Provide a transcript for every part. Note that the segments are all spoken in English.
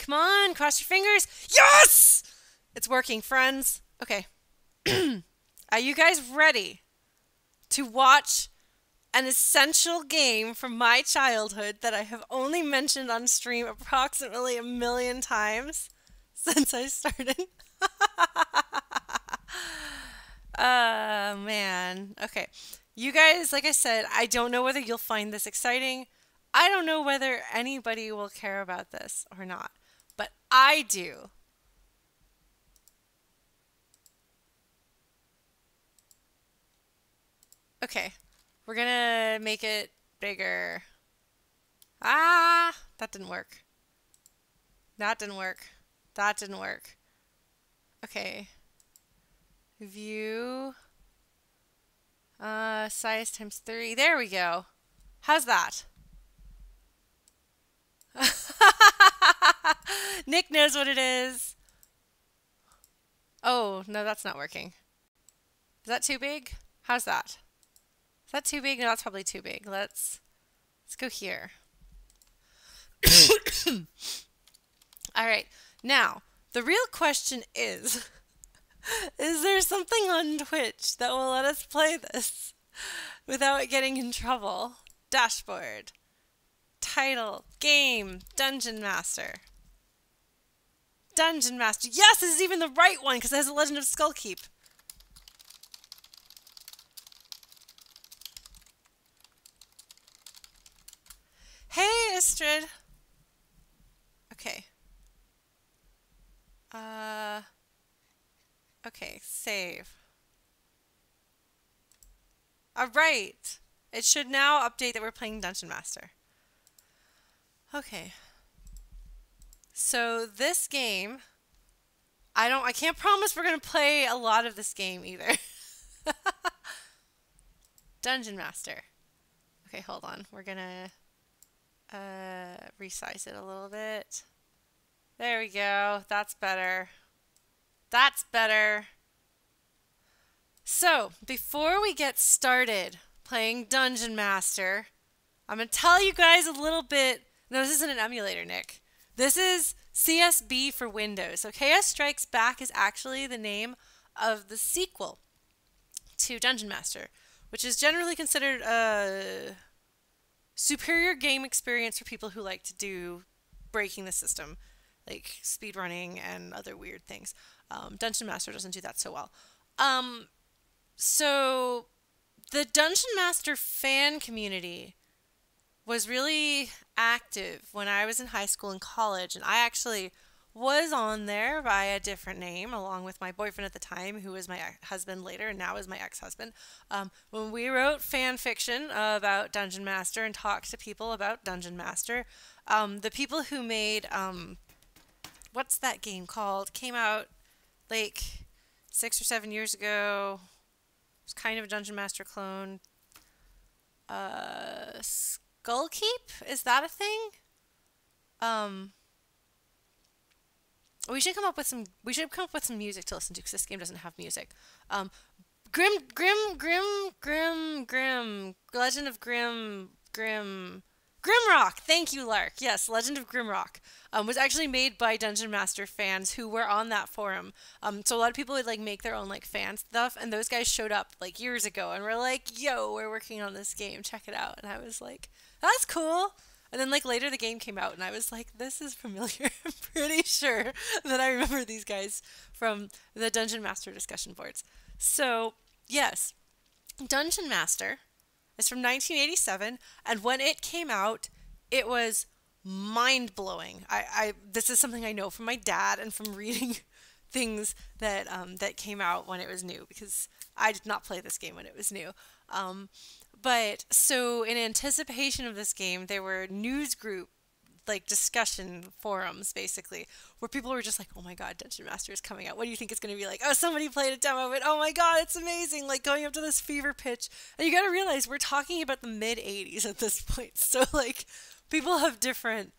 Come on, cross your fingers. Yes! It's working, friends. Okay. Are you guys ready to watch an essential game from my childhood that I have only mentioned on stream approximately 1,000,000 times since I started? Man. Okay. You guys, like I said, I don't know whether you'll find this exciting. I don't know whether anybody will care about this or not, but I do. Okay. We're gonna make it bigger. Ah, that didn't work. That didn't work. That didn't work. Okay. View. Size times 3. There we go. How's that? Nick knows what it is. Oh, no, that's not working. Is that too big? How's that? Is that too big? No, that's probably too big. Let's go here. All right. Now, the real question is there something on Twitch that will let us play this without getting in trouble? Dashboard. Title. Game. Dungeon Master. Dungeon Master. Yes, this is even the right one because it has a Legend of Skullkeep. Hey, Istrid. Okay. Okay, save. All right. It should now update that we're playing Dungeon Master. Okay. So this game, I can't promise we're going to play a lot of this game either. Dungeon Master. Okay, hold on. We're going to resize it a little bit. There we go. That's better. That's better. So, before we get started playing Dungeon Master, I'm going to tell you guys a little bit. No, this isn't an emulator, Nick. This is CSB for Windows. So, Chaos Strikes Back is actually the name of the sequel to Dungeon Master, which is generally considered a superior game experience for people who like to do breaking the system, like speedrunning and other weird things. Dungeon Master doesn't do that so well. So the Dungeon Master fan community was really active when I was in high school and college, and I actually was on there by a different name along with my boyfriend at the time, who was my husband later and now is my ex-husband. When we wrote fan fiction about Dungeon Master and talked to people about Dungeon Master, the people who made what's that game called? Came out like 6 or 7 years ago. It was kind of a Dungeon Master clone. Skullkeep? Is that a thing? We should come up with some. We should come up with some music to listen to because this game doesn't have music. Grim. Legend of Grimrock. Thank you, Lark. Yes, Legend of Grimrock was actually made by Dungeon Master fans who were on that forum. So a lot of people would like make their own like fan stuff, and those guys showed up like years ago and were like, "Yo, we're working on this game. Check it out." And I was like, "That's cool." And then like later the game came out, and I was like, "This is familiar." I'm pretty sure that I remember these guys from the Dungeon Master discussion boards. So yes, Dungeon Master. It's from 1987, and when it came out, it was mind-blowing. This is something I know from my dad and from reading things that that came out when it was new, because I did not play this game when it was new. But so in anticipation of this game, there were news group like discussion forums basically where people were just like, "Oh my god, Dungeon Master is coming out. What do you think it's going to be like? Oh, somebody played a demo of it. Oh my god, it's amazing." Like going up to this fever pitch. And you got to realize we're talking about the mid 80s at this point. So like people have different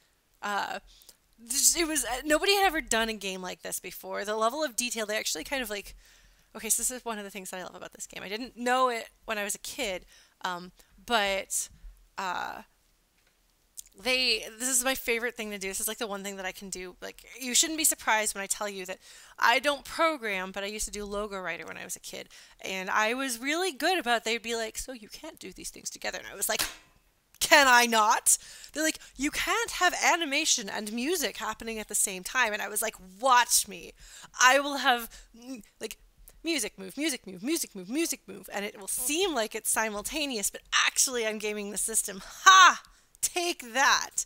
it was nobody had ever done a game like this before. The level of detail, they actually kind of like, okay, so this is one of the things that I love about this game. I didn't know it when I was a kid, but this is my favorite thing to do. This is like the one thing that I can do. Like, you shouldn't be surprised when I tell you that I don't program, but I used to do logo writer when I was a kid. And I was really good about they'd be like, so you can't do these things together. And I was like, can I not? They're like, you can't have animation and music happening at the same time. And I was like, watch me. I will have like music move, music move, music move, music move. And it will seem like it's simultaneous, but actually I'm gaming the system. Ha! Take that.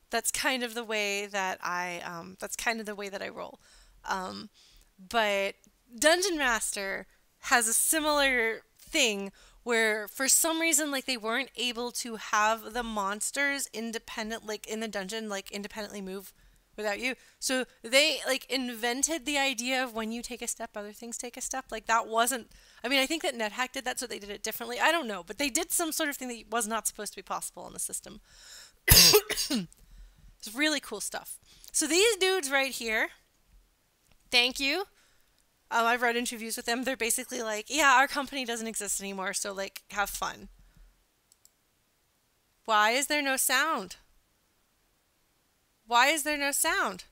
That's kind of the way that I roll. But Dungeon Master has a similar thing where for some reason like they weren't able to have the monsters independent like in the dungeon like independently move without you. So they like invented the idea of when you take a step other things take a step. Like that wasn't I mean I think that NetHack did that so they did it differently. I don't know, but they did some sort of thing that was not supposed to be possible in the system. It's really cool stuff. So these dudes right here, thank you. I've read interviews with them. They're basically like, yeah, our company doesn't exist anymore, so like, have fun. Why is there no sound? Why is there no sound?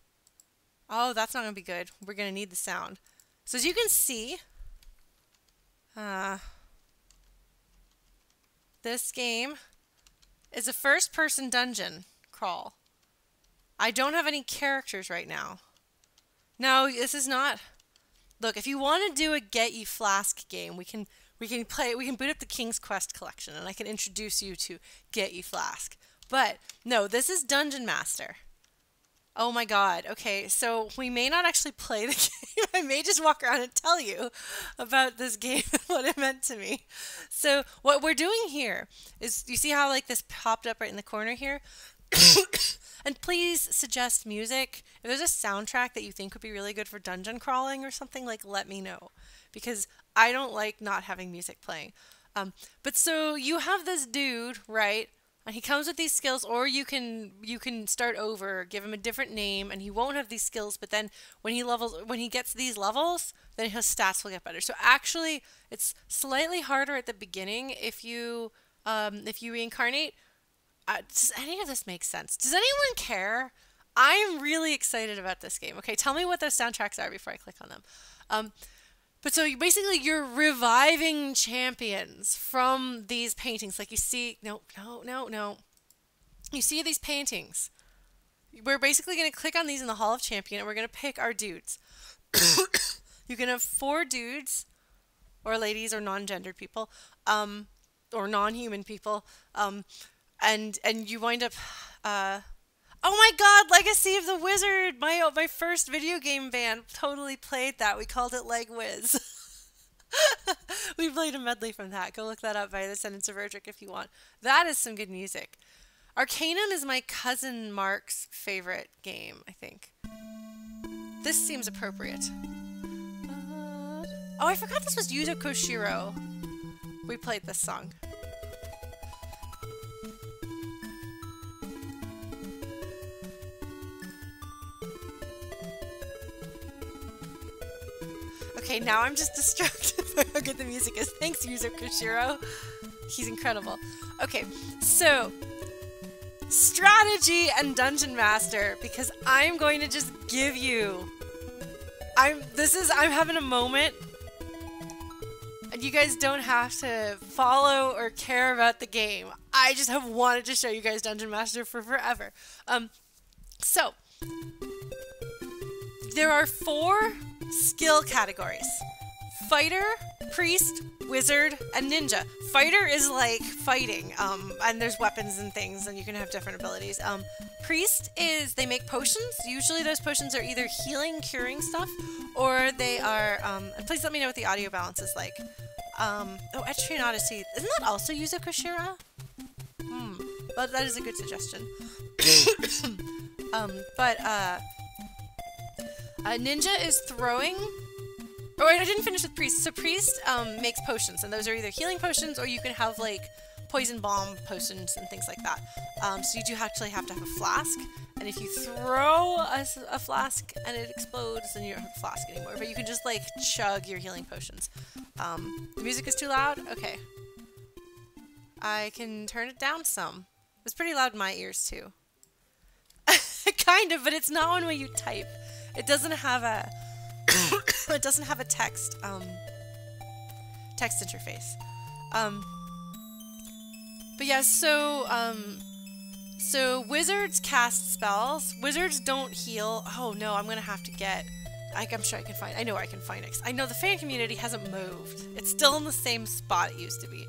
Oh, that's not going to be good. We're going to need the sound. So as you can see, this game is a first-person dungeon crawl. I don't have any characters right now. No, this is not... Look, if you want to do a Get Ye Flask game, we can boot up the King's Quest collection and I can introduce you to Get Ye Flask. But no, this is Dungeon Master. Oh my god. Okay, so we may not actually play the game. I may just walk around and tell you about this game and what it meant to me. So what we're doing here is, you see how like this popped up right in the corner here? And please suggest music. If there's a soundtrack that you think would be really good for dungeon crawling or something, like let me know. Because I don't like not having music playing. But so you have this dude, right? And he comes with these skills, or you can start over, give him a different name, and he won't have these skills, but then when he gets these levels, then his stats will get better. So actually it's slightly harder at the beginning if you reincarnate. Does any of this make sense? Does anyone care? I'm really excited about this game. Okay, tell me what those soundtracks are before I click on them. But so you're reviving champions from these paintings. Like you see, no. You see these paintings. We're basically going to click on these in the Hall of Champion and we're going to pick our dudes. You can have 4 dudes or ladies or non-gendered people, or non-human people, and you wind up, oh my god, Legacy of the Wizard! My first video game band totally played that. We called it Leg Wiz. We played a medley from that. Go look that up by the Descendants of Erdrick if you want. That is some good music. Arcanum is my cousin Mark's favorite game, I think. This seems appropriate. Oh, I forgot this was Yuzo Koshiro. We played this song. Okay, now I'm just distracted by how good the music is. Thanks, Yuzo Koshiro. He's incredible. Okay, so strategy and Dungeon Master, because I'm going to just give you... I'm having a moment, and you guys don't have to follow or care about the game. I just have wanted to show you guys Dungeon Master for forever. So there are 4 skill categories: Fighter, Priest, Wizard, and Ninja. Fighter is like fighting, and there's weapons and things, and you can have different abilities. Priest is, they make potions. Usually those potions are either healing, curing stuff, or they are, and please let me know what the audio balance is like. Oh, Etrian Odyssey. Isn't that also Yuzo Koshiro? Well, that is a good suggestion. Ninja is throwing. Oh, wait, I didn't finish with Priest. So Priest makes potions, and those are either healing potions, or you can have like poison bomb potions and things like that. So you do actually have to have a flask, and if you throw a flask and it explodes, then you don't have a flask anymore. But you can just like chug your healing potions. The music is too loud? Okay. I can turn it down some. was pretty loud in my ears too. Kind of, but it's not one where you type. It doesn't have a it doesn't have a text interface. But yeah, so wizards cast spells. Wizards don't heal. Oh no, I'm gonna have to get. I'm sure I can find. I know where I can find it. I know the fan community hasn't moved. It's still in the same spot it used to be.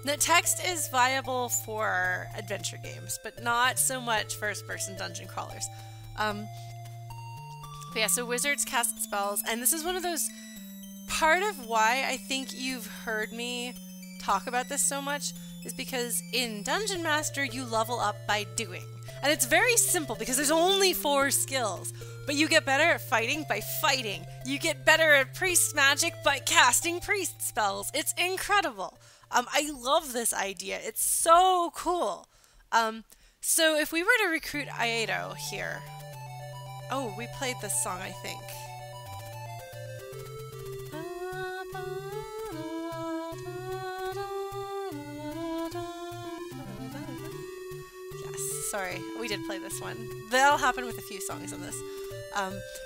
The text is viable for adventure games, but not so much first-person dungeon crawlers. But yeah, so wizards cast spells, and this is one of those. Part of why I think you've heard me talk about this so much is because in Dungeon Master you level up by doing. And it's very simple because there's only 4 skills. But you get better at fighting by fighting. You get better at priest magic by casting priest spells. It's incredible. I love this idea. It's so cool. So if we were to recruit Iato here. Oh, we played this song, I think. Sorry, we did play this one. That'll happen with a few songs in this.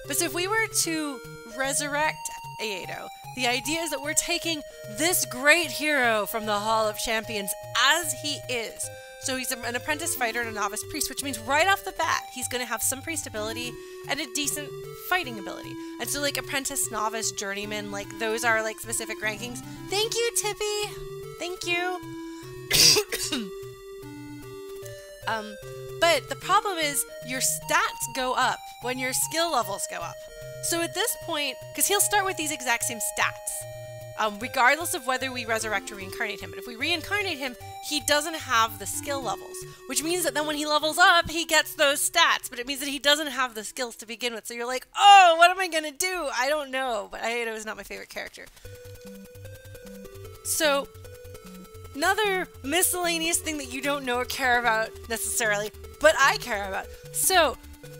But so if we were to resurrect Iato, the idea is that we're taking this great hero from the Hall of Champions as he is. So he's an apprentice fighter and a novice priest, which means right off the bat, he's going to have some priest ability and a decent fighting ability. And so like apprentice, novice, journeyman, like those are like specific rankings. Thank you, Tippy! Thank you! But the problem is your stats go up when your skill levels go up. So at this point, because he'll start with these exact same stats, regardless of whether we resurrect or reincarnate him. But if we reincarnate him, he doesn't have the skill levels, which means that then when he levels up, he gets those stats, but it means that he doesn't have the skills to begin with. So you're like, oh, what am I going to do? I don't know, but Iato is not my favorite character. So another miscellaneous thing that you don't know or care about necessarily, but I care about. So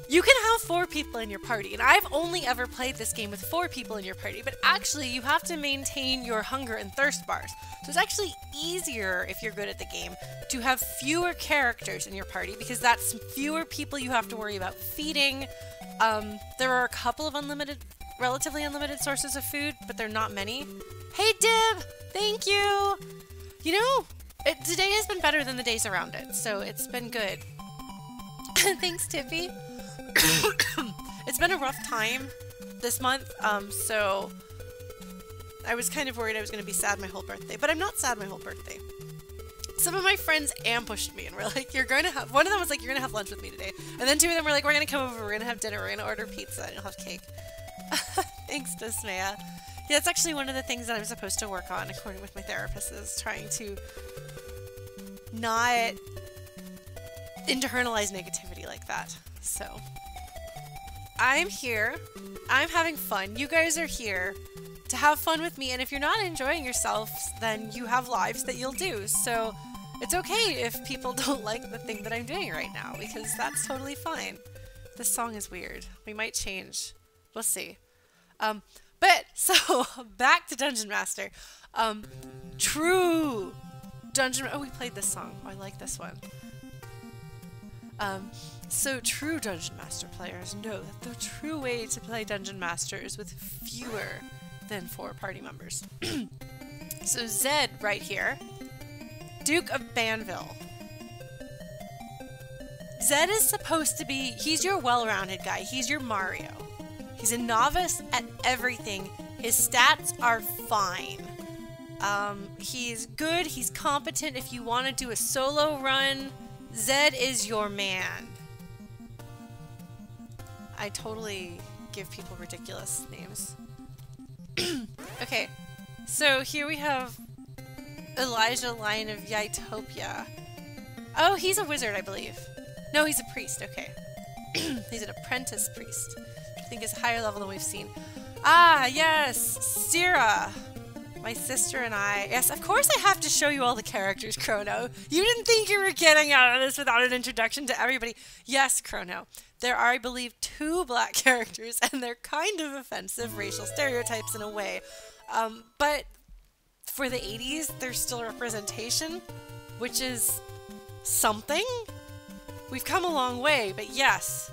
you can have 4 people in your party, and I've only ever played this game with 4 people in your party, but actually you have to maintain your hunger and thirst bars. So it's actually easier, if you're good at the game, to have fewer characters in your party, because that's fewer people you have to worry about feeding. There are a couple of relatively unlimited sources of food, but they're not many. Hey Dib! Thank you! You know, today has been better than the days around it, so it's been good. Thanks, Tippy. It's been a rough time this month, so I was kind of worried I was going to be sad my whole birthday, but I'm not sad my whole birthday. Some of my friends ambushed me and were like, one of them was like, you're going to have lunch with me today. And then 2 of them were like, we're going to come over, we're going to have dinner, we're going to order pizza, and you'll have cake. Thanks, Dismaya. Yeah, it's actually one of the things that I'm supposed to work on, according with my therapist, is trying to not internalize negativity like that. So, I'm here. I'm having fun. You guys are here to have fun with me, and if you're not enjoying yourselves, then you have lives that you'll do. So, it's okay if people don't like the thing that I'm doing right now, because that's totally fine. This song is weird. We might change. We'll see. But, so, back to Dungeon Master. True Dungeon... Oh, we played this song. Oh, I like this one. So true Dungeon Master players know that the true way to play Dungeon Master is with fewer than 4 party members. So Zed, right here, Duke of Banville. Zed is supposed to be... He's your well-rounded guy. He's your Mario. He's a novice at everything. His stats are fine. He's good. He's competent. If you want to do a solo run, Zed is your man. I totally give people ridiculous names. Okay, so here we have Elijah, Lion of Ytopia. Oh, he's a wizard, I believe. No, he's a priest. Okay. He's an apprentice priest. I think is higher level than we've seen. Ah, yes! Syrah! My sister and I... Yes, of course I have to show you all the characters, Chrono. You didn't think you were getting out of this without an introduction to everybody. Yes, Chrono. There are, I believe, 2 black characters, and they're kind of offensive racial stereotypes in a way. But for the 80s, there's still representation. which is something. We've come a long way, but yes.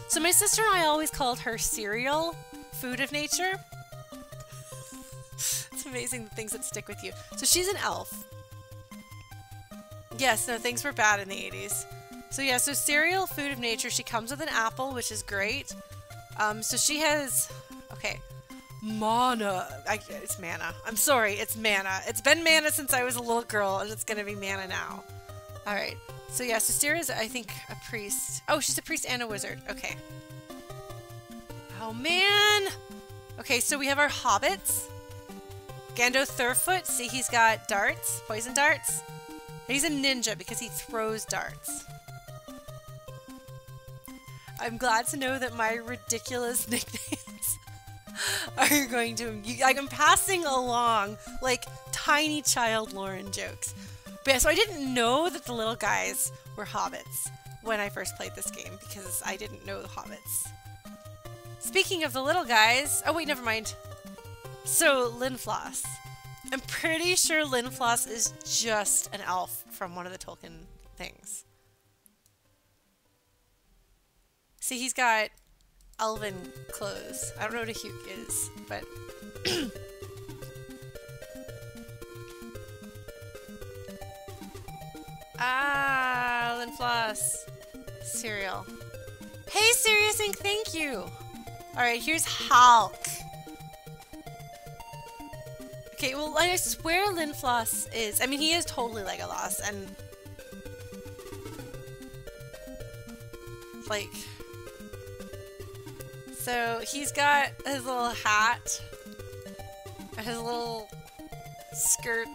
So my sister and I always called her Cereal, food of nature. It's amazing the things that stick with you. So she's an elf. Yes, no, things were bad in the 80s. So yeah, so Cereal, food of nature. She comes with an apple, which is great. So she has, okay, mana. It's mana. I'm sorry, it's mana. It's been mana since I was a little girl, and it's gonna be mana now. All right. So yeah, so Sarah's, I think, a priest. Oh, she's a priest and a wizard. Okay. Oh man. Okay, so we have our hobbits. Gando Thurfoot. See, he's got darts, poison darts. He's a ninja because he throws darts. I'm glad to know that my ridiculous nicknames are going to... I'm passing along like tiny child Lauren jokes. But yeah, so I didn't know that the little guys were hobbits when I first played this game because I didn't know the hobbits. Speaking of the little guys... Oh wait, never mind. So, Linfloss. I'm pretty sure Linfloss is just an elf from one of the Tolkien things. See, he's got elven clothes. I don't know what a Hewk is, but... Ah, Linfloss. Cereal. Hey, Serious Inc., thank you! Alright, here's Hulk. Okay, well, I swear Linfloss is... I mean, he is totally Legolas, and... Like... So, he's got his little hat, and his little skirt.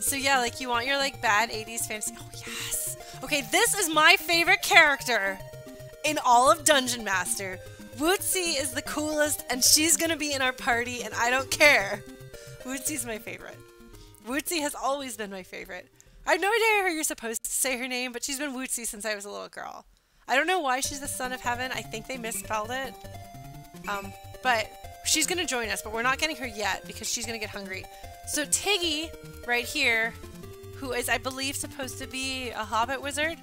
So yeah, like, you want your, like, bad 80s fantasy... Oh, yes! Okay, this is my favorite character in all of Dungeon Master. Wootsy is the coolest, and she's gonna be in our party, and I don't care. Wootsy's my favorite. Wootsy has always been my favorite. I have no idea how you're supposed to say her name, but she's been Wootsy since I was a little girl. I don't know why she's the son of heaven. I think they misspelled it. But she's gonna join us, but we're not getting her yet because she's gonna get hungry. So Tiggy, right here, who is, I believe, supposed to be a hobbit wizard.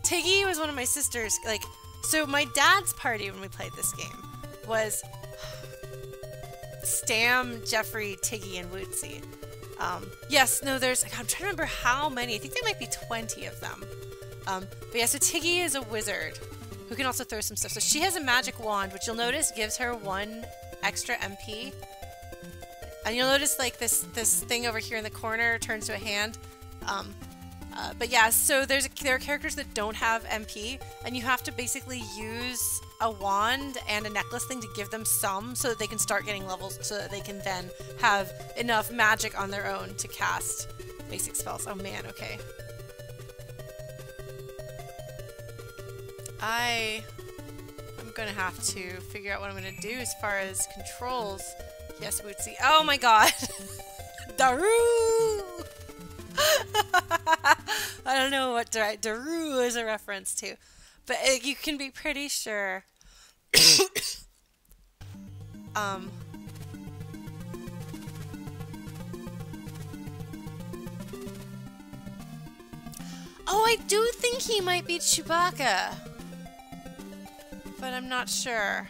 Tiggy was one of my sisters, like, so my dad's party when we played this game was Stam, Jeffrey, Tiggy, and Wootsy. Yes, no, there's, I'm trying to remember how many. I think there might be 20 of them. But yeah, so Tiggy is a wizard who can also throw some stuff. So she has a magic wand, which you'll notice gives her 1 extra MP. And you'll notice, like, this thing over here in the corner turns to a hand. But yeah, so there are characters that don't have MP, and you have to basically use a wand and a necklace thing to give them some so that they can start getting levels so that they can then have enough magic on their own to cast basic spells. Oh man, okay. I'm gonna have to figure out what I'm gonna do as far as controls. Yes, Wootsy. Oh my god! Daru! I don't know what Daru is a reference to, but you can be pretty sure. Oh, I do think he might be Chewbacca, but I'm not sure.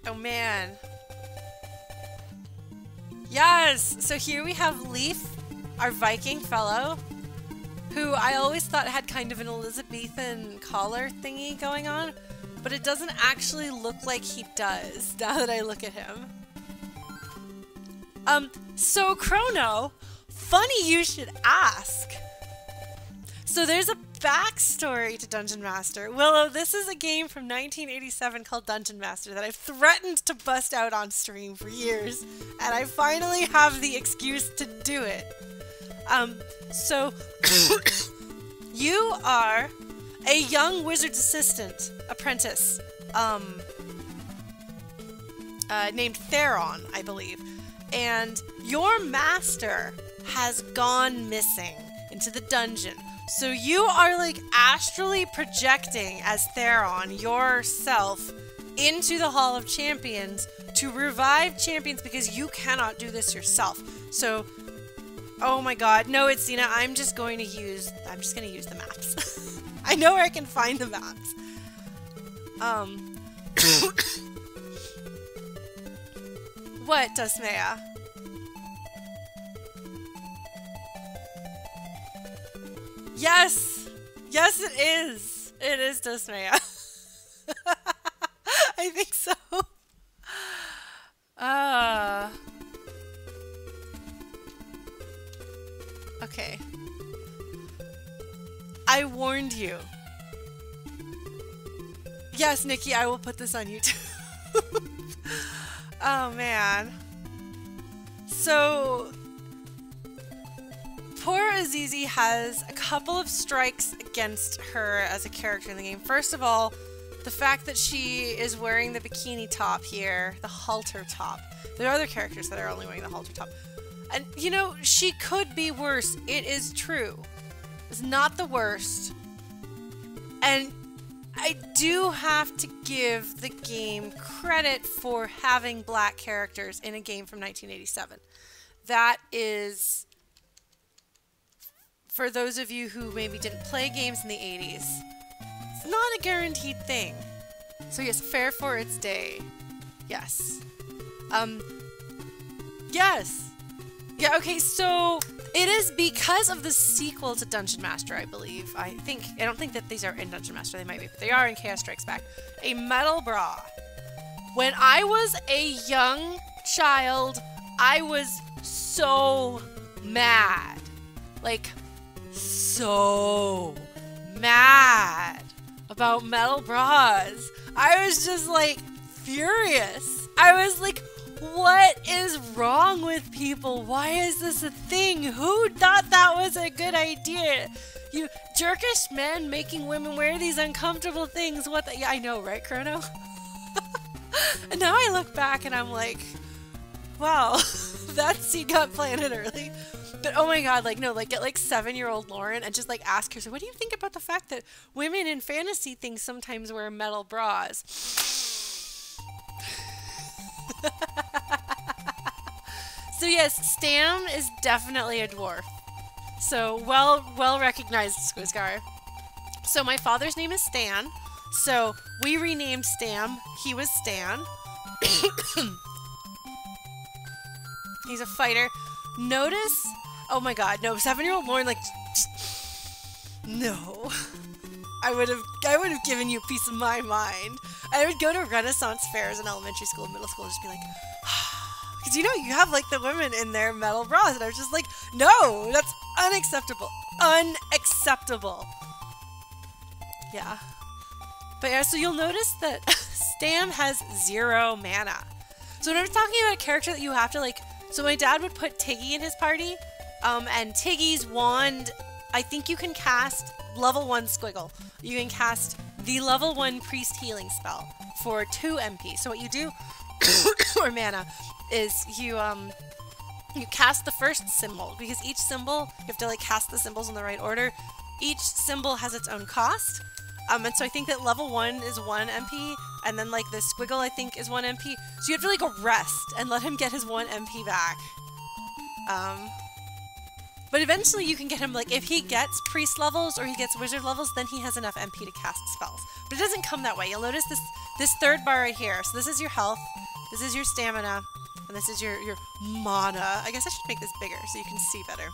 Oh man. Yes! So here we have Leif, our Viking fellow, who I always thought had kind of an Elizabethan collar thingy going on, but it doesn't actually look like he does, now that I look at him. So Chrono, funny you should ask. So there's a backstory to Dungeon Master. Willow, this is a game from 1987 called Dungeon Master that I've threatened to bust out on stream for years, and I finally have the excuse to do it. So you are a young wizard's assistant, apprentice, named Theron, I believe, and your master has gone missing into the dungeon So you are like astrally projecting as Theron yourself into the Hall of Champions to revive champions because you cannot do this yourself. So, oh my god, no, it's Cena. I'm just going to use the maps. I know where I can find the maps. What, Dusmea? Yes! Yes, it is! It is Dusmea. I think so. Okay. I warned you. Yes, Nikki, I will put this on YouTube. Oh, man. So, poor Azizi has a couple of strikes against her as a character in the game. First of all, the fact that she is wearing the bikini top here, the halter top. There are other characters that are only wearing the halter top. And, you know, she could be worse. It is true. It's not the worst. And I do have to give the game credit for having black characters in a game from 1987. That is, for those of you who maybe didn't play games in the 80s, it's not a guaranteed thing. So yes, fair for its day. Yes. Yes. Yeah, okay, so it is because of the sequel to Dungeon Master, I believe. I don't think that these are in Dungeon Master, they might be, but they are in Chaos Strikes Back. A metal bra. When I was a young child, I was so mad. Like, so mad about metal bras. I was just like furious. I was like, what is wrong with people? Why is this a thing? Who thought that was a good idea? You jerkish men making women wear these uncomfortable things. What the— yeah, I know, right, Chrono? And now I look back and I'm like, wow, that seed got planted early. But oh my god, like, no, like, get like 7-year-old Lauren and just like ask her, so what do you think about the fact that women in fantasy things sometimes wear metal bras? So yes, Stam is definitely a dwarf. So well recognized, Squizgar. So my father's name is Stan. So we renamed Stam. He was Stan. He's a fighter. Notice, oh my god, no, 7-year-old Lauren, like, no. I would have given you a piece of my mind. I would go to Renaissance fairs in elementary school and middle school and just be like, because you know, you have like the women in their metal bras, and I was just like, no, that's unacceptable. Unacceptable. Yeah. But yeah, so you'll notice that Stam has 0 mana. So when I'm talking about a character that you have to like, so my dad would put Tiggy in his party, and Tiggy's wand, I think you can cast level 1 Squiggle. You can cast the level 1 priest healing spell for 2 MP. So what you do, or mana, is you cast the first symbol, because each symbol, you have to like cast the symbols in the right order. Each symbol has its own cost. And so I think that level 1 is 1 MP, and then like the Squiggle I think is 1 MP. So you have to like rest and let him get his 1 MP back. But eventually you can get him, like, if he gets priest levels or he gets wizard levels, then he has enough MP to cast spells. But it doesn't come that way. You'll notice this third bar right here. So this is your health, this is your stamina, and this is your mana. I guess I should make this bigger so you can see better.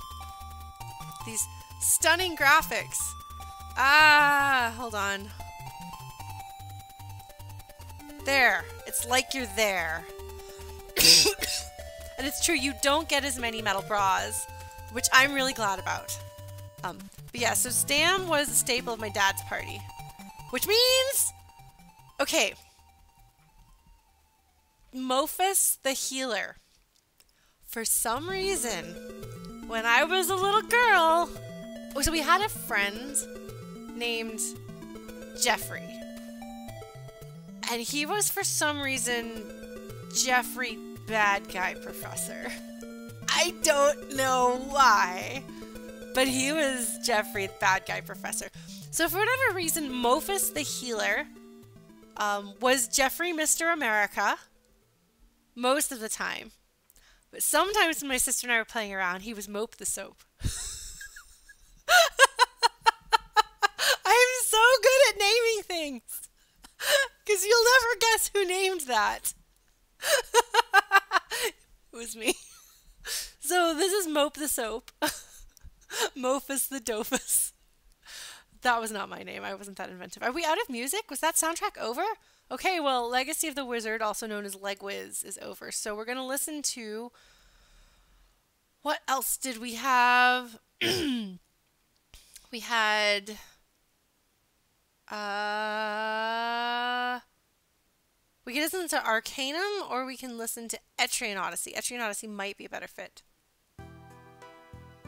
These stunning graphics. Ah, hold on. There. It's like you're there. And it's true, you don't get as many metal bras, which I'm really glad about. But yeah, so Stam was a staple of my dad's party. Which means... okay. Mophus the healer. For some reason, when I was a little girl... so we had a friend named Jeffrey. And he was, for some reason, Jeffrey Bad Guy Professor. I don't know why. But he was Jeffrey, the bad guy professor. So for whatever reason, Mofus the healer was Jeffrey Mr. America most of the time. But sometimes when my sister and I were playing around, he was Mope the soap. I'm so good at naming things. Because you'll never guess who named that. It was me. So this is Mope the soap. Mofus the Dofus. That was not my name. I wasn't that inventive. Are we out of music? Was that soundtrack over? Okay, well, Legacy of the Wizard, also known as Legwiz, is over. So we're going to listen to... What else did we have? We had... We can listen to Arcanum, or we can listen to Etrian Odyssey. Etrian Odyssey might be a better fit.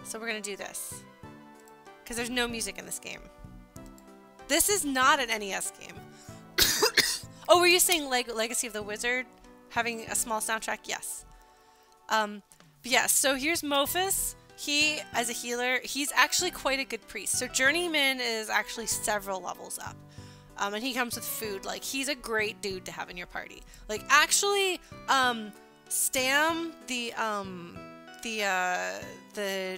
So we're going to do this. Because there's no music in this game. This is not an NES game. Oh, were you saying Legacy of the Wizard having a small soundtrack? Yes. But yes, so here's Mofus. He, as a healer, he's actually quite a good priest. So Journeyman is actually several levels up. And he comes with food. Like, he's a great dude to have in your party. Like, actually, Stam, the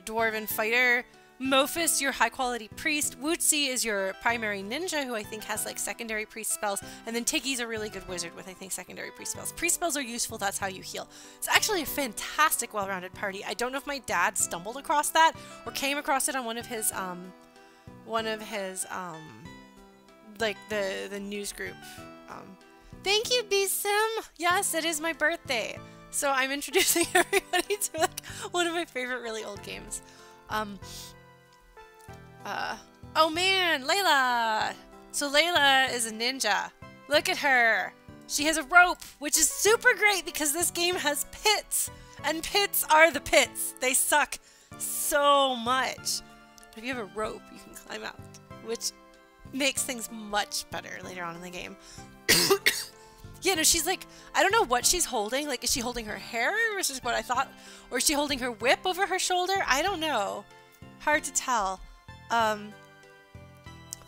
dwarven fighter, Mofus, your high-quality priest, Wootsie is your primary ninja, who I think has, like, secondary priest spells, and then Tiggy's a really good wizard with, I think, secondary priest spells. Priest spells are useful, that's how you heal. It's actually a fantastic, well-rounded party. I don't know if my dad stumbled across that, or came across it on one of his, like, the news group. Thank you, B-Sim! Yes, it is my birthday! So I'm introducing everybody to, like, one of my favorite really old games. Oh man, Layla! So Layla is a ninja. Look at her! She has a rope, which is super great because this game has pits! And pits are the pits! They suck so much. But if you have a rope, you can climb out, which makes things much better later on in the game. Yeah, no, she's like, I don't know what she's holding. Like, is she holding her hair, which is what I thought? Or is she holding her whip over her shoulder? I don't know. Hard to tell.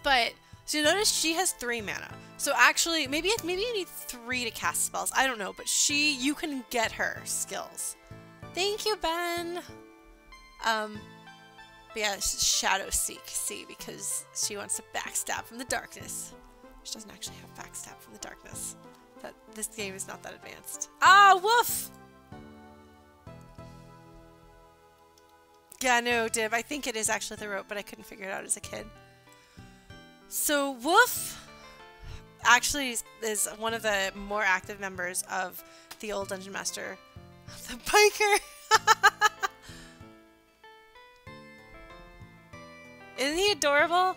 But, so you notice she has 3 mana. So actually, maybe you need 3 to cast spells. I don't know, but you can get her skills. Thank you, Ben. But yeah, Shadow Seek, see, because she wants to backstab from the darkness. She doesn't actually have backstab from the darkness. This game is not that advanced. Ah, woof! Yeah, no, Div, I think it is actually the rope, but I couldn't figure it out as a kid. So, Woof actually is one of the more active members of the old Dungeon Master. The biker! Isn't he adorable?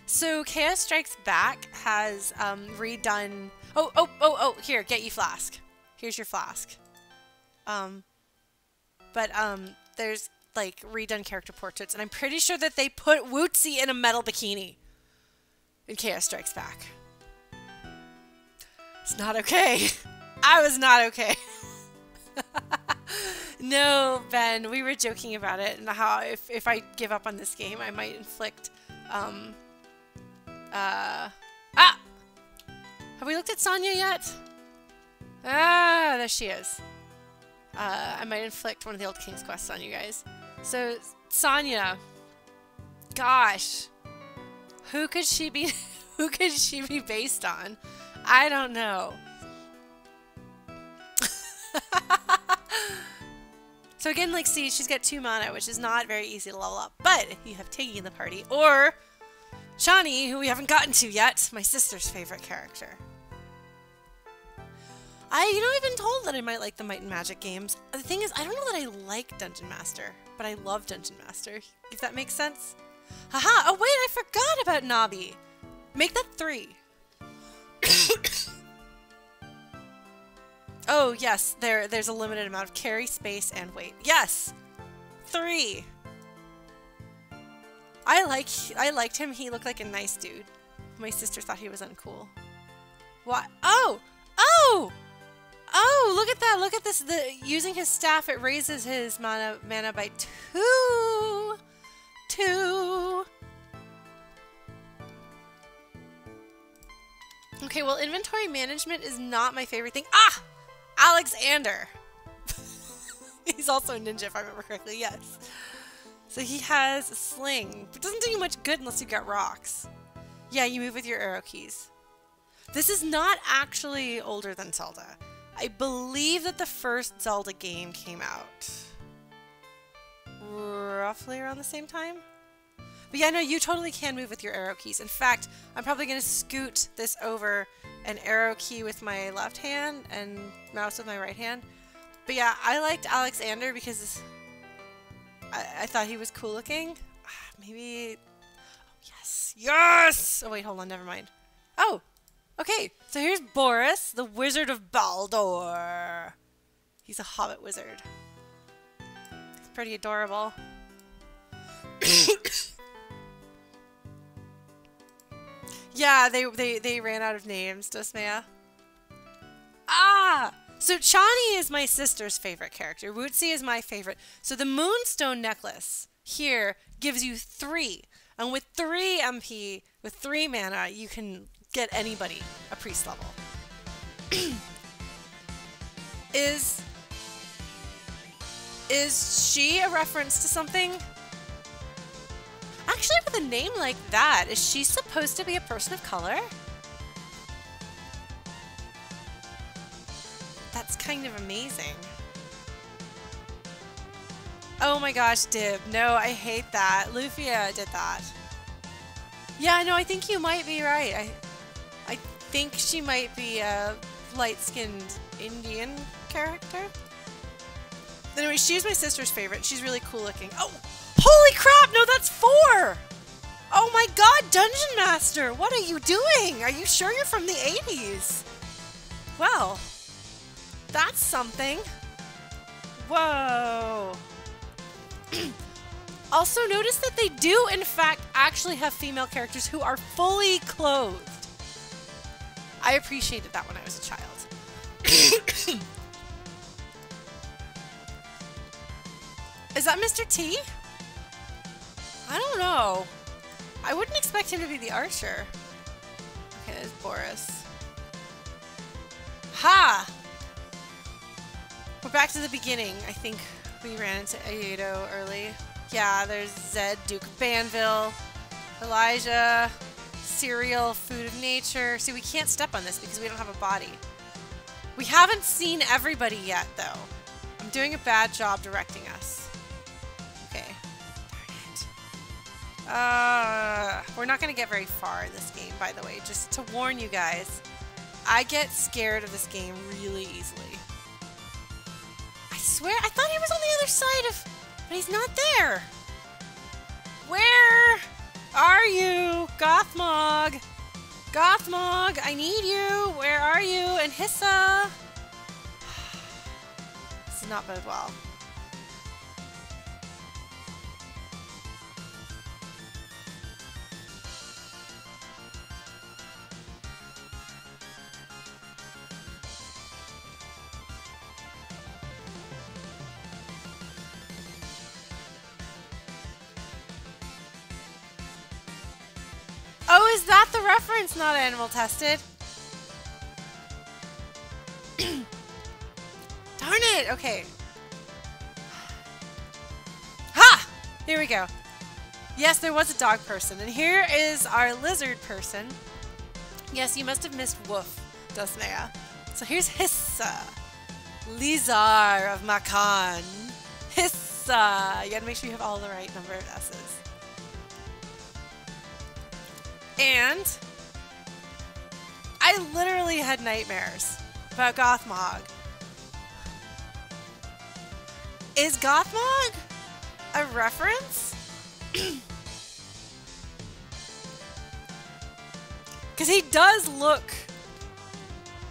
So, Chaos Strikes Back has redone... Oh, here, get you Flask. Here's your Flask. There's, like, redone character portraits, and I'm pretty sure that they put Wootsie in a metal bikini in Chaos Strikes Back. It's not okay. I was not okay. No, Ben, we were joking about it, and how if I give up on this game, I might inflict, Have we looked at Sonya yet? Ah, there she is. I might inflict one of the old King's Quests on you guys. So, Sonya. Gosh. Who could she be based on? I don't know. So again, like, see, she's got 2 mana, which is not very easy to level up. But if you have Tiggy in the party, or Shani, who we haven't gotten to yet, my sister's favorite character. I've been told that I might like the Might and Magic games. The thing is, I don't know that I like Dungeon Master, but I love Dungeon Master, if that makes sense. Haha! Oh wait, I forgot about Nabi! Make that 3. Oh yes, there's a limited amount of carry, space, and weight. Yes! 3! I liked him, he looked like a nice dude. My sister thought he was uncool. What? Oh! Oh! Oh, look at that! Look at this! Using his staff, it raises his mana by 2! 2. Okay, well, inventory management is not my favorite thing. Ah! Alexander! He's also a ninja, if I remember correctly, yes. So he has a sling, but it doesn't do you much good unless you've got rocks. Yeah, you move with your arrow keys. This is not actually older than Zelda. I believe that the first Zelda game came out roughly around the same time. But yeah, no, you totally can move with your arrow keys. In fact, I'm probably going to scoot this over an arrow key with my left hand and mouse with my right hand. But yeah, I liked Alexander because I thought he was cool looking. Maybe... Oh, yes! Yes! Oh, wait, hold on, never mind. Oh! Okay, so here's Boris, the Wizard of Baldor. He's a hobbit wizard. He's pretty adorable. Yeah, they ran out of names, Dosmea. Ah! So Chani is my sister's favorite character. Wootsie is my favorite. So the Moonstone necklace here gives you 3. And with 3 MP, with 3 mana, you can get anybody a priest level. Is she a reference to something? Actually, with a name like that, is she supposed to be a person of color? That's kind of amazing. Oh my gosh, Dib. No, I hate that. Lufia did that. Yeah, no, I think you might be right. I think she might be a light-skinned Indian character. Anyway, she's my sister's favorite. She's really cool looking. Oh, holy crap! No, that's 4! Oh my god, Dungeon Master! What are you doing? Are you sure you're from the 80s? Well, that's something. Whoa. Also, notice that they do, in fact, actually have female characters who are fully clothed. I appreciated that when I was a child. Is that Mr. T? I don't know. I wouldn't expect him to be the archer. Okay, there's Boris. Ha! We're back to the beginning. I think we ran into Aedo early. Yeah, there's Zed, Duke of Banville, Elijah, Cereal, Food of Nature. See, we can't step on this because we don't have a body. We haven't seen everybody yet, though. I'm doing a bad job directing us. Okay. Darn it. We're not going to get very far in this game, by the way. Just to warn you guys, I get scared of this game really easily. I swear, I thought he was on the other side of... But he's not there. Where are you? Gothmog. Gothmog, I need you. Where are you? And Hissa. This does not bode well. Oh, is that the reference? Not animal tested. Darn it! Okay. Ha! Here we go. Yes, there was a dog person. And here is our lizard person. Yes, you must have missed Woof, Dosmea. So here's Hissa. Lizar of Makan. Hissa. You gotta make sure you have all the right number of S's. And I literally had nightmares about Gothmog. Is Gothmog a reference? Because he does look...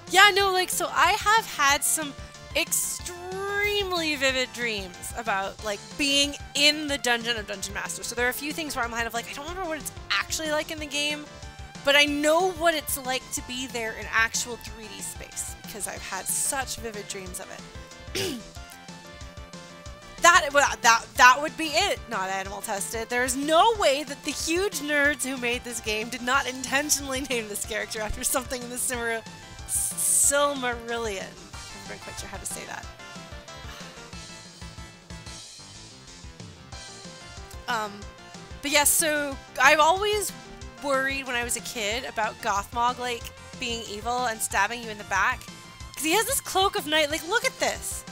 Yeah, no, like, so I have had some extremely vivid dreams about, like, being in the dungeon of Dungeon Master. So there are a few things where I'm kind of like, I don't remember what it's actually like in the game, but I know what it's like to be there in actual 3D space because I've had such vivid dreams of it. that would be it. Not animal tested. There's no way that the huge nerds who made this game did not intentionally name this character after something in the Silmarillion. I'm not quite sure how to say that. But yeah, so I've always worried when I was a kid about Gothmog like being evil and stabbing you in the back, because he has this cloak of night. Like, look at this.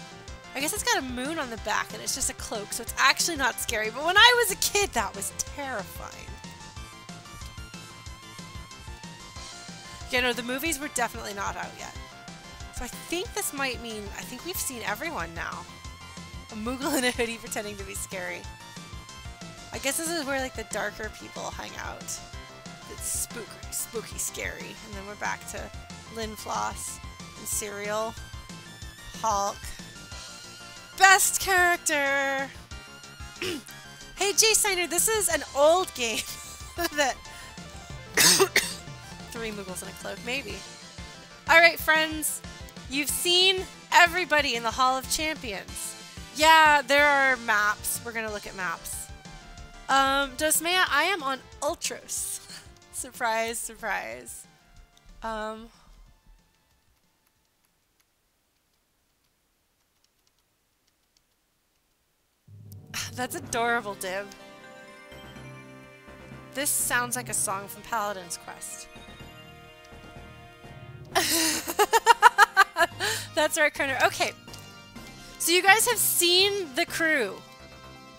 I guess it's got a moon on the back and it's just a cloak, so it's actually not scary. But when I was a kid, that was terrifying. Yeah, no, the movies were definitely not out yet. So I think this might mean, I think we've seen everyone now. A Moogle in a hoodie pretending to be scary. I guess this is where like the darker people hang out. It's spooky, scary. And then we're back to Linfloss and Cereal, Hulk. Best character! Hey Jay Steiner, this is an old game that 3 Moogles in a cloak, maybe. Alright friends, you've seen everybody in the Hall of Champions. Yeah, there are maps. We're gonna look at maps. Dosmea, I am on Ultros. Surprise, surprise. That's adorable, Dib. This sounds like a song from Paladin's Quest. That's right, Kerner. Okay. So you guys have seen the crew.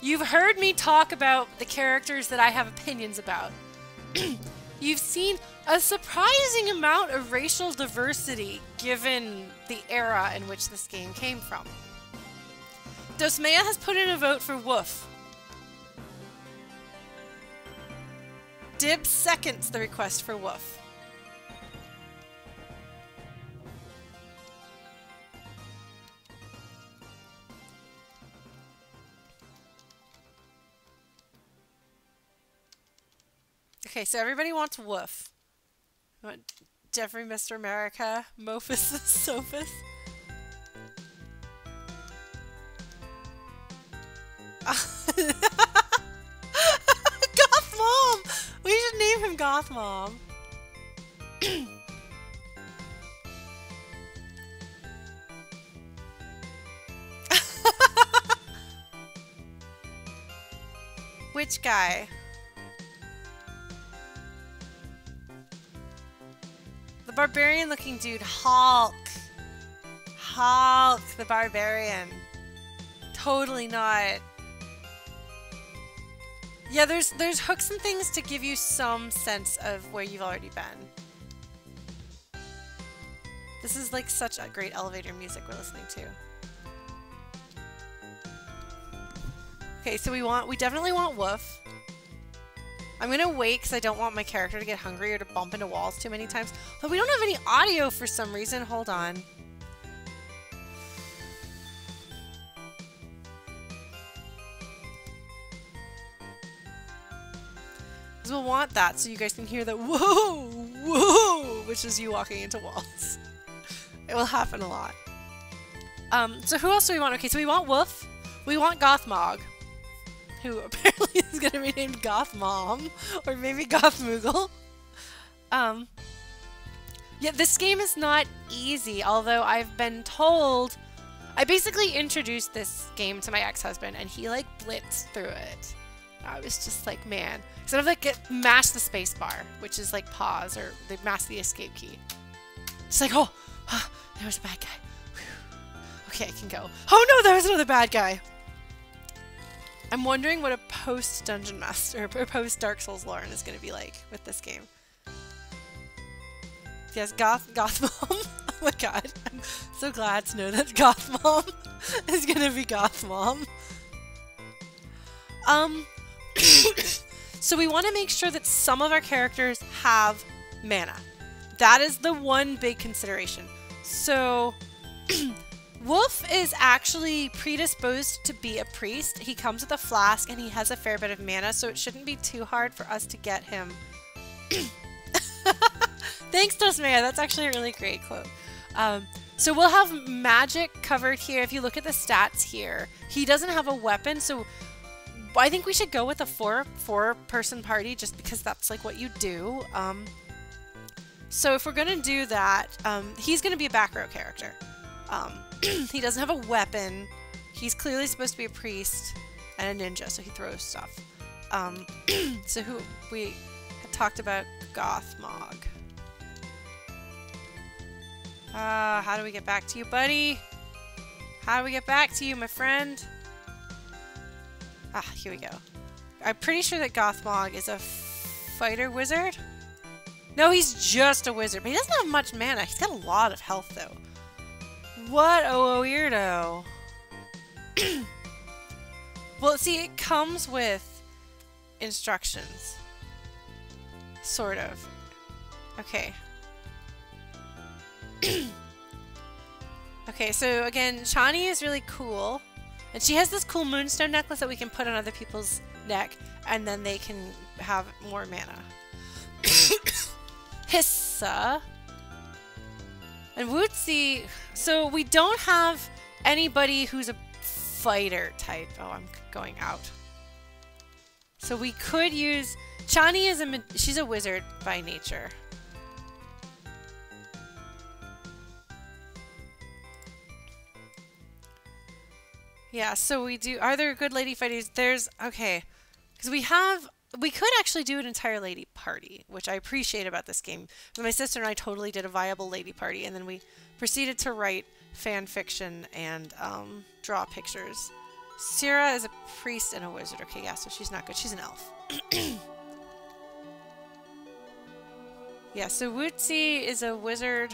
You've heard me talk about the characters that I have opinions about. You've seen a surprising amount of racial diversity given the era in which this game came from. Dosmea has put in a vote for Woof. Dib seconds the request for Woof. Okay, so everybody wants Woof. You want Jeffrey, Mr. America, Mofus, Sophus? Goth Mom! We should name him Goth Mom. Which guy? The barbarian looking dude, Hulk. Hulk, the barbarian. Totally not. Yeah, there's hooks and things to give you some sense of where you've already been. This is like such a great elevator music we're listening to. Okay, so we definitely want Woof. I'm gonna wait because I don't want my character to get hungry or to bump into walls too many times. But we don't have any audio for some reason. Hold on. Because we'll want that so you guys can hear the whoa, whoa, which is you walking into walls. It will happen a lot. So who else do we want? Okay, so we want Woof. We want Gothmog, who apparently is going to be named Goth Mom, or maybe Goth Moogle. Yeah, this game is not easy, although I've been told... I basically introduced this game to my ex-husband, and he, like, blitzed through it. I was just like, man. Instead of, like, mash the space bar, which is, like, pause, or they mash the escape key. Just like, oh, there was a bad guy. Whew. Okay, I can go. Oh, no, there was another bad guy. I'm wondering what a post-Dungeon Master, or post-Dark Souls Lauren is going to be like with this game. Yes, Goth Mom. Oh my god. I'm so glad to know that Goth Mom is going to be Goth Mom. So we want to make sure that some of our characters have mana. That is the one big consideration. So... Wolf is actually predisposed to be a priest. He comes with a flask and he has a fair bit of mana, so it shouldn't be too hard for us to get him. Thanks, Dosmea. That's actually a really great quote. So we'll have magic covered here. If you look at the stats here, he doesn't have a weapon, so I think we should go with a four-person party just because that's like what you do. So if we're gonna do that, he's gonna be a back row character. He doesn't have a weapon. He's clearly supposed to be a priest and a ninja, so he throws stuff. So who we had talked about Gothmog. How do we get back to you, buddy? How do we get back to you, my friend? Here we go. I'm pretty sure that Gothmog is a fighter wizard. No, he's just a wizard, but he doesn't have much mana. He's got a lot of health, though. What a weirdo. Well, see, it comes with instructions. Sort of. Okay. Okay, so again, Chani is really cool. And she has this cool moonstone necklace that we can put on other people's neck, and then they can have more mana. Hissa. And Wootsie. So we don't have anybody who's a fighter type. Oh, I'm going out. So we could use... Chani is she's a wizard by nature. Yeah, so we do... Are there good lady fighters? There's... Okay. Because we could actually do an entire lady party, which I appreciate about this game. My sister and I totally did a viable lady party, and then we proceeded to write fan fiction and draw pictures. Syrah is a priest and a wizard. Okay, yeah, so she's not good. She's an elf. Yeah, so Wootsie is a wizard.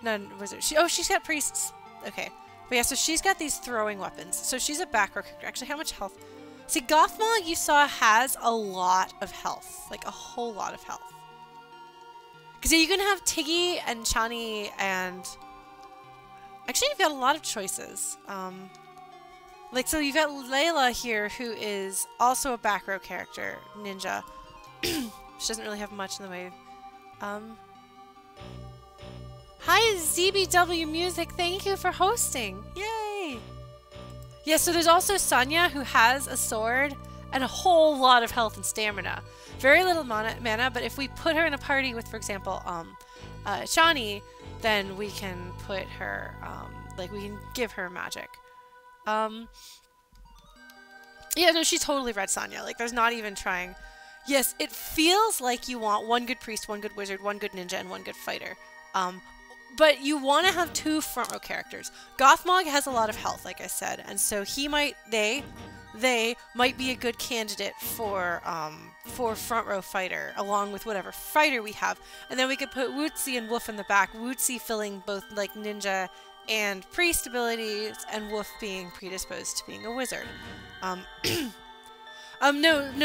No, wizard. She's got priests. Okay. But yeah, so she's got these throwing weapons. So she's a back row character. Actually, how much health? See, Gothmog, you saw, has a lot of health. Like, a whole lot of health. Because you can have Tiggy and Chani and... Actually, you've got a lot of choices. Like, so you've got Layla here, who is also a back row character, ninja. She doesn't really have much in the way of... Hi, ZBW Music. Thank you for hosting. Yay! Yeah, so there's also Sonya, who has a sword and a whole lot of health and stamina. Very little mana, but if we put her in a party with, for example, Chani, then we can put her, like, we can give her magic. Yeah, no, she's totally Red Sonya. Like, there's not even trying. Yes, it feels like you want one good priest, one good wizard, one good ninja, and one good fighter. But you want to have two front row characters. Gothmog has a lot of health, like I said, and so they might be a good candidate for front row fighter, along with whatever fighter we have. And then we could put Wootsie and Wolf in the back. Wootsie filling both like ninja and priest abilities, and Wolf being predisposed to being a wizard. No,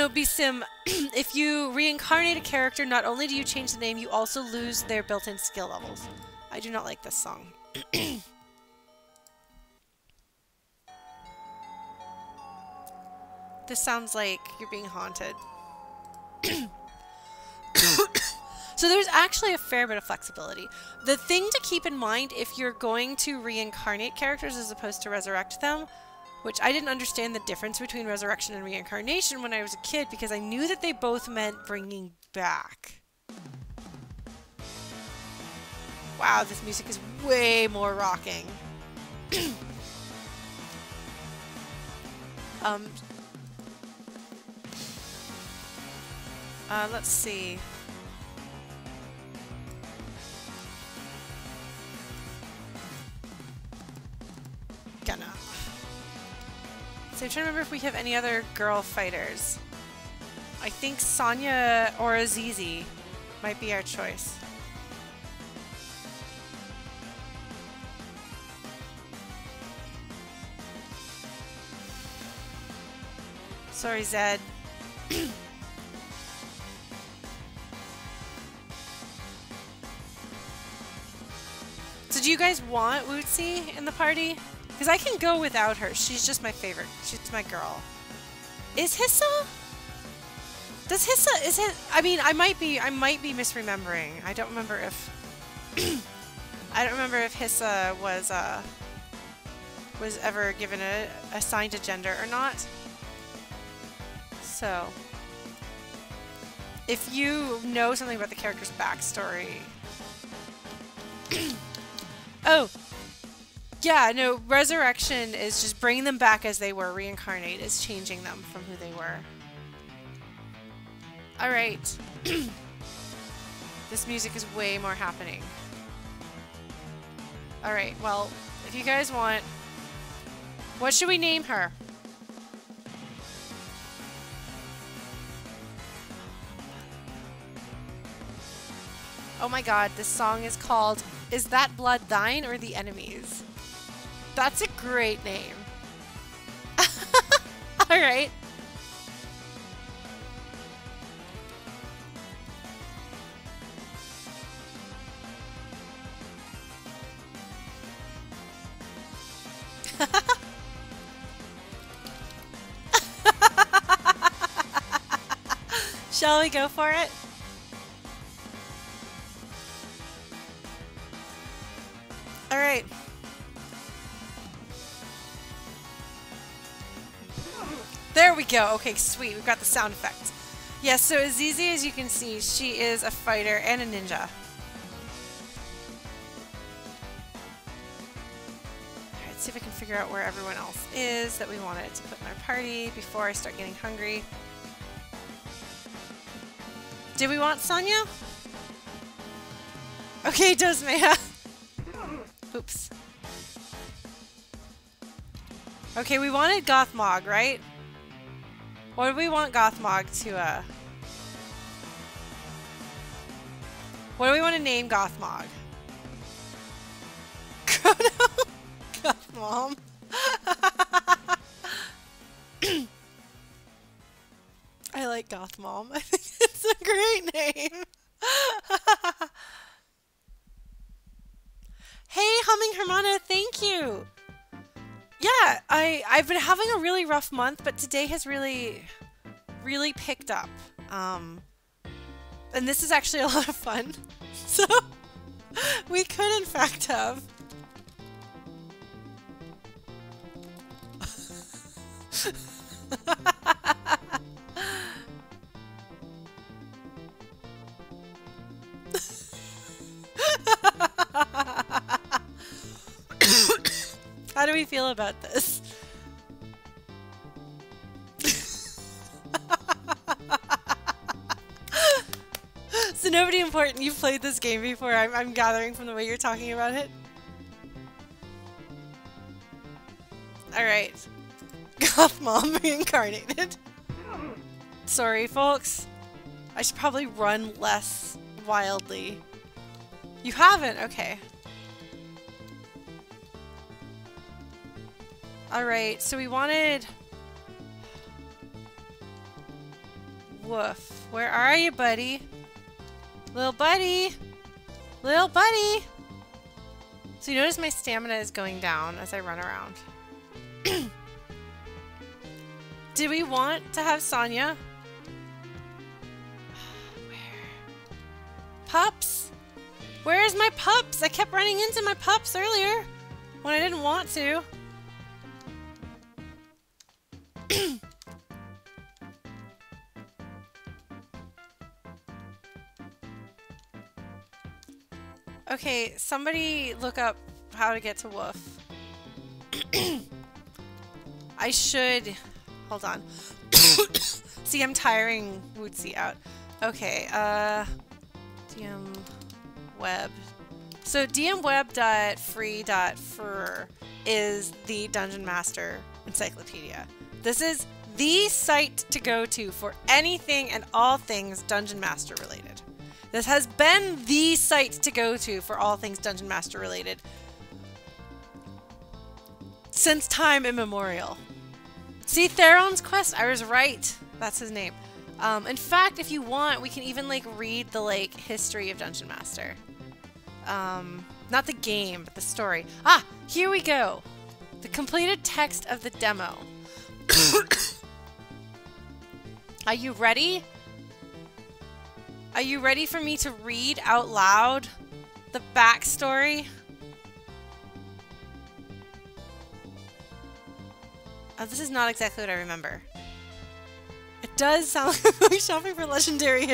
Bsim, if you reincarnate a character, not only do you change the name, you also lose their built-in skill levels. I do not like this song. This sounds like you're being haunted. So there's actually a fair bit of flexibility. The thing to keep in mind if you're going to reincarnate characters as opposed to resurrect them, which I didn't understand the difference between resurrection and reincarnation when I was a kid because I knew that they both meant bringing back. Wow, this music is way more rocking. Let's see. Gonna. So I'm trying to remember if we have any other girl fighters. I think Sonya or Azizi might be our choice. Sorry, Zed. So do you guys want Wootsie in the party? Because I can go without her. She's just my favorite. She's my girl. Is Hissa? Does Hissa... Is it... I mean, I might be misremembering. I don't remember if... I don't remember if Hissa was ever given assigned a gender or not. So, if you know something about the character's backstory... Oh! Yeah, no, resurrection is just bringing them back as they were. Reincarnate is changing them from who they were. Alright. This music is way more happening. Alright, well, if you guys want... What should we name her? Oh my god, this song is called Is That Blood Thine or the Enemy's? That's a great name. Alright. Shall we go for it? Alright. There we go. Okay, sweet. We've got the sound effect. Yes, so Azizi, as you can see, she is a fighter and a ninja. Alright, let's see if I can figure out where everyone else is that we wanted to put in our party before I start getting hungry. Did we want Sonya? Okay, Dozmea. Oops. Okay, we wanted Gothmog, right? What do we want Gothmog to, What do we want to name Gothmog? Gothmom. I like Gothmom. I think it's a great name. Hey, Humming Hermana, thank you. Yeah, I've been having a really rough month, but today has really picked up. And this is actually a lot of fun. So we could in fact have How do we feel about this? So nobody important, you've played this game before, I'm gathering from the way you're talking about it. Alright. Gothmom reincarnated. Sorry, folks. I should probably run less wildly. You haven't? Okay. Alright, so we wanted... Woof. Where are you, buddy? Little buddy! Little buddy! So you notice my stamina is going down as I run around. Did we want to have Sonya? Where? Pups? Where's my pups? I kept running into my pups earlier when I didn't want to. Okay, somebody look up how to get to Woof. I should... Hold on. See, I'm tiring Wootsy out. Okay, DM web. So dmweb.free.fur is the Dungeon Master Encyclopedia. This is the site to go to for anything and all things Dungeon Master related. This has been the site to go to for all things Dungeon Master related since time immemorial. See, Theron's Quest? I was right. That's his name. In fact, if you want, we can even, like, read the, like, history of Dungeon Master. Not the game, but the story. Ah! Here we go! The completed text of the demo. Are you ready? Are you ready for me to read out loud The backstory. Oh, this is not exactly what I remember. It does sound like shopping for legendary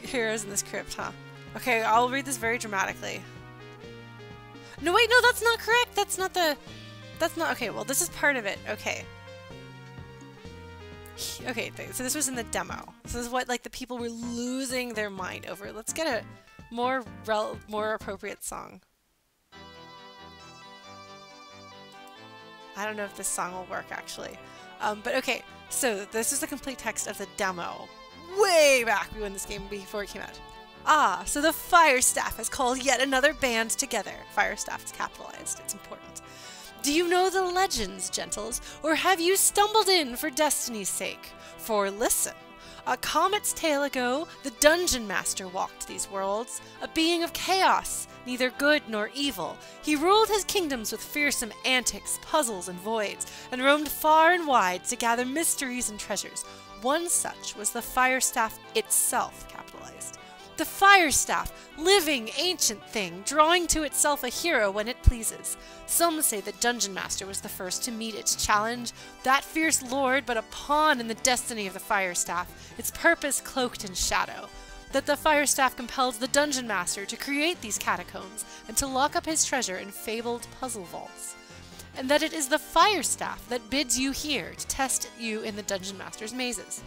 heroes in this crypt, huh? Okay, I'll read this very dramatically. No, wait, no, that's not correct. That's not. Okay, well, this is part of it. Okay. Okay, so this was in the demo. This is what, like, the people were losing their mind over. Let's get a more appropriate song. I don't know if this song will work, actually. But okay, so this is the complete text of the demo. Way back when this game, before it came out. Ah, so the Fire Staff has called yet another band together. Fire Staff is capitalized, it's important. Do you know the legends, gentles, or have you stumbled in for destiny's sake? For listen, a comet's tale ago, the Dungeon Master walked these worlds, a being of chaos, neither good nor evil. He ruled his kingdoms with fearsome antics, puzzles, and voids, and roamed far and wide to gather mysteries and treasures. One such was the Fire Staff itself, capitalized. The Fire Staff, living, ancient thing, drawing to itself a hero when it pleases. Some say the Dungeon Master was the first to meet its challenge, that fierce lord but a pawn in the destiny of the Fire Staff, its purpose cloaked in shadow. That the Fire Staff compelled the Dungeon Master to create these catacombs and to lock up his treasure in fabled puzzle vaults. And that it is the Fire Staff that bids you here to test you in the Dungeon Master's mazes.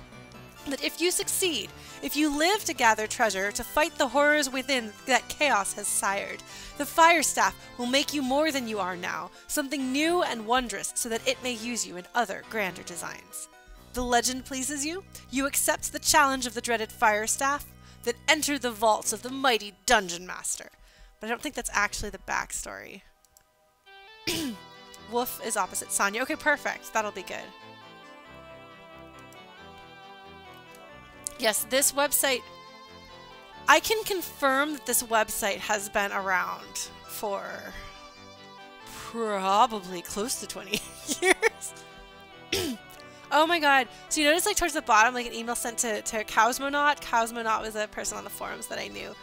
That if you succeed, if you live to gather treasure, to fight the horrors within that chaos has sired, the Fire Staff will make you more than you are now, something new and wondrous so that it may use you in other grander designs. The legend pleases you? You accept the challenge of the dreaded Fire Staff? Then enter the vaults of the mighty Dungeon Master. But I don't think that's actually the backstory. Wolf is opposite Sonya. Okay, perfect. That'll be good. Yes, this website, I can confirm that this website has been around for probably close to 20 years. Oh my god. So you notice, like, towards the bottom, like, an email sent to Cosmonaut. Cosmonaut was a person on the forums that I knew.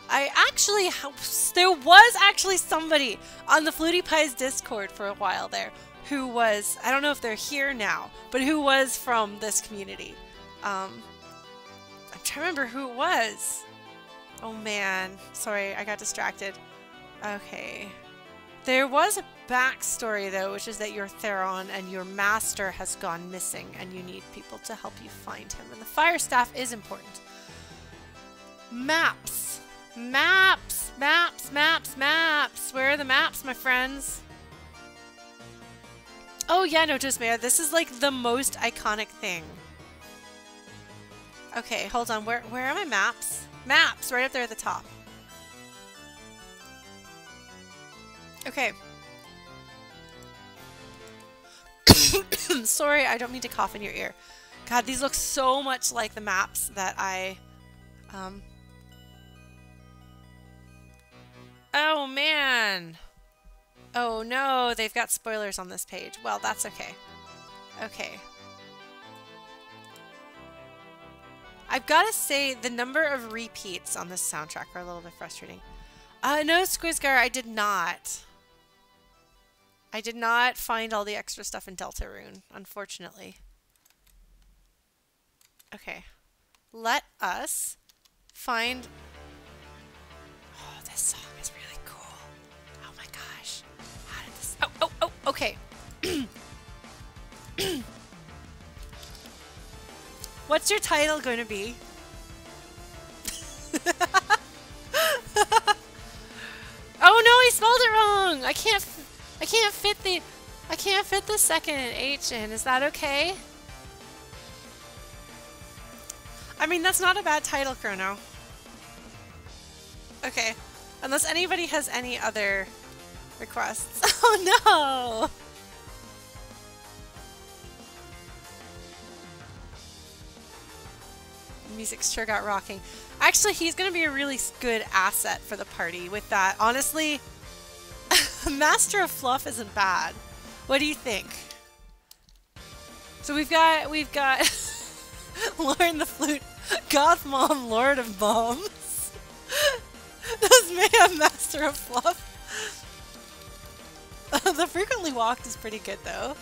There was actually somebody on the Flutie Pies Discord for a while there who was, I don't know if they're here now, but who was from this community. I'm trying to remember who it was. Oh man, sorry, I got distracted. Okay. There was a backstory though, which is that you're Theron and your master has gone missing and you need people to help you find him. And the Fire Staff is important. Maps. Maps. Maps, maps, maps. Where are the maps, my friends? Oh yeah, no, just Maya. This is like the most iconic thing. Okay, hold on. Where are my maps? Maps, right up there at the top. Okay. Sorry, I don't mean to cough in your ear. God, these look so much like the maps that I... Oh, man. Oh, no. They've got spoilers on this page. Well, that's okay. Okay. I've got to say, the number of repeats on this soundtrack are a little bit frustrating. No, Squizgar, I did not. I did not find all the extra stuff in Deltarune, unfortunately. Okay. Let us find... Oh, this song is really cool. Oh my gosh. How did this... Oh, okay. What's your title going to be? Oh no, he spelled it wrong. I can't fit the second H in. Is that okay? I mean, that's not a bad title, Chrono. Okay. Unless anybody has any other requests. Oh no! Music's sure got rocking. Actually, he's going to be a really good asset for the party with that. Honestly, Master of Fluff isn't bad. What do you think? So we've got Lauren the Flute, Goth Mom, Lord of Bombs. Does Maya master of fluff? The frequently walked is pretty good though.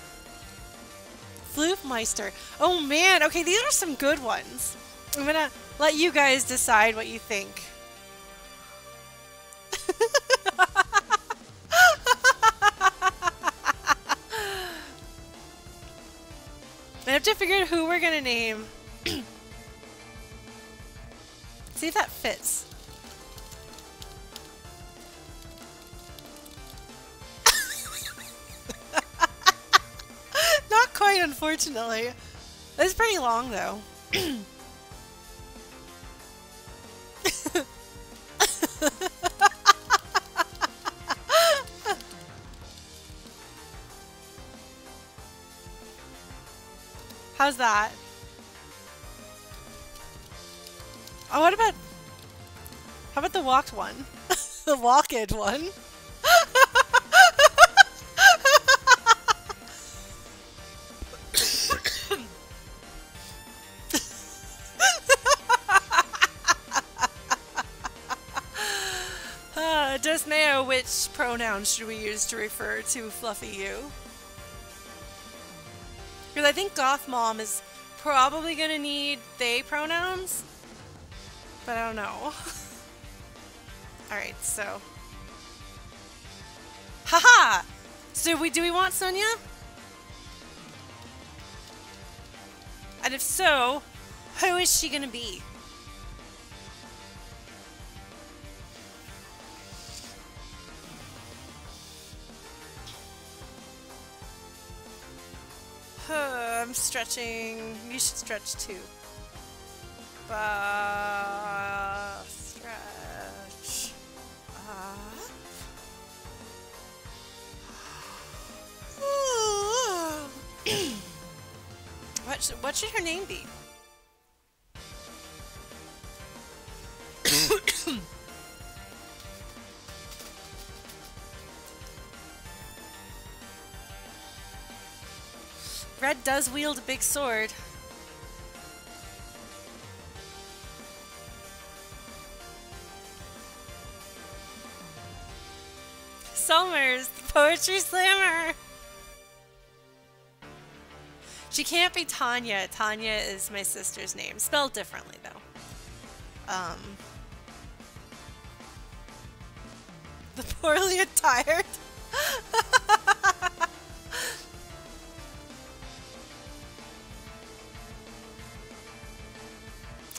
Floofmeister. Oh man, okay, these are some good ones. I'm gonna let you guys decide what you think. I have to figure out who we're gonna name. See if that fits. Not quite, unfortunately. It's pretty long, though. How's that? Oh, what about... How about the walked one? The walked one? Does Mayo, which pronoun should we use to refer to Fluffy You? Because I think Goth Mom is probably going to need they pronouns. But I don't know. Alright, so. Haha! So do we want Sonia? And if so, who is she going to be? I'm stretching. You should stretch too. Stretch. What should her name be? Red does wield a big sword. Summers, the poetry slammer. She can't be Tanya. Tanya is my sister's name, spelled differently though. The poorly attired.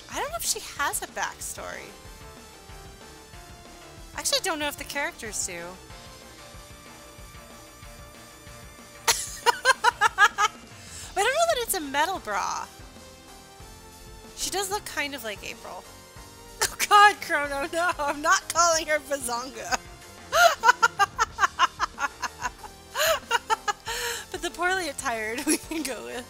I don't know if she has a backstory. I actually don't know if the characters do. But I don't know that it's a metal bra. She does look kind of like April. Oh god, Chrono, no! I'm not calling her Bazonga. But the poorly attired we can go with.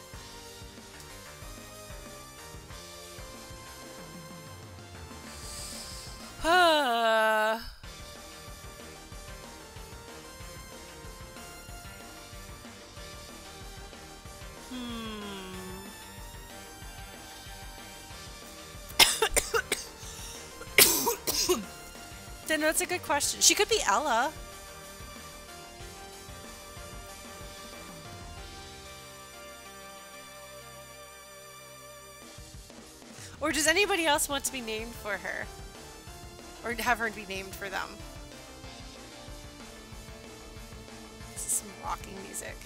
Then that's a good question. She could be Ella. Or does anybody else want to be named for her? Or have her be named for them? This is some rocking music.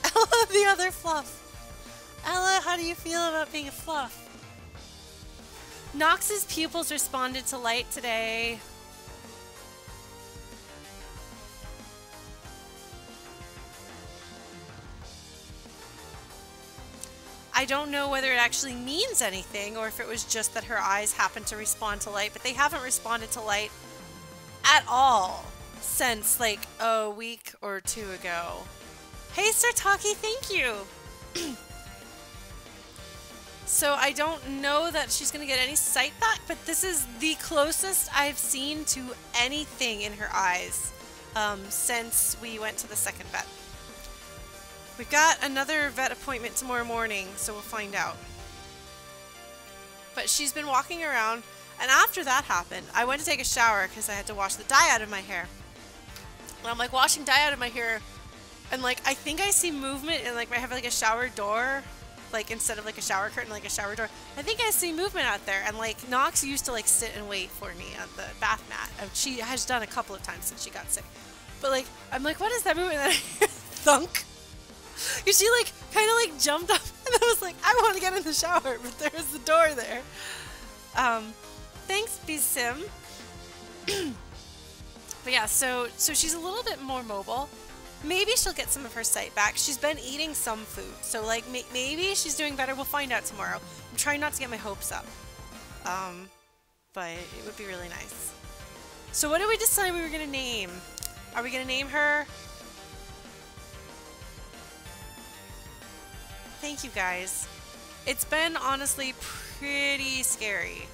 Ella the other Fluff. Ella, how do you feel about being a Fluff? Nox's pupils responded to light today. I don't know whether it actually means anything or if it was just that her eyes happened to respond to light, but they haven't responded to light at all since like a week or two ago. Hey, Sartaki, thank you! So I don't know that she's going to get any sight back, but this is the closest I've seen to anything in her eyes since we went to the second vet. We've got another vet appointment tomorrow morning, so we'll find out. But she's been walking around, and after that happened, I went to take a shower because I had to wash the dye out of my hair. And I'm like washing dye out of my hair, and like I think I see movement in like I have like a shower door, like instead of like a shower curtain, like a shower door. I think I see movement out there, and like Knox used to like sit and wait for me on the bath mat. And she has done a couple of times since she got sick. But like I'm like, what is that movement? And then I hear thunk. Cause she like kind of like jumped up, and I was like, I want to get in the shower, but there was the door there. Thanks, B-Sim. But yeah, so she's a little bit more mobile. Maybe she'll get some of her sight back. She's been eating some food, so like maybe she's doing better. We'll find out tomorrow. I'm trying not to get my hopes up, but it would be really nice. So what did we decide we were gonna name? Are we gonna name her? Thank you guys. It's been honestly pretty scary.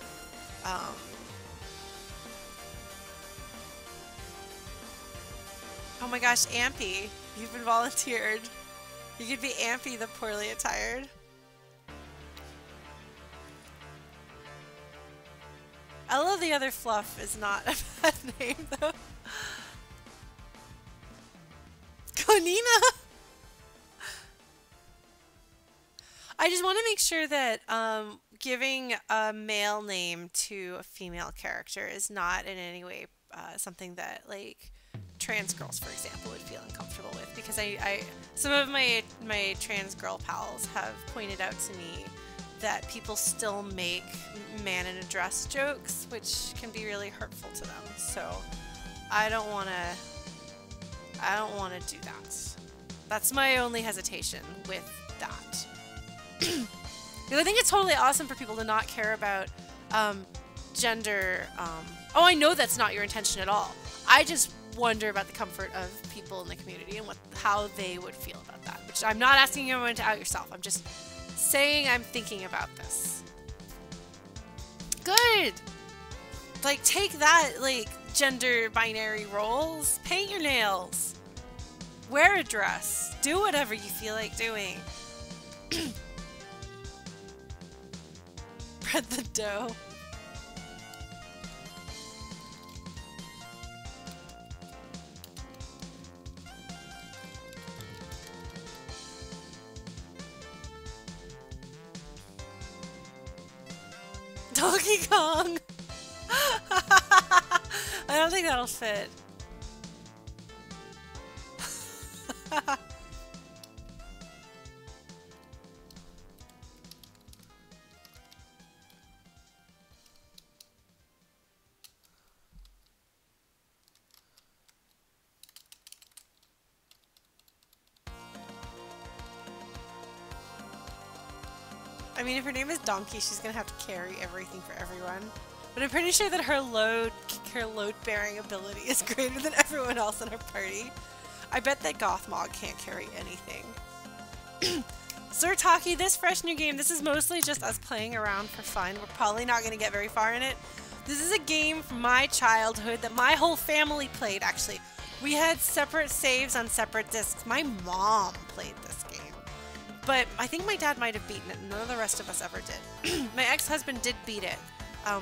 Oh my gosh, Ampy, you've been volunteered. You could be Ampy the poorly attired. Ella the other fluff is not a bad name though. Konina! I just want to make sure that giving a male name to a female character is not in any way something that like trans girls, for example, would feel uncomfortable with, because some of my trans girl pals have pointed out to me that people still make man in a dress jokes, which can be really hurtful to them. So I don't want to do that. That's my only hesitation with that. Because I think it's totally awesome for people to not care about gender. Oh, I know that's not your intention at all. I just wonder about the comfort of people in the community and how they would feel about that. Which I'm not asking everyone to out yourself. I'm just saying I'm thinking about this. Good. Like, take that, like, gender binary roles. Paint your nails. Wear a dress. Do whatever you feel like doing. Bread the dough. Donkey Kong! I don't think that'll fit. I mean, if her name is Donkey, she's gonna have to carry everything for everyone. But I'm pretty sure that her load-bearing ability is greater than everyone else in her party. I bet that Gothmog can't carry anything. Sir Taki, this fresh new game, this is mostly just us playing around for fun. We're probably not gonna get very far in it. This is a game from my childhood that my whole family played, actually. We had separate saves on separate discs. My mom played this game. But I think my dad might have beaten it. None of the rest of us ever did. My ex-husband did beat it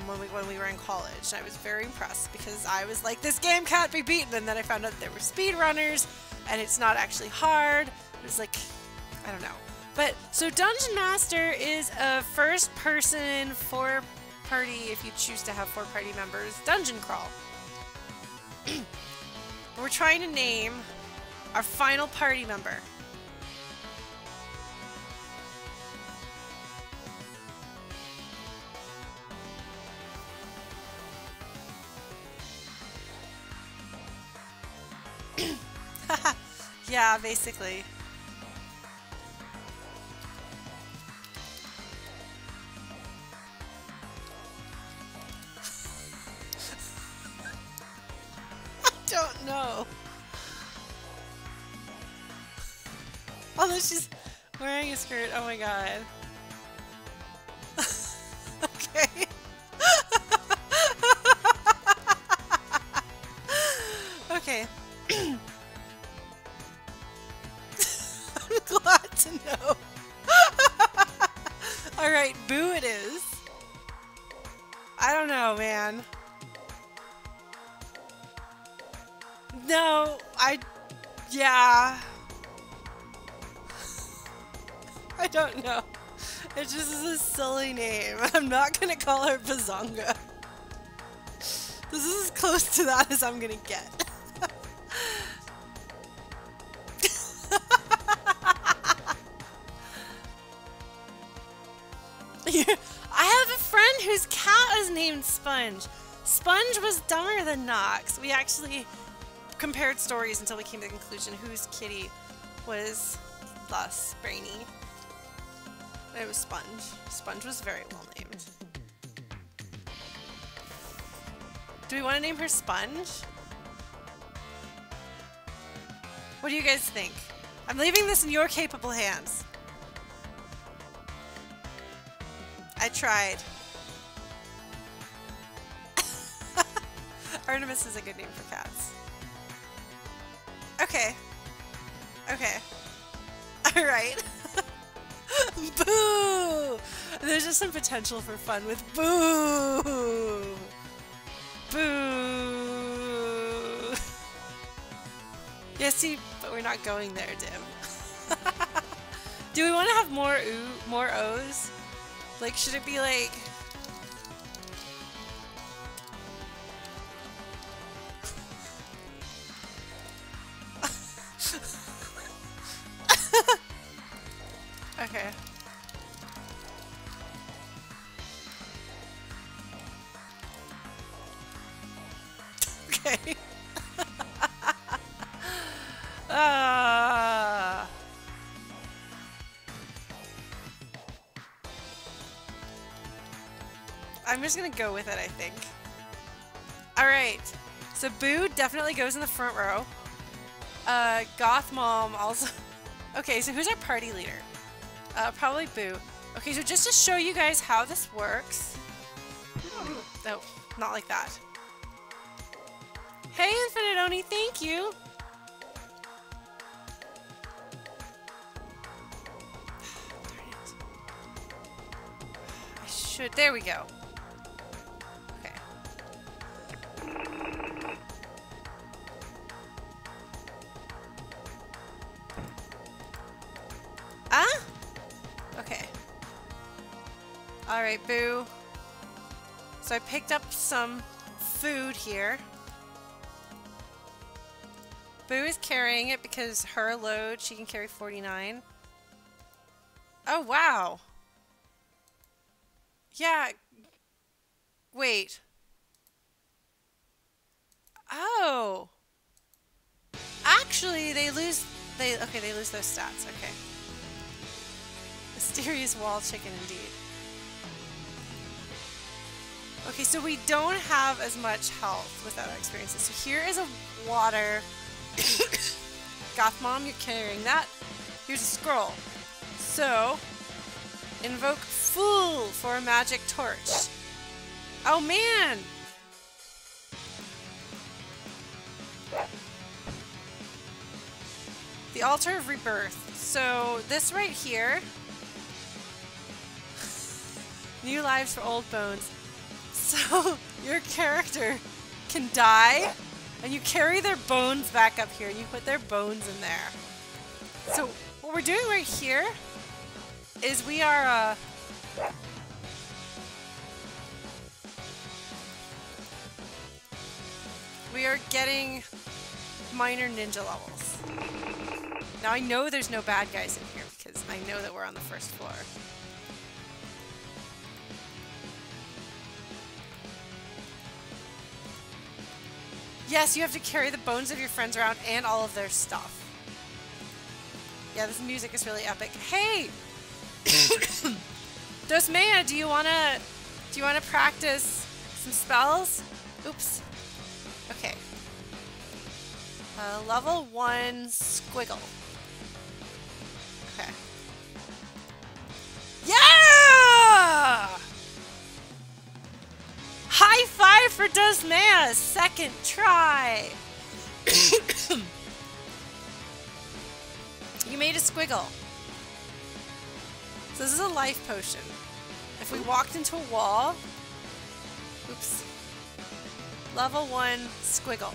when we were in college. And I was very impressed because I was like, this game can't be beaten. And then I found out there were speedrunners and it's not actually hard. It was like, I don't know. But so Dungeon Master is a first-person 4-party, if you choose to have 4-party members, dungeon crawl. We're trying to name our final party member. Yeah, basically. I don't know. Although she's wearing a skirt, oh my god. Okay. Okay. I'm I don't know, man. No, yeah. I don't know. It just is a silly name. I'm not gonna call her Bazonga. This is as close to that as I'm gonna get. I have a friend whose cat is named Sponge. Sponge was dumber than Nox. We actually compared stories until we came to the conclusion whose kitty was less brainy. It was Sponge. Sponge was very well named. Do we want to name her Sponge? What do you guys think? I'm leaving this in your capable hands. I tried. Artemis is a good name for cats. Okay. Okay. Alright. Boo! There's just some potential for fun with boo! Boo! Yeah, see, but we're not going there, Dim. Do we want to have more O's? Like, should it be like... Okay. Okay. I'm just gonna go with it, I think. Alright. So Boo definitely goes in the front row. Goth Mom also... Okay, so who's our party leader? Probably Boo. Okay, so just to show you guys how this works... No, not like that. Hey, Infinite Oni, thank you! Darn it. I should... There we go. Okay. Ah? Okay. Alright, Boo. So I picked up some food here. Boo is carrying it because her load, she can carry 49. Oh, wow. Yeah. Wait. Oh. Actually, they lose those stats. Okay. Mysterious wall chicken indeed. Okay, so we don't have as much health without our experiences. So here is a water. Goth Mom, you're carrying that. Here's a scroll. So, invoke Fool for a magic torch. Oh man! The Altar of Rebirth. So, this right here. New lives for old bones. So, your character can die, and you carry their bones back up here, and you put their bones in there. So, what we're doing right here is we are, getting minor ninja levels. Now, I know there's no bad guys in here, because I know that we're on the first floor. Yes, you have to carry the bones of your friends around and all of their stuff. Yeah, this music is really epic. Hey! Dosmea, do you wanna practice some spells? Oops. Okay. Level 1 Squiggle. Okay. Yeah! High five for Dosmea! Second try! You made a squiggle. So this is a life potion. If we walked into a wall, Oops. Level 1 squiggle.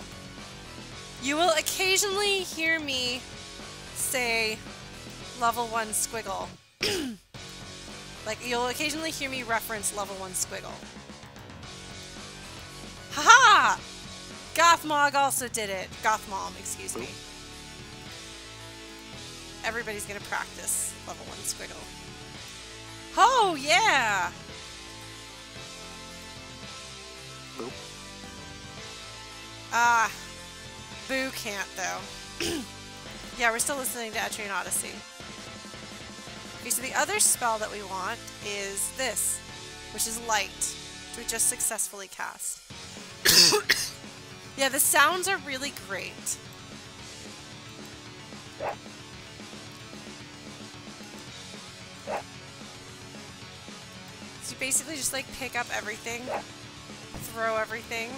You will occasionally hear me say level 1 squiggle. Like, you'll occasionally hear me reference level 1 squiggle. Haha! Gothmog also did it. Gothmom, excuse me. Everybody's gonna practice level 1 squiggle. Oh, yeah! Nope. Ah. Boo can't, though. Yeah, we're still listening to Etrian Odyssey. Okay, so the other spell that we want is this, which is Light, which we just successfully cast. Yeah, the sounds are really great. So you basically just like pick up everything, throw everything.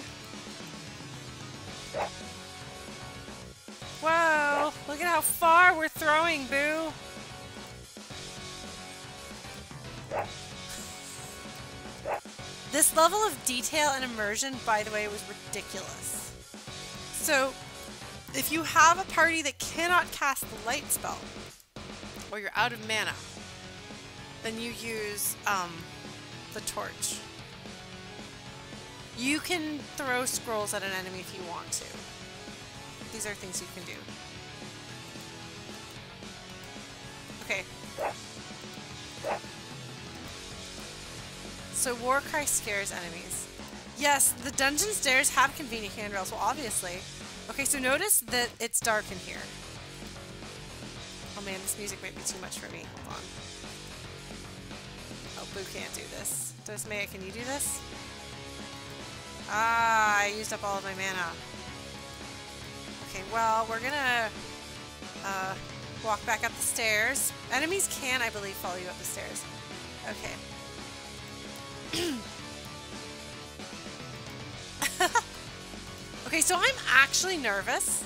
Whoa, look at how far we're throwing, Boo. This level of detail and immersion, by the way, was ridiculous. So, if you have a party that cannot cast the light spell, or you're out of mana, then you use the torch. You can throw scrolls at an enemy if you want to. These are things you can do. Okay. So Warcry scares enemies. Yes, the dungeon stairs have convenient handrails, well obviously. Okay, so notice that it's dark in here. Oh man, this music might be too much for me. Hold on. Oh, Boo can't do this. Dosmea, can you do this? Ah, I used up all of my mana. Okay, well, we're gonna walk back up the stairs. Enemies can, I believe, follow you up the stairs. Okay. Okay, so I'm actually nervous.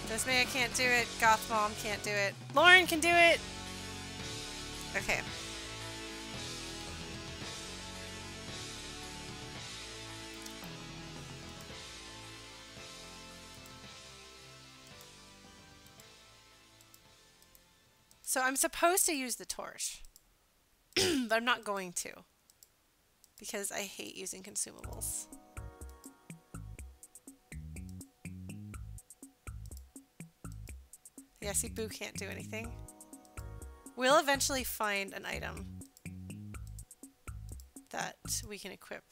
Dosmea can't do it. Gothmom can't do it. Lauren can do it! Okay. So I'm supposed to use the torch, but I'm not going to, because I hate using consumables. Yeah, see, Boo can't do anything. We'll eventually find an item that we can equip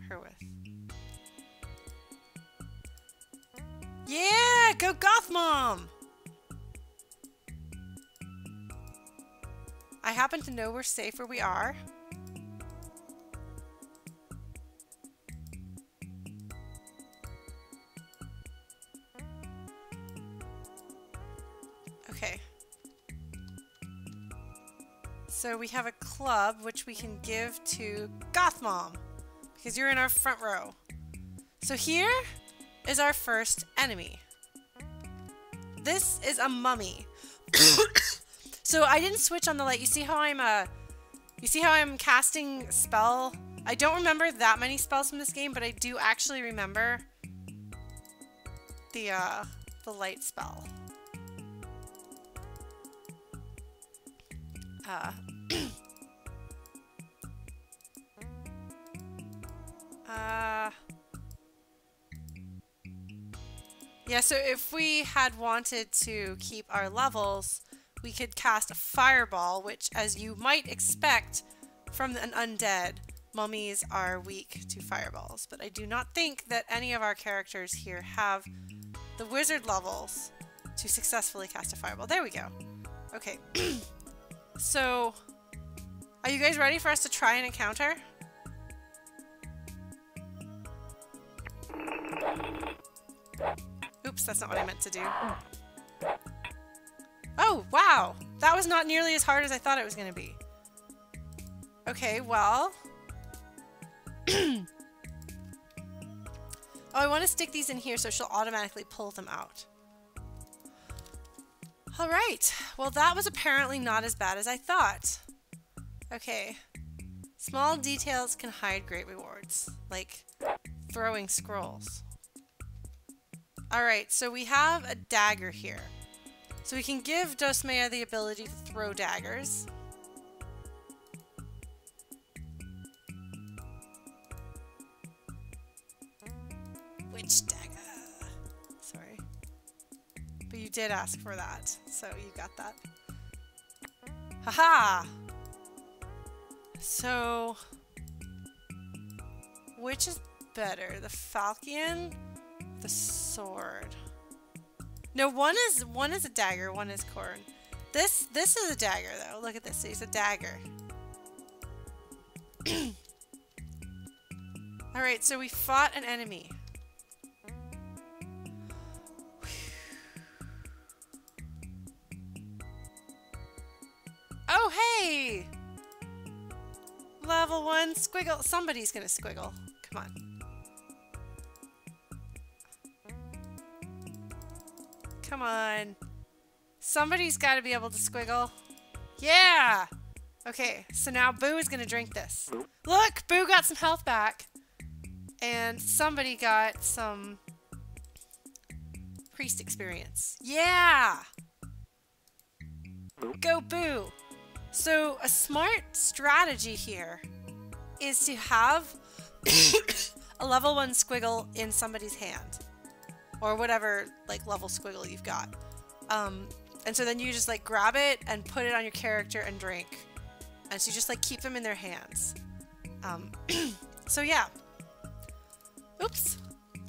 her with. Yeah! Go Gothmom! I happen to know we're safe where we are. Okay. So we have a club which we can give to Gothmom because you're in our front row. So here is our first enemy. This is a mummy. So I didn't switch on the light. You see how I'm casting spell? I don't remember that many spells from this game, but I do actually remember the light spell. Yeah, so if we had wanted to keep our levels, we could cast a fireball, which, as you might expect from an undead, mummies are weak to fireballs. But I do not think that any of our characters here have the wizard levels to successfully cast a fireball. There we go. Okay. So, are you guys ready for us to try an encounter? Oops, that's not what I meant to do. Oh, wow! That was not nearly as hard as I thought it was going to be. Okay, well... Oh, I want to stick these in here so she'll automatically pull them out. Alright, well that was apparently not as bad as I thought. Okay. Small details can hide great rewards, like throwing scrolls. Alright, so we have a dagger here. So we can give Dosmea the ability to throw daggers. Which dagger? Sorry. But you did ask for that, so you got that. Haha! So, which is better, the falchion, the sword? No, one is a dagger, one is corn. This is a dagger though. Look at this. It's a dagger. All right, so we fought an enemy. Oh, hey! Level 1 squiggle. Somebody's gonna squiggle. Come on. Come on. Somebody's gotta be able to squiggle. Yeah! Okay, so now Boo is gonna drink this. Look! Boo got some health back. And somebody got some priest experience. Yeah! Go Boo! So a smart strategy here is to have a level 1 squiggle in somebody's hand. Or whatever like level squiggle you've got. And so then you just like grab it and put it on your character and drink. And so you just like keep them in their hands. So yeah. Oops.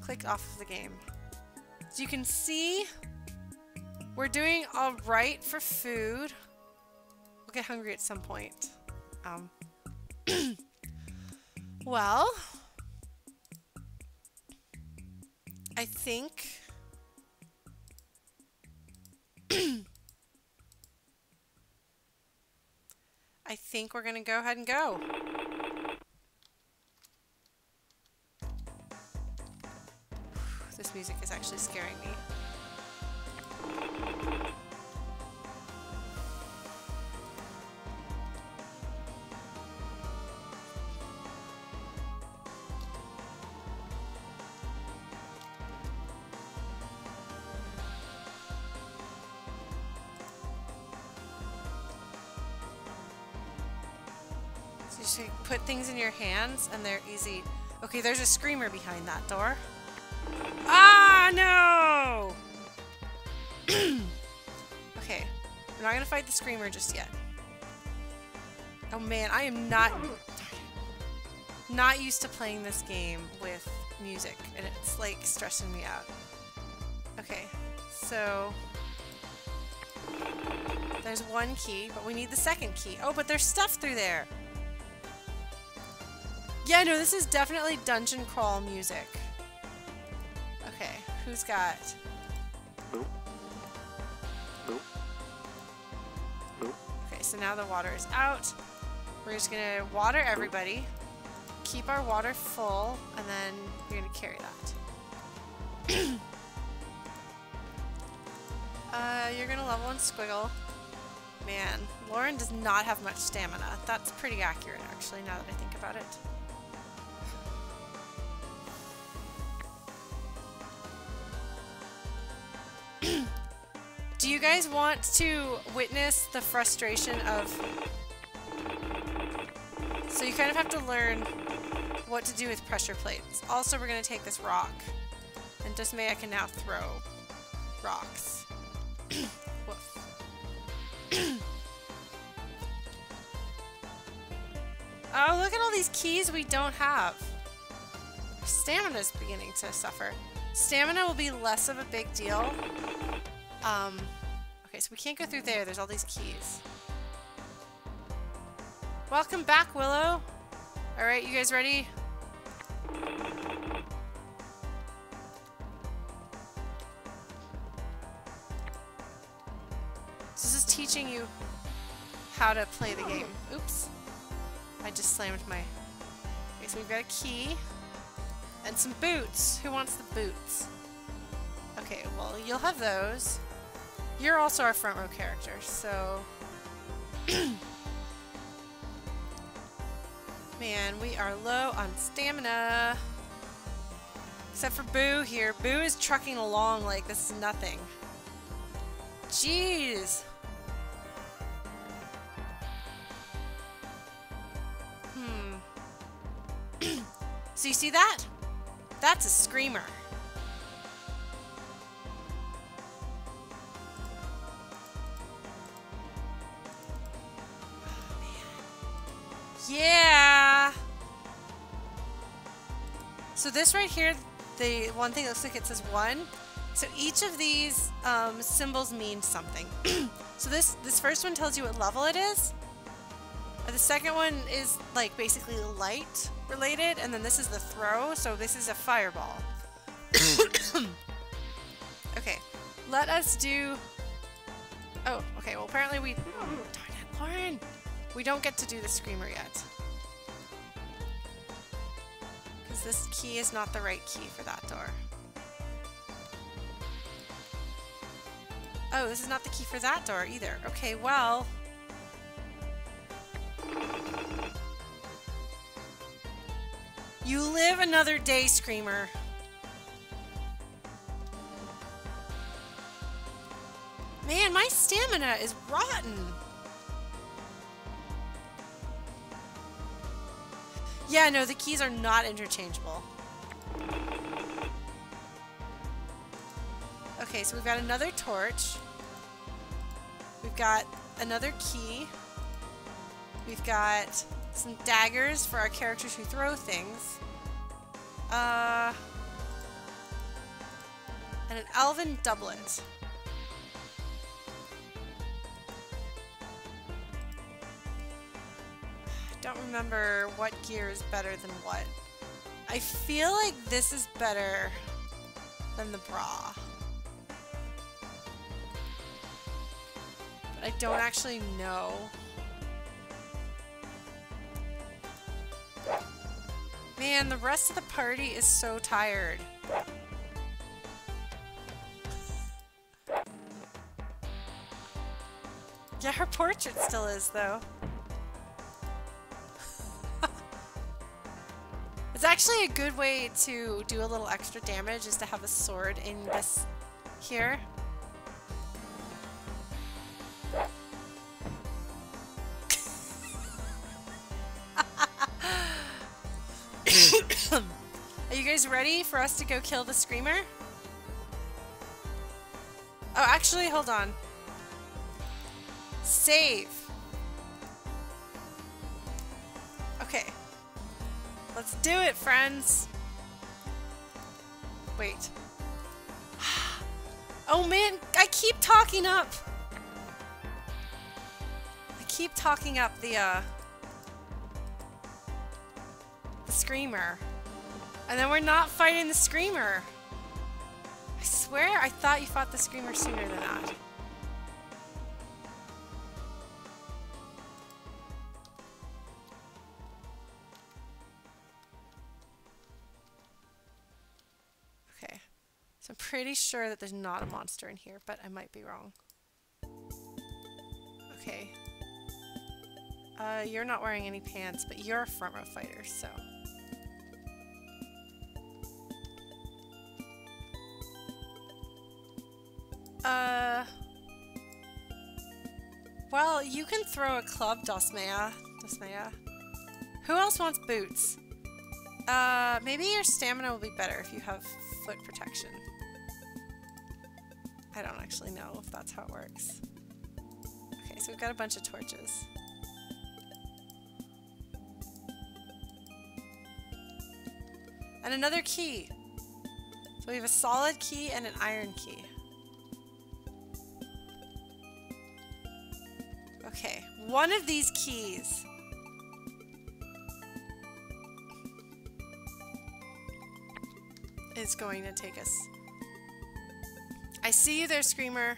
Click off of the game. So you can see we're doing alright for food. We'll get hungry at some point. Well, I think I think we're gonna go ahead and go. This music is actually scaring me. You should put things in your hands and they're easy. Okay, there's a screamer behind that door. Ah, no! Okay, we're not gonna fight the screamer just yet. Oh man, I am not used to playing this game with music, and it's like stressing me out. Okay, so there's one key, but we need the second key. Oh, but there's stuff through there. Yeah, no, this is definitely dungeon crawl music. Okay, who's got... Okay, so now the water is out. We're just gonna water everybody. Keep our water full, and then you're gonna carry that. You're gonna level 1 squiggle. Man, Lauren does not have much stamina. That's pretty accurate, actually, now that I think about it. Do you guys want to witness the frustration of... So you kind of have to learn what to do with pressure plates. Also, we're going to take this rock. And Dosmea can now throw rocks. Woof. Oh, look at all these keys we don't have. Stamina's beginning to suffer. Stamina will be less of a big deal. Okay, so we can't go through there. There's all these keys. Welcome back, Willow. Alright, you guys ready? So this is teaching you how to play the game. Oops. I just slammed my... Okay, so we've got a key. And some boots. Who wants the boots? Okay, well, you'll have those. You're also our front row character, so... Man, we are low on stamina. Except for Boo here. Boo is trucking along like this is nothing. Jeez. So you see that? That's a screamer. Yeah. So this right here, the one thing that looks like it says 1. So each of these symbols mean something. So this first one tells you what level it is. The second one is like basically light related, and then this is the throw. So this is a fireball. Okay, let us do. Oh, okay. Well, apparently we. Oh, darn it, Lauren. We don't get to do the screamer yet. Because this key is not the right key for that door. Oh, this is not the key for that door either. Okay, well... You live another day, Screamer. Man, my stamina is rotten. Yeah, no, the keys are not interchangeable. Okay, so we've got another torch. We've got another key. We've got some daggers for our characters who throw things. And an elven doublet. Don't remember what gear is better than what. I feel like this is better than the bra. But I don't actually know. Man, the rest of the party is so tired. Yeah, her portrait still is, though. It's actually a good way to do a little extra damage is to have a sword in this here. Are you guys ready for us to go kill the Screamer? Oh, actually, hold on. Save. Okay. Let's do it, friends. Wait. Oh man, I keep talking up. I keep talking up the Screamer. And then we're not fighting the Screamer. I swear I thought you fought the Screamer sooner than that. Okay. So I'm pretty sure that there's not a monster in here, but I might be wrong. Okay. You're not wearing any pants, but you're a front row fighter, so... Well, you can throw a club, Dosmea. Who else wants boots? Maybe your stamina will be better if you have foot protection. I don't actually know if that's how it works. Okay, so we've got a bunch of torches. And another key. So we have a solid key and an iron key. Okay, one of these keys is going to take us. I see you there, Screamer.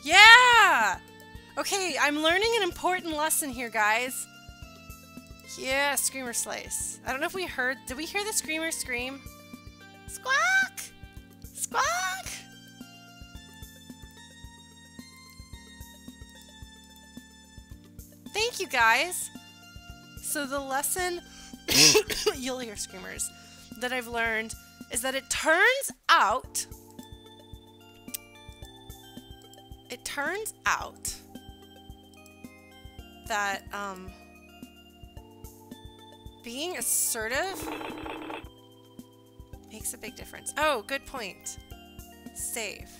Yeah! Okay, I'm learning an important lesson here, guys. Yeah, Screamer Slice. I don't know if we heard... Did we hear the Screamer scream? Squawk! Squawk! Thank you, guys. So the lesson... You'll hear screamers. That I've learned is that it turns out... that, being assertive makes a big difference. Oh, good point. Save.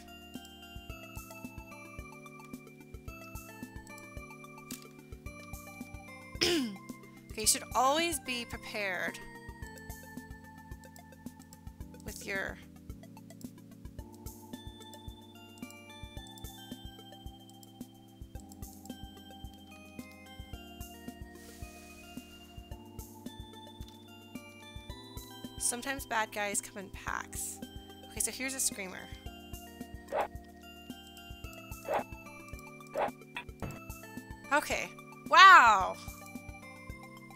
Okay, you should always be prepared with your... Sometimes bad guys come in packs. Okay, so here's a screamer. Okay. Wow!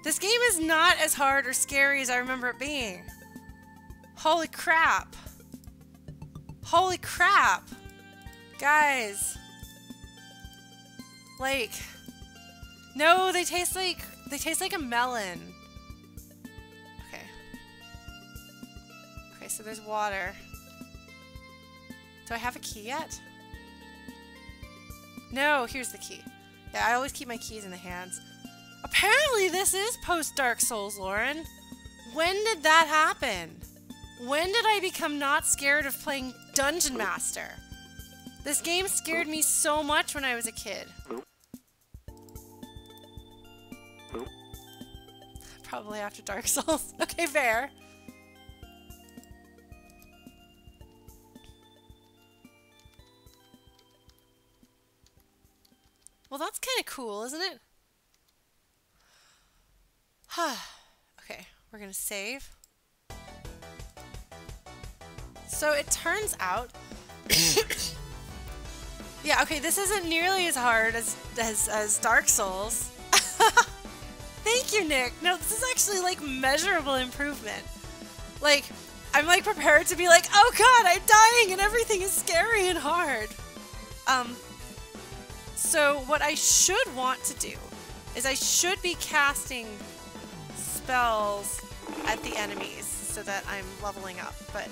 This game is not as hard or scary as I remember it being. Holy crap. Holy crap! Guys. Like... No, they taste like a melon. Okay, so there's water. Do I have a key yet? No, here's the key. Yeah, I always keep my keys in the hands. Apparently this is post-Dark Souls, Lauren. When did that happen? When did I become not scared of playing Dungeon Master? This game scared me so much when I was a kid. Probably after Dark Souls. Okay, fair. Well, that's kind of cool, isn't it? Okay, we're gonna save. So it turns out... Yeah, okay, this isn't nearly as hard as Dark Souls. Thank you, Nick. No, this is actually, like, measurable improvement. Like, I'm, like, prepared to be like, oh god, I'm dying and everything is scary and hard. So what I should want to do is I should be casting spells at the enemies so that I'm leveling up, but...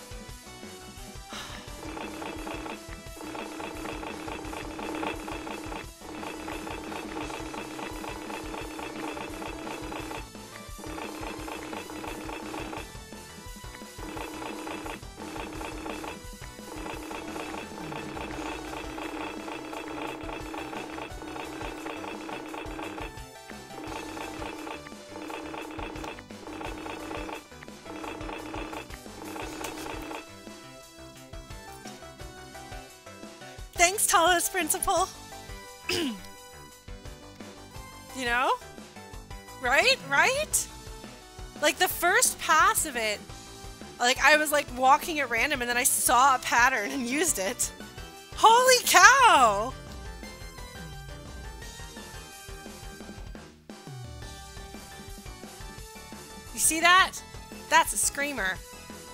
Thanks, Talos Principal. You know? Right? Right? Like, the first pass of it, like, I was, like, walking at random and then I saw a pattern and used it. Holy cow! You see that? That's a screamer.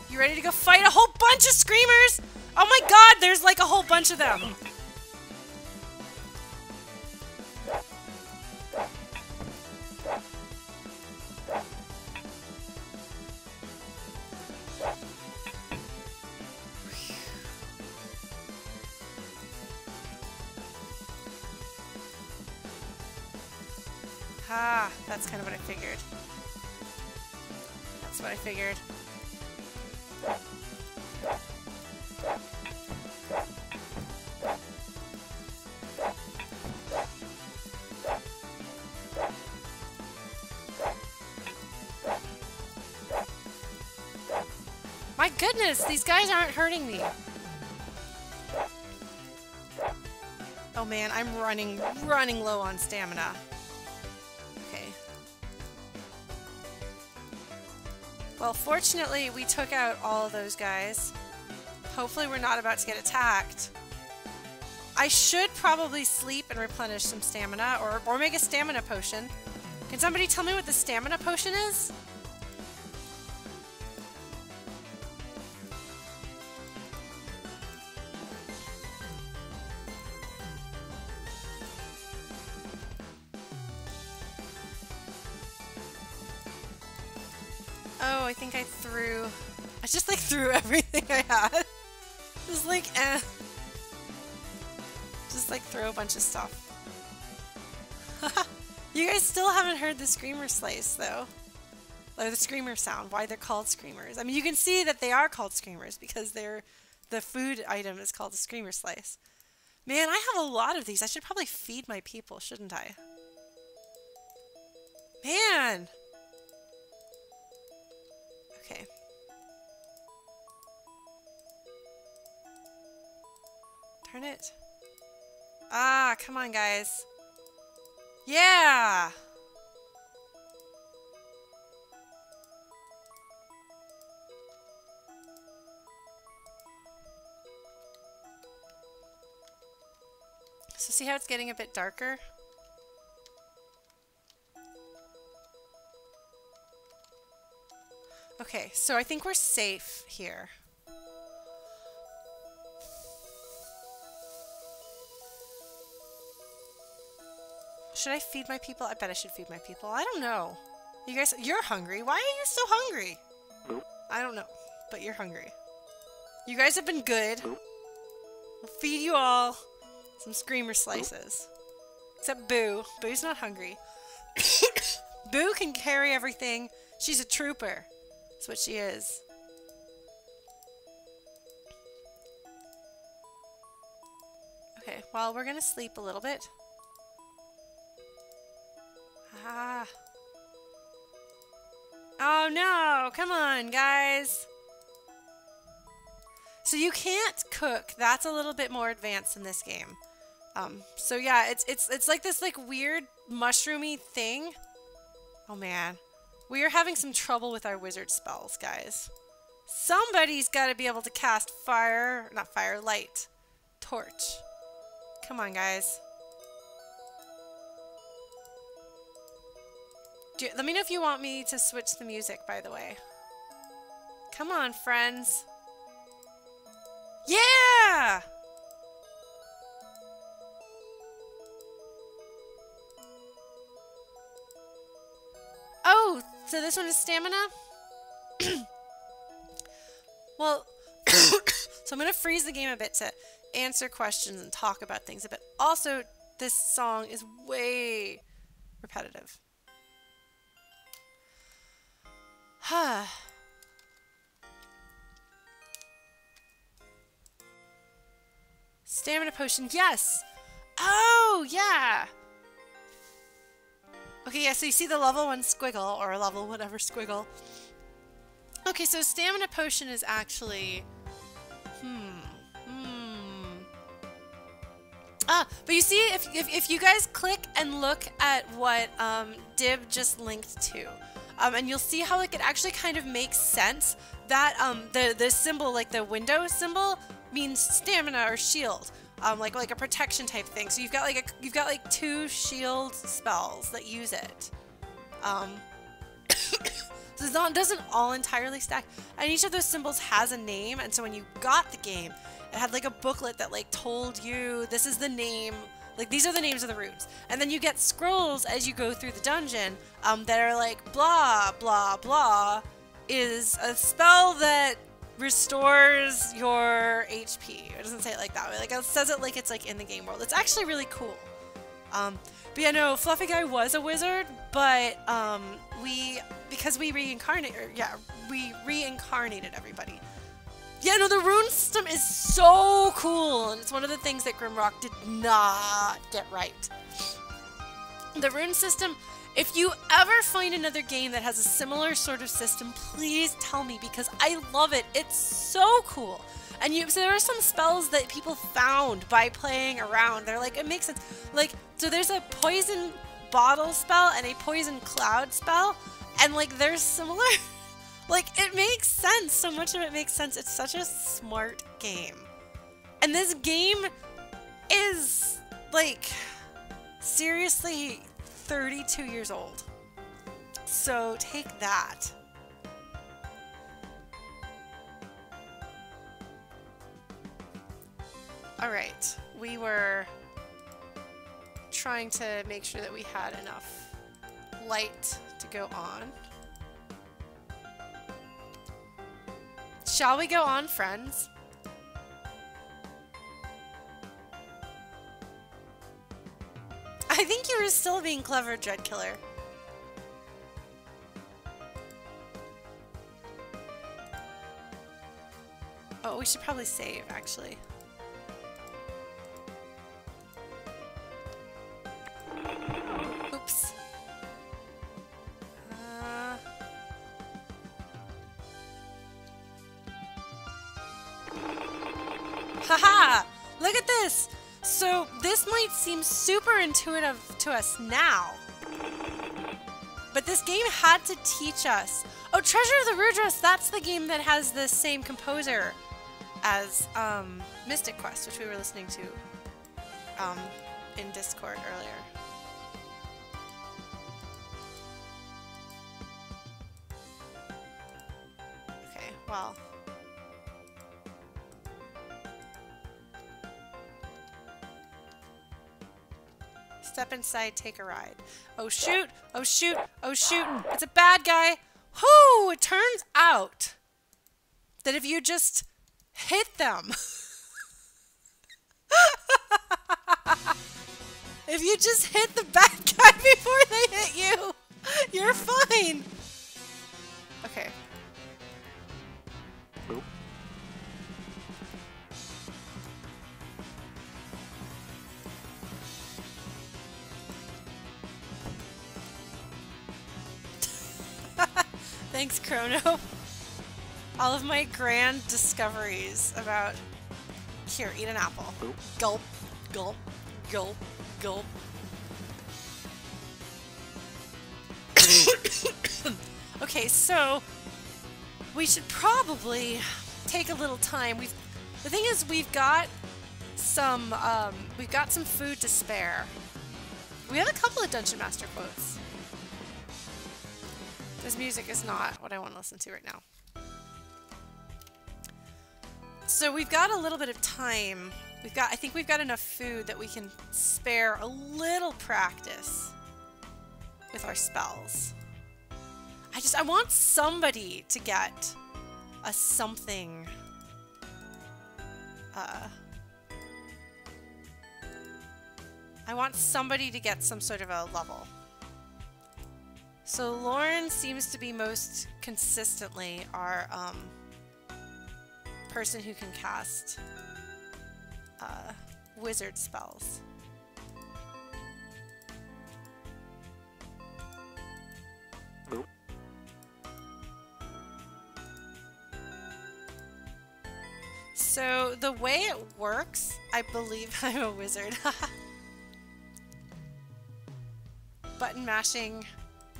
You ready to go fight a whole bunch of screamers? Oh my god, there's like a whole bunch of them! Ah, that's kind of what I figured. That's what I figured. My goodness, these guys aren't hurting me. Oh man, I'm running low on stamina. Okay. Well, fortunately, we took out all of those guys. Hopefully we're not about to get attacked. I should probably sleep and replenish some stamina, or make a stamina potion. Can somebody tell me what the stamina potion is? Oh, I think I just like threw everything I had. Just like, Just like throw a bunch of stuff. You guys still haven't heard the screamer slice though. Or the screamer sound, why they're called screamers. I mean, you can see that they are called screamers because the food item is called a screamer slice. Man, I have a lot of these. I should probably feed my people, shouldn't I? Man! Okay. Turn it. Ah, come on, guys. Yeah! So see how it's getting a bit darker? Okay, so I think we're safe here. Should I feed my people? I bet I should feed my people. I don't know. You guys, you're hungry. Why are you so hungry? I don't know, but you're hungry. You guys have been good. We'll feed you all some screamer slices. Except Boo. Boo's not hungry. Boo can carry everything. She's a trooper. That's what she is. Okay, well, we're gonna sleep a little bit. Ah. Oh no, come on, guys. So you can't cook. That's a little bit more advanced in this game. So yeah, it's like this like weird mushroomy thing. Oh man. We are having some trouble with our wizard spells, guys. Somebody's got to be able to cast light. Torch. Come on, guys. Let me know if you want me to switch the music, by the way. Come on, friends. Yeah! Oh, so this one is stamina? Well, so I'm going to freeze the game a bit to answer questions and talk about things a bit. Also, this song is way repetitive. Stamina potion, yes! Oh, yeah! Okay, yeah, so you see the level 1 squiggle, or level whatever squiggle. Okay, so stamina potion is actually... Ah, but you see, if you guys click and look at what Dib just linked to, and you'll see how like it actually kind of makes sense that the symbol, like the window symbol, means stamina or shield, like a protection type thing. So you've got like 2 shield spells that use it. So it doesn't all entirely stack, and each of those symbols has a name. And so when you got the game, it had like a booklet that like told you this is the name. Like, these are the names of the runes. And then you get scrolls as you go through the dungeon that are like, blah, blah, blah, is a spell that restores your HP. It doesn't say it like that way. Like, it says it like it's like in the game world. It's actually really cool. But yeah, no, Fluffy Guy was a wizard, but because we reincarnated everybody. Yeah, no, the rune system is so cool, and it's one of the things that Grimrock did not get right. The rune system, if you ever find another game that has a similar sort of system, please tell me, because I love it. It's so cool. And so there are some spells that people found by playing around. They're like, it makes sense. Like, so there's a poison bottle spell and a poison cloud spell, and like they're similar. Like, it makes sense. So much of it makes sense. It's such a smart game. And this game is, like, seriously 32 years old. So take that. Alright, we were trying to make sure that we had enough light to go on. Shall we go on, friends? I think you were still being clever, Dreadkiller. Oh, we should probably save, actually. Oops. Haha! Look at this! So, this might seem super intuitive to us now. But this game had to teach us. Oh, Treasure of the Rudras! That's the game that has the same composer as Mystic Quest, which we were listening to in Discord earlier. Okay, well. Step inside, take a ride. Oh shoot! Oh shoot! Oh shoot! It's a bad guy! Whoo! It turns out that if you just hit them, if you just hit the bad guy before they hit you, you're fine! Okay. Nope. Thanks, Chrono. All of my grand discoveries about... Here, eat an apple. Nope. Gulp, gulp, gulp, gulp. Okay, so... we should probably take a little time. The thing is, we've got some food to spare. We have a couple of Dungeon Master quotes. This music is not what I want to listen to right now. So we've got a little bit of time. I think we've got enough food that we can spare a little practice with our spells. I want somebody to get a something. I want somebody to get some sort of a level. So Lauren seems to be most consistently our person who can cast wizard spells. Nope. So the way it works, I believe I'm a wizard. Button mashing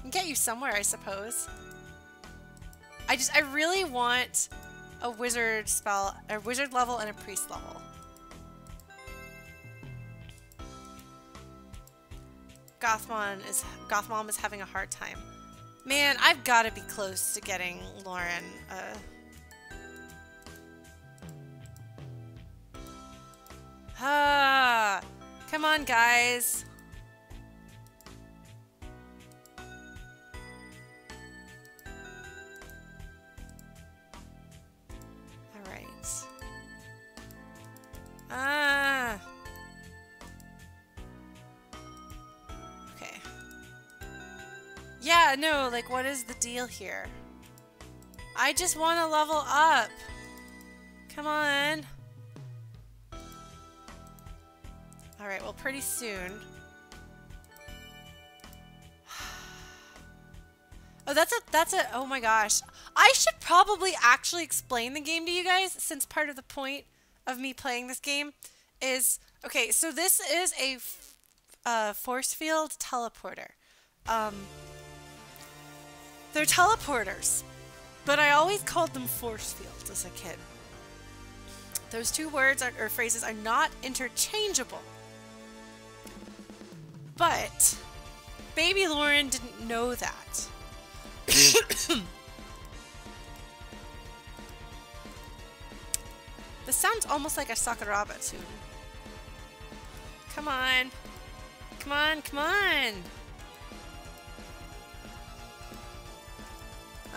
can get you somewhere, I suppose. I really want a wizard spell, a wizard level and a priest level. Gothmom is having a hard time. Man, I've got to be close to getting Lauren. Come on, guys. Okay. Yeah, no, like, what is the deal here? I just want to level up. Come on. Alright, well, pretty soon. Oh, oh my gosh. I should probably actually explain the game to you guys, since part of the point of me playing this game is, okay, so this is a force field teleporter. They're teleporters, but I always called them force fields as a kid. Those two words or phrases are not interchangeable. But baby Lauren didn't know that. This sounds almost like a Sakuraba tune. Come on. Come on, come on.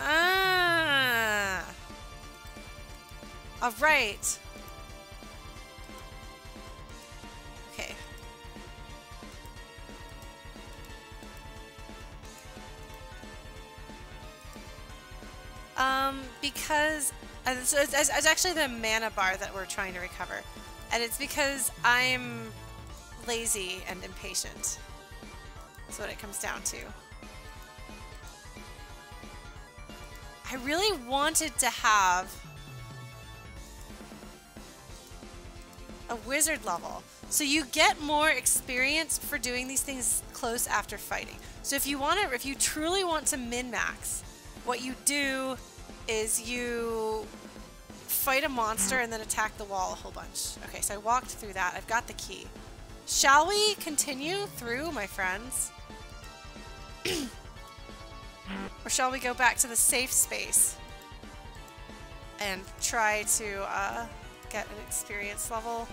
Ah. All right. Okay. Because so it's actually the mana bar that we're trying to recover, and it's because I'm lazy and impatient. That's what it comes down to. I really wanted to have a wizard level. So you get more experience for doing these things close after fighting. So if you truly want to min-max, what you do is you fight a monster and then attack the wall a whole bunch. Okay, so I walked through that. I've got the key. Shall we continue through, my friends? Or shall we go back to the safe space and try to get an experience level?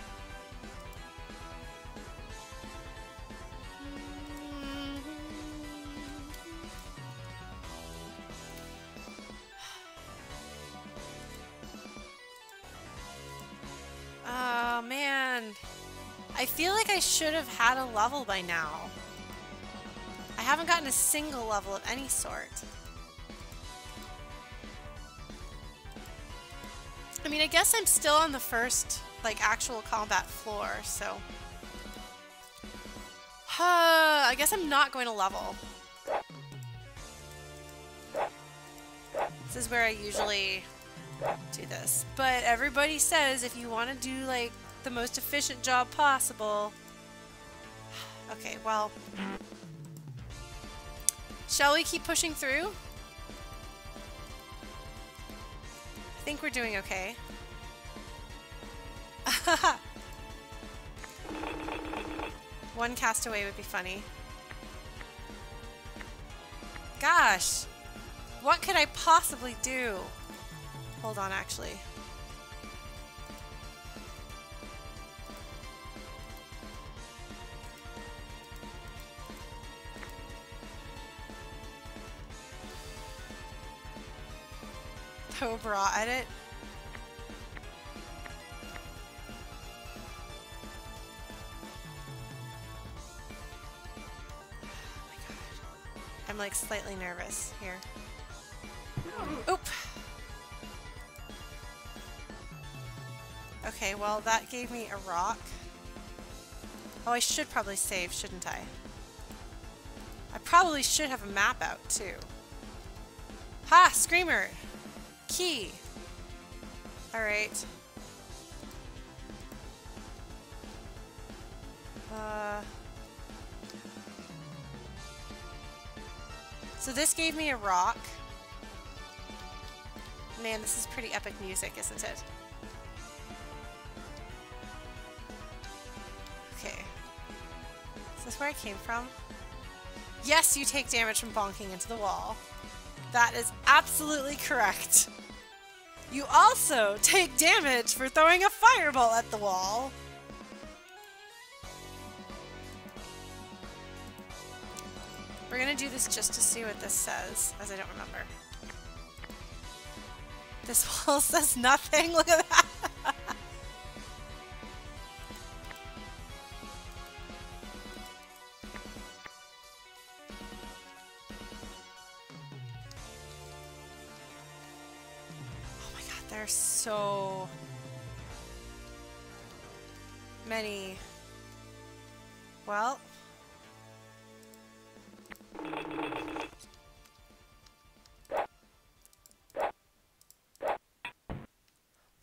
Oh man, I feel like I should have had a level by now. I haven't gotten a single level of any sort. I mean, I guess I'm still on the first, like, actual combat floor, so... I guess I'm not going to level. This is where I usually do this. But everybody says if you want to do, like, the most efficient job possible... Okay, well... Shall we keep pushing through? I think we're doing okay. One castaway would be funny. Gosh! What could I possibly do? Hold on, actually. Cobra edit. Oh my god. I'm like slightly nervous here. Oop. Okay, well that gave me a rock. Oh, I should probably save, shouldn't I? I probably should have a map out too. Ha! Screamer! Key. Alright. So this gave me a rock. Man, this is pretty epic music, isn't it? Okay. Is this where I came from? Yes, you take damage from bonking into the wall. That is absolutely correct. You also take damage for throwing a fireball at the wall. We're gonna do this just to see what this says, as I don't remember. This wall says nothing. Look at that. There are so many. Well,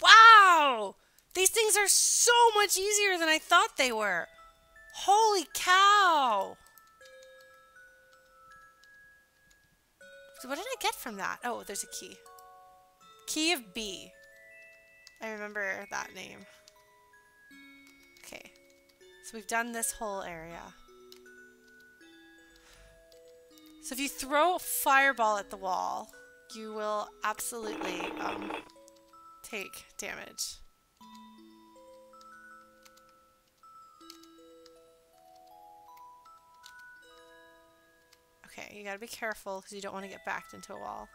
wow! These things are so much easier than I thought they were. Holy cow! So what did I get from that? Oh, there's a key. Key of B. I remember that name. Okay. So we've done this whole area. So if you throw a fireball at the wall, you will absolutely take damage. Okay, you gotta be careful because you don't want to get backed into a wall.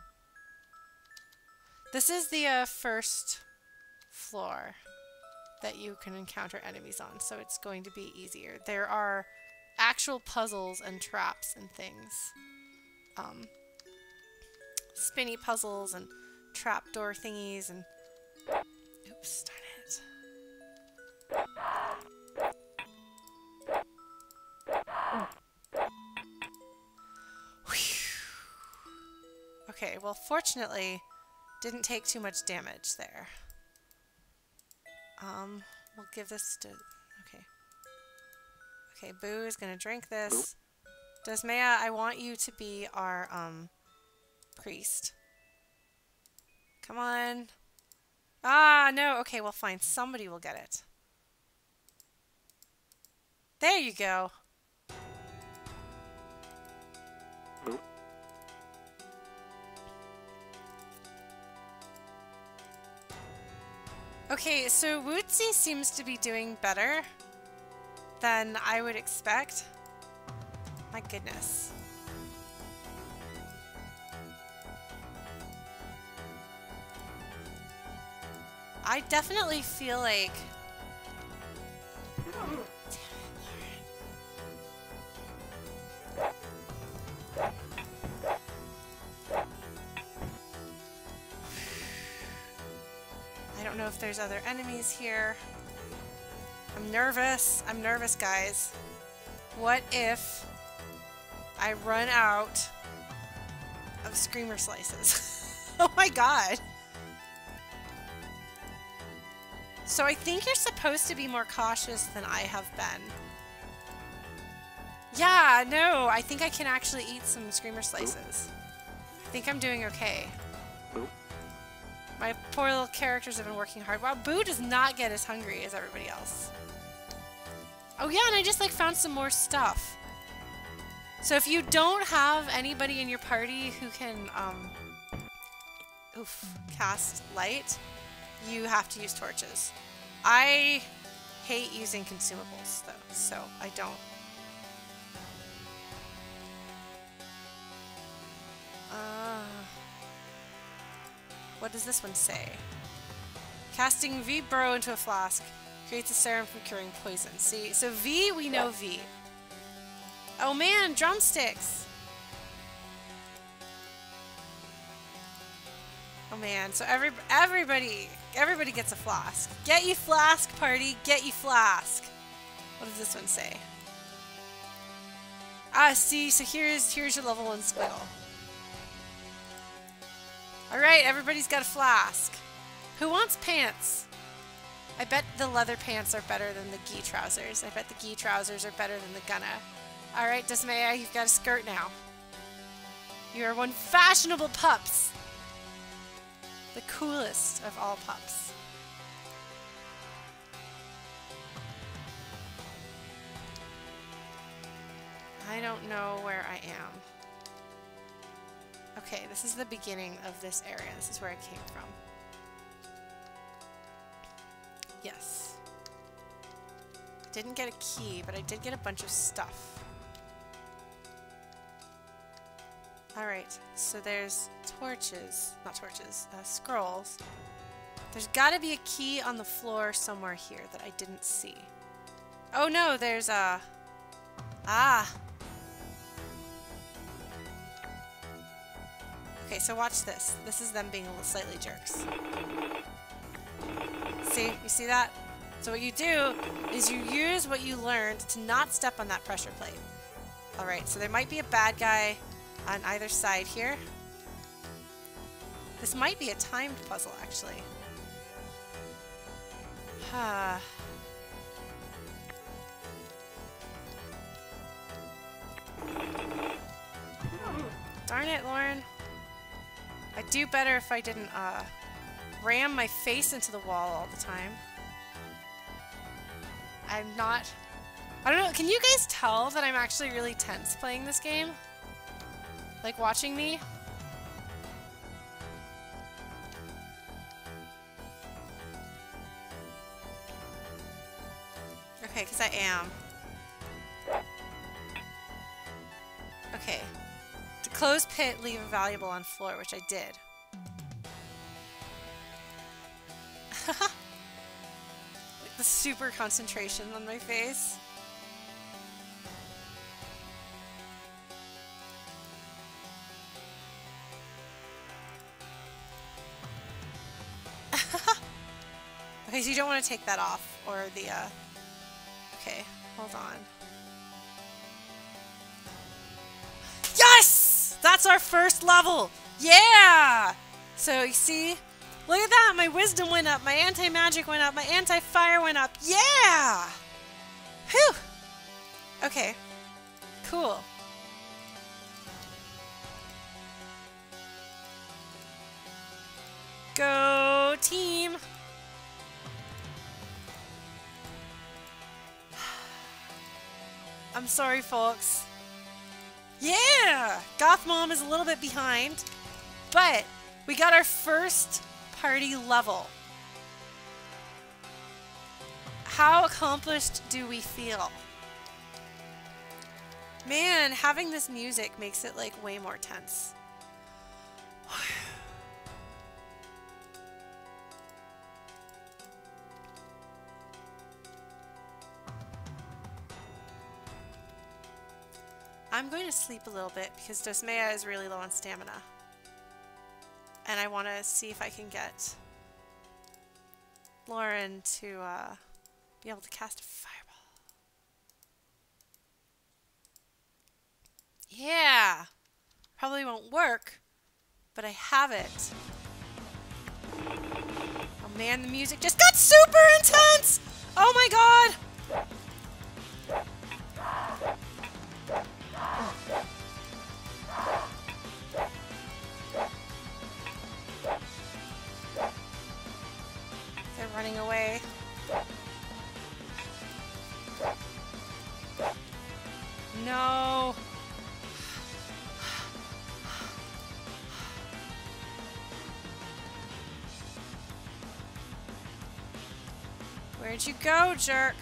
This is the first floor that you can encounter enemies on, so it's going to be easier. There are actual puzzles and traps and things. Spinny puzzles and trapdoor thingies and... Oops, darn it. Whew. Okay, well fortunately, didn't take too much damage there. We'll give this to... Okay. Okay, Boo is gonna drink this. Desmaya, I want you to be our, priest. Come on. Ah, no. Okay, well, fine. Somebody will get it. There you go. Okay, so Wootsy seems to be doing better than I would expect. My goodness. I definitely feel like... Damn it, I don't know if there's other enemies here. I'm nervous. I'm nervous, guys. What if I run out of Screamer Slices? Oh my god. So I think you're supposed to be more cautious than I have been. Yeah, no, I think I can actually eat some Screamer Slices. I think I'm doing okay. My poor little characters have been working hard. Wow, Boo does not get as hungry as everybody else. Oh yeah, and I just like found some more stuff. So if you don't have anybody in your party who can cast light, you have to use torches. I hate using consumables though, so I don't. What does this one say? Casting V Bro into a flask creates a serum for curing poison. See, so V, we know V. Oh man, drumsticks! Oh man, so everybody gets a flask. Get you flask, party, get you flask. What does this one say? Ah, see, so here's your level 1 squiggle. Alright, everybody's got a flask. Who wants pants? I bet the leather pants are better than the gi trousers. I bet the gi trousers are better than the gunna. Alright, Desmaya, you've got a skirt now. You are one fashionable pups. The coolest of all pups. I don't know where I am. Okay, this is the beginning of this area. This is where I came from. Yes. Didn't get a key, but I did get a bunch of stuff. Alright, so there's torches. Not torches, scrolls. There's gotta be a key on the floor somewhere here that I didn't see. Oh no, there's a... Ah! Okay, so watch this. This is them being a little slightly jerks. See? You see that? So what you do is you use what you learned to not step on that pressure plate. Alright, so there might be a bad guy on either side here. This might be a timed puzzle, actually. Darn it, Lauren. I'd do better if I didn't ram my face into the wall all the time. I'm not... I don't know, can you guys tell that I'm actually really tense playing this game? Like, watching me? I am. Okay. To close pit, leave a valuable on floor, which I did. Like the super concentration on my face. Okay, so you don't want to take that off, or the, okay, hold on. Yes! That's our first level! Yeah! So, you see? Look at that! My wisdom went up, my anti-magic went up, my anti-fire went up. Yeah! Whew! Okay. Cool. Go team! I'm sorry, folks. Yeah! Goth Mom is a little bit behind, but we got our first party level. How accomplished do we feel? Man, having this music makes it like way more tense. I'm going to sleep a little bit because Dosmea is really low on stamina. And I want to see if I can get Lauren to be able to cast a fireball. Yeah! Probably won't work, but I have it. Oh man, the music just got super intense! Oh my god! They're running away. No. Where'd you go, jerk?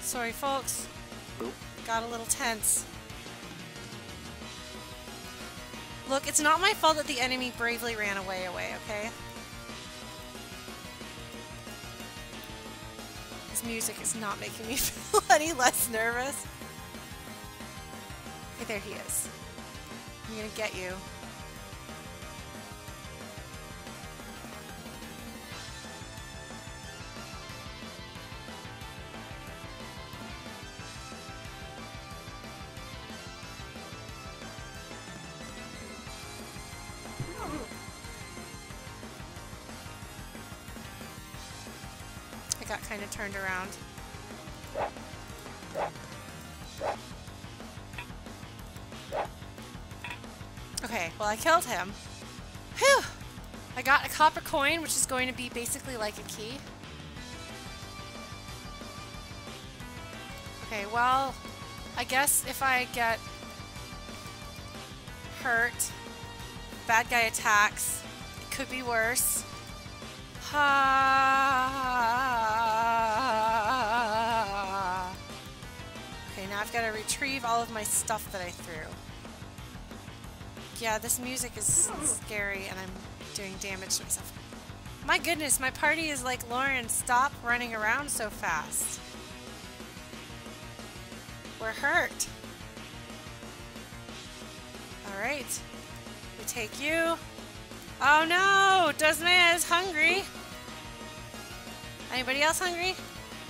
Sorry, folks. Nope. Got a little tense. Look, it's not my fault that the enemy bravely ran away, okay? This music is not making me feel any less nervous. Okay, there he is. I'm gonna get you. I got kind of turned around. Okay, well I killed him. Whew! I got a copper coin, which is going to be basically like a key. Okay, well, I guess if I get hurt, bad guy attacks, it could be worse. Okay, now I've got to retrieve all of my stuff that I threw. Yeah, this music is scary and I'm doing damage to myself. My goodness, my party is like, Lauren, stop running around so fast. We're hurt. Alright. We take you. Oh no! Dosmea is hungry. Anybody else hungry?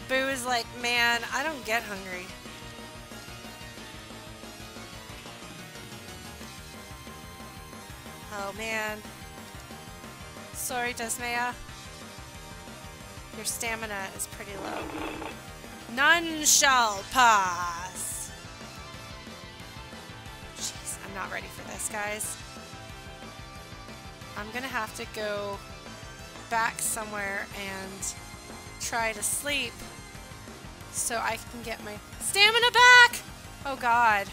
Boo is like, man, I don't get hungry. Oh man. Sorry, Dosmea. Your stamina is pretty low. None shall pass. Jeez, I'm not ready for this, guys. I'm gonna have to go back somewhere and try to sleep so I can get my stamina back! Oh god.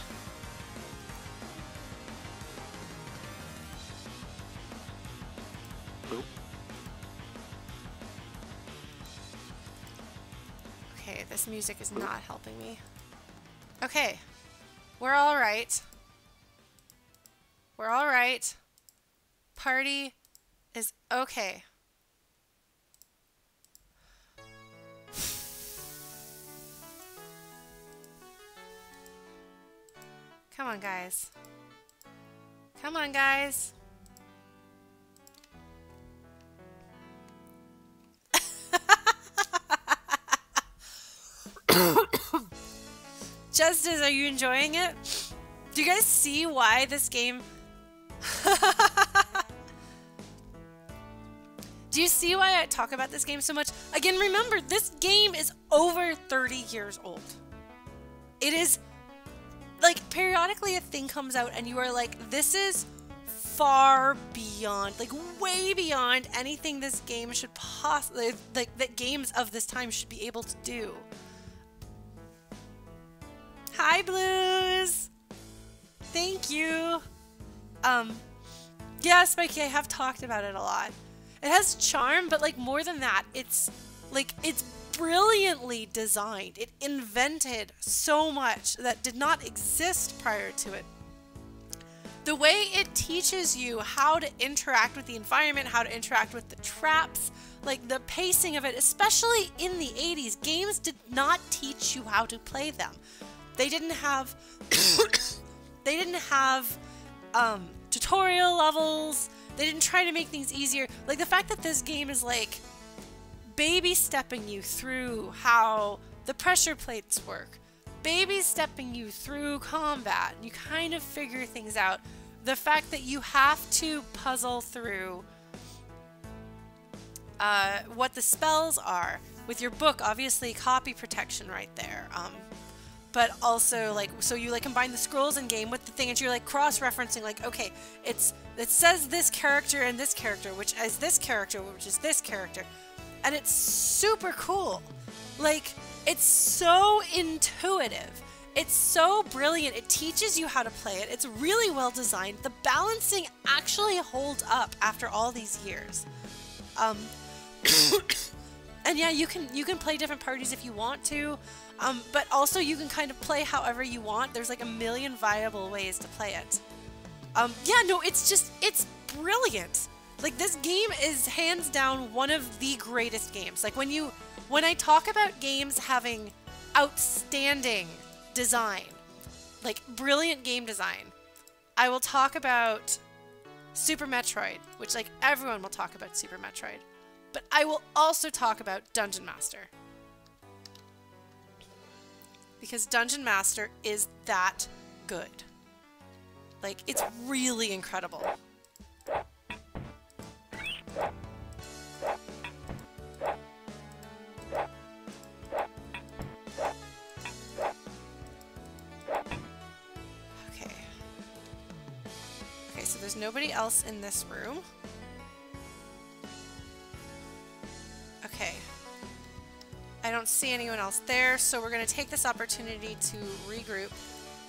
this music is not helping me. Okay. We're alright. We're alright. Party is okay. Come on, guys. Come on, guys. Justice, are you enjoying it? Do you guys see why this game... Do you see why I talk about this game so much? Again, remember, this game is over 30 years old. It is... Like, periodically a thing comes out and you are like, this is far beyond, like, way beyond anything this game should possibly... Like, that games of this time should be able to do. Hi, Blues! Thank you! Yeah, Spiky, I have talked about it a lot. It has charm, but, like, more than that, it's, like, it's brilliantly designed. It invented so much that did not exist prior to it. The way it teaches you how to interact with the environment, how to interact with the traps, like the pacing of it, especially in the 80s, games did not teach you how to play them. They didn't have tutorial levels. They didn't try to make things easier. Like the fact that this game is like baby stepping you through how the pressure plates work, baby stepping you through combat. You kind of figure things out. The fact that you have to puzzle through what the spells are with your book, obviously copy protection right there. But also like, so you like combine the scrolls in game with the thing and you're like cross-referencing like, okay, it says this character and this character, which is this character, which is this character. And it's super cool. Like, it's so intuitive. It's so brilliant. It teaches you how to play it. It's really well designed. The balancing actually holds up after all these years. And yeah, you can play different parties if you want to. But also you can kind of play however you want. There's like a million viable ways to play it. Yeah, no, it's brilliant. Like this game is hands down one of the greatest games. Like when I talk about games having outstanding design, like brilliant game design, I will talk about Super Metroid, which like everyone will talk about Super Metroid. But I will also talk about Dungeon Master. Because Dungeon Master is that good. Like, it's really incredible. Okay. Okay, so there's nobody else in this room. Okay. I don't see anyone else there, so we're going to take this opportunity to regroup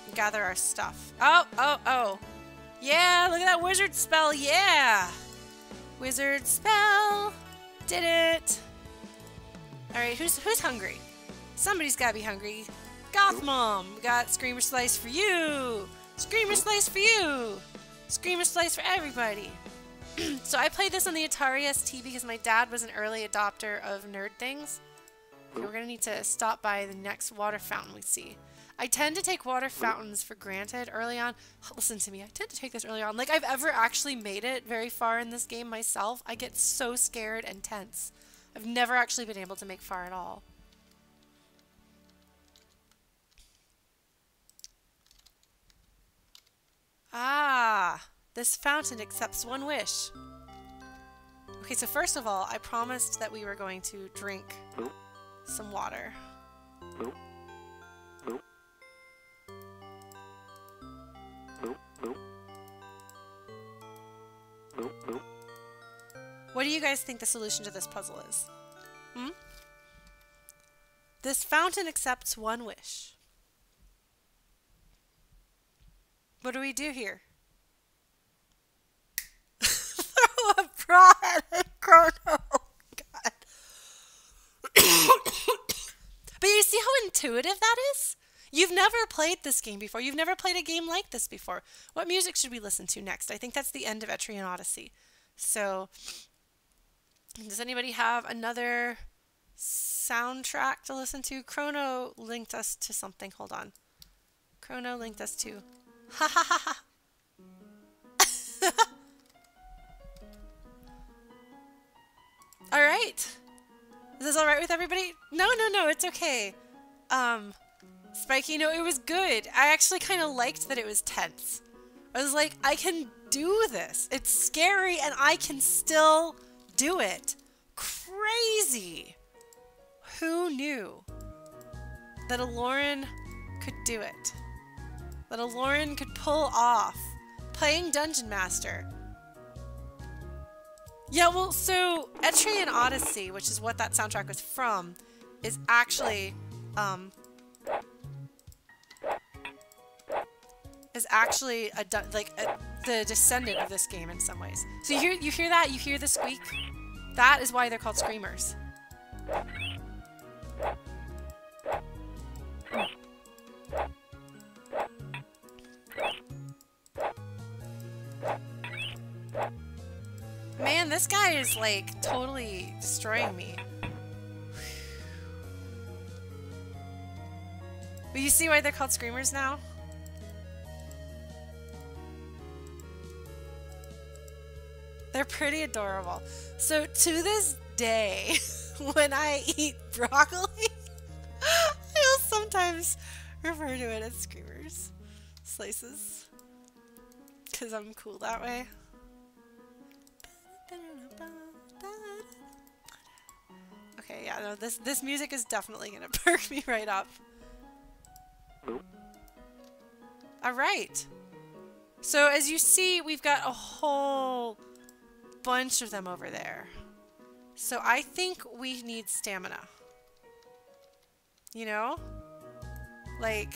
and gather our stuff. Oh. Yeah, look at that wizard spell. Yeah. Wizard spell. Did it. All right, who's hungry? Somebody's got to be hungry. Goth Mom, we got Screamer Slice for you. Screamer Slice for you. Screamer Slice for everybody. So I played this on the Atari ST because my dad was an early adopter of nerd things. Okay, we're going to need to stop by the next water fountain we see. I tend to take water fountains for granted early on. Listen to me, I tend to take this early on. Like, I've ever actually made it very far in this game myself. I get so scared and tense. I've never actually been able to make far at all. Ah, this fountain accepts one wish. Okay, so first of all, I promised that we were going to drink some water. What do you guys think the solution to this puzzle is? This fountain accepts one wish. What do we do here? Throw a bra at a chrono. God. But you see intuitive that is? You've never played this game before. You've never played a game like this before. What music should we listen to next? I think that's the end of Etrian Odyssey. So, does anybody have another soundtrack to listen to? Chrono linked us to something. Hold on. Chrono linked us to... Ha ha ha ha! Alright. Is this alright with everybody? No, it's okay. Spiky, no, it was good. I actually kind of liked that it was tense. I was like, I can do this. It's scary and I can still do it. Crazy. Who knew that a Lauren could do it? That a Lauren could pull off playing Dungeon Master. Yeah, well, so Etrian Odyssey, which is what that soundtrack was from, is actually the descendant of this game in some ways. So you hear that? You hear the squeak? That is why they're called screamers. Man, this guy is like totally destroying me. But you see why they're called screamers now? They're pretty adorable. So to this day, when I eat broccoli, I'll sometimes refer to it as screamers. Slices. Because I'm cool that way. Okay, yeah, no, this music is definitely gonna perk me right up. Alright. So as you see, we've got a whole bunch of them over there. So I think we need stamina. You know? Like...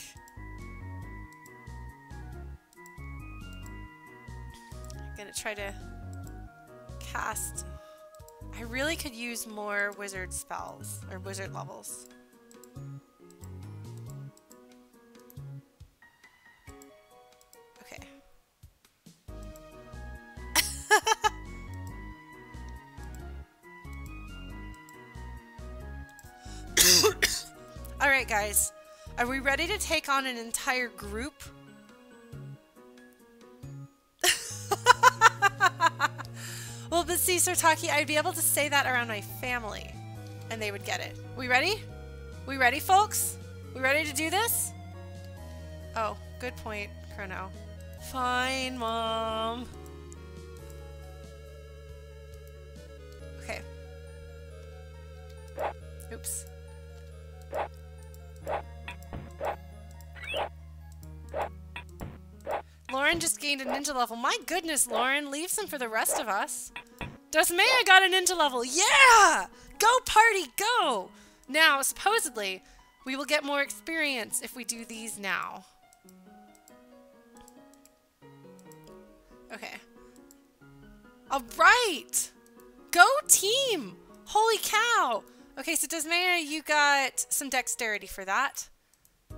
I'm gonna try to cast... I really could use more wizard spells, or wizard levels. Okay. Alright guys, are we ready to take on an entire group? Well, but see, Sartaki, I'd be able to say that around my family, and they would get it. We ready? We ready, folks? We ready to do this? Oh, good point, Chrono. Fine, Mom. Okay. Oops. Lauren just gained a ninja level. My goodness, Lauren, leave some for the rest of us. Desmaya got a ninja level. Yeah! Go party, go! Now, supposedly, we will get more experience if we do these now. Okay. Alright! Go team! Holy cow! Okay, so Desmaya, you got some dexterity for that.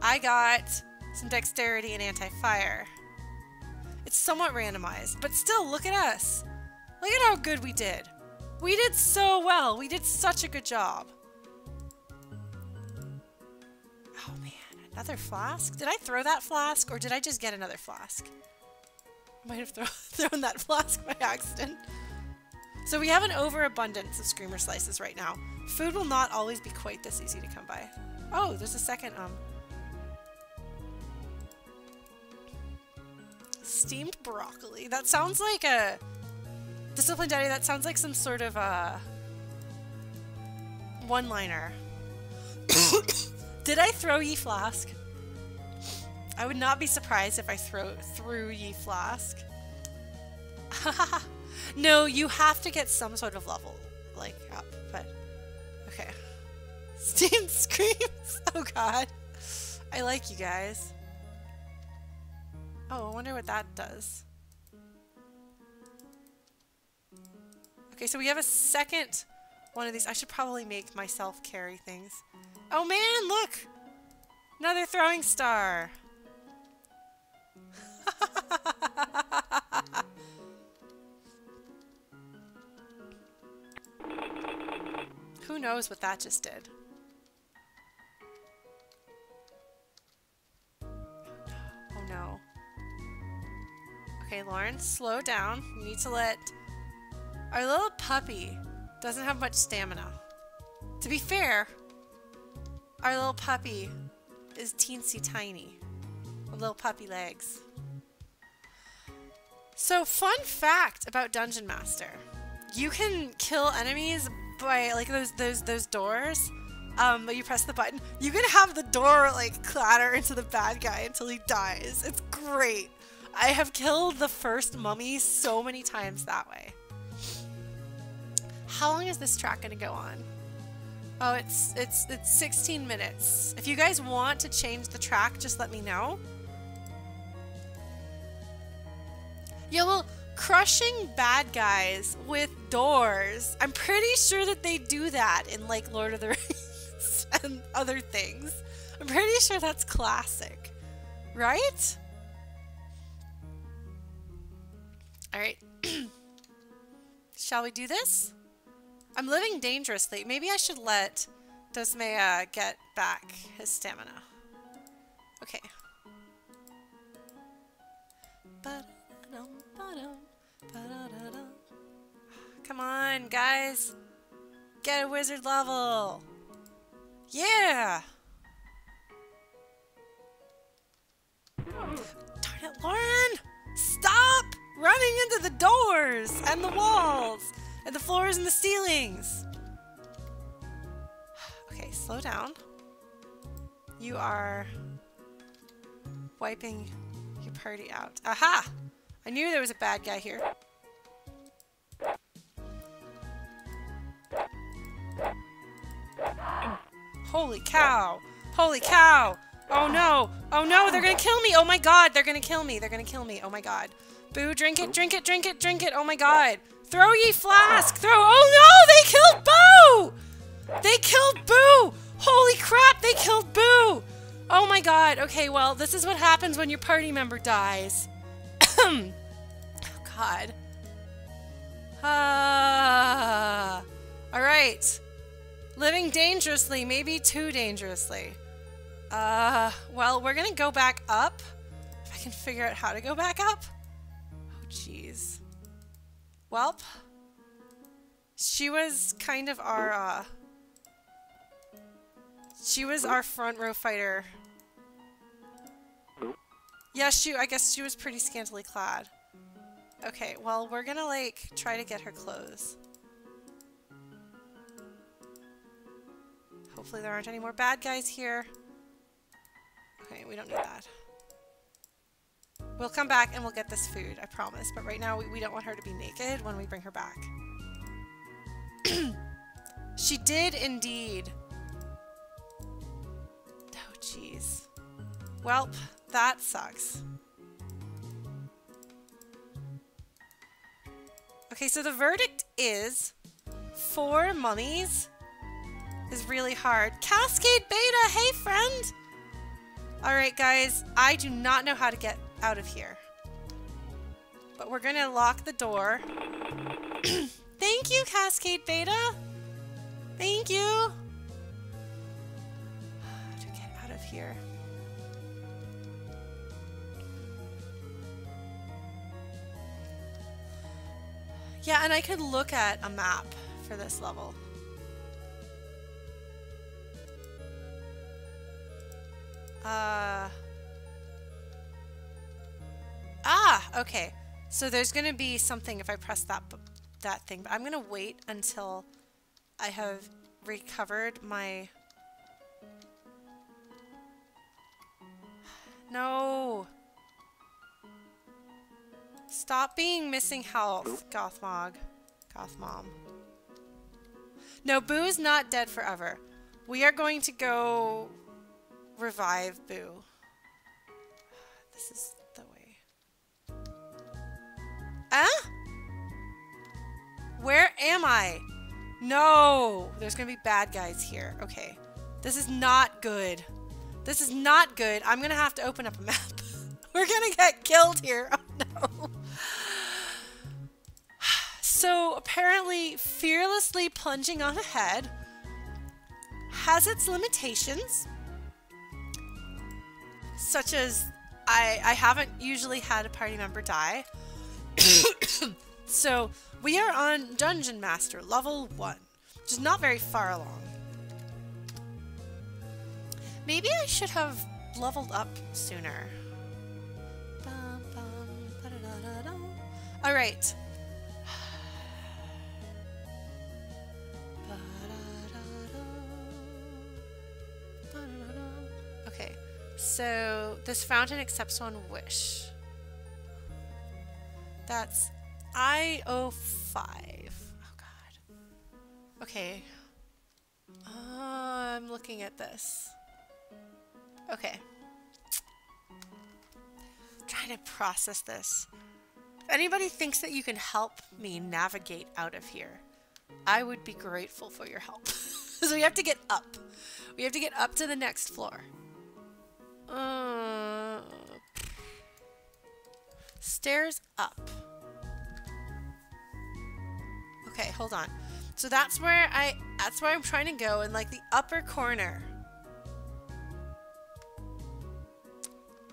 I got some dexterity and anti-fire. It's somewhat randomized, but still, look at us. Look at how good we did. We did so well. We did such a good job. Oh man, another flask? Did I throw that flask or did I just get another flask? I might have thrown that flask by accident. So we have an overabundance of Screamer Slices right now. Food will not always be quite this easy to come by. Oh, there's a second, steamed broccoli. That sounds like a... Disciplined Daddy, that sounds like some sort of one-liner. Did I throw ye flask? I would not be surprised if I threw ye flask. No, you have to get some sort of level, like, up, but... Okay. Steamed screams! Oh god. I like you guys. Oh, I wonder what that does. Okay, so we have a second one of these. I should probably make myself carry things. Oh man, look! Another throwing star. Who knows what that just did? Oh no. Okay, Lauren, slow down. You need to let... Our little puppy doesn't have much stamina. To be fair, our little puppy is teensy tiny. With little puppy legs. So, fun fact about Dungeon Master. You can kill enemies by, like, those doors. But you press the button. You can have the door, like, clatter into the bad guy until he dies. It's great. I have killed the first mummy so many times that way. How long is this track gonna go on? Oh, it's 16 minutes. If you guys want to change the track, just let me know. Yeah, well, crushing bad guys with doors. I'm pretty sure that they do that in, like, Lord of the Rings and other things. I'm pretty sure that's classic. Right? Alright. Shall we do this? I'm living dangerously. Maybe I should let Dosmea get back his stamina. Okay. Come on, guys. Get a wizard level. Yeah. Darn it, Lauren. Stop running into the doors and the walls and the floors and the ceilings. Okay, slow down. You are wiping your party out. Aha! I knew there was a bad guy here. Holy cow! Holy cow! Oh no! Oh no! They're gonna kill me! Oh my god! They're gonna kill me! They're gonna kill me! Oh my god! Boo! Drink it! Drink it! Drink it! Drink it! Oh my god! Throw ye flask! Throw! Oh no! They killed Boo! They killed Boo! Holy crap! They killed Boo! Oh my god! Okay, well, this is what happens when your party member dies. Oh god. Alright. Living dangerously, maybe too dangerously. Well, we're gonna go back up. If I can figure out how to go back up. Oh, jeez. Welp. She was kind of our, she was our front row fighter. Yeah, I guess she was pretty scantily clad. Okay, well, we're gonna, like, try to get her clothes. Hopefully there aren't any more bad guys here. Okay, we don't need that. We'll come back and we'll get this food, I promise. But right now, we don't want her to be naked when we bring her back. She did indeed. Oh, jeez. Welp, that sucks. Okay, so the verdict is 4 mummies is really hard. Cascade Beta, hey friend! Alright guys, I do not know how to get out of here. But we're gonna lock the door. Thank you, Cascade Beta! Thank you! How to get out of here? Yeah, and I could look at a map for this level. Okay. So there's gonna be something if I press that thing, but I'm gonna wait until I have recovered my... No! Stop being missing health, Gothmog. Gothmom. No, Boo is not dead forever. We are going to go revive Boo. This is the way. Huh? Where am I? No! There's gonna be bad guys here. Okay. This is not good. This is not good. I'm gonna have to open up a map. We're gonna get killed here. Oh no. So apparently fearlessly plunging on ahead has its limitations. Such as I haven't usually had a party member die. So we are on Dungeon Master level 1, which is not very far along. Maybe I should have leveled up sooner. Alright. Okay, so this fountain accepts one wish. That's I-05. Oh god. Okay. I'm looking at this. Okay. I'm trying to process this. If anybody thinks that you can help me navigate out of here, I would be grateful for your help. So we have to get up. We have to get up to the next floor. Stairs up. Okay, hold on. So that's where I'm trying to go, in like the upper corner.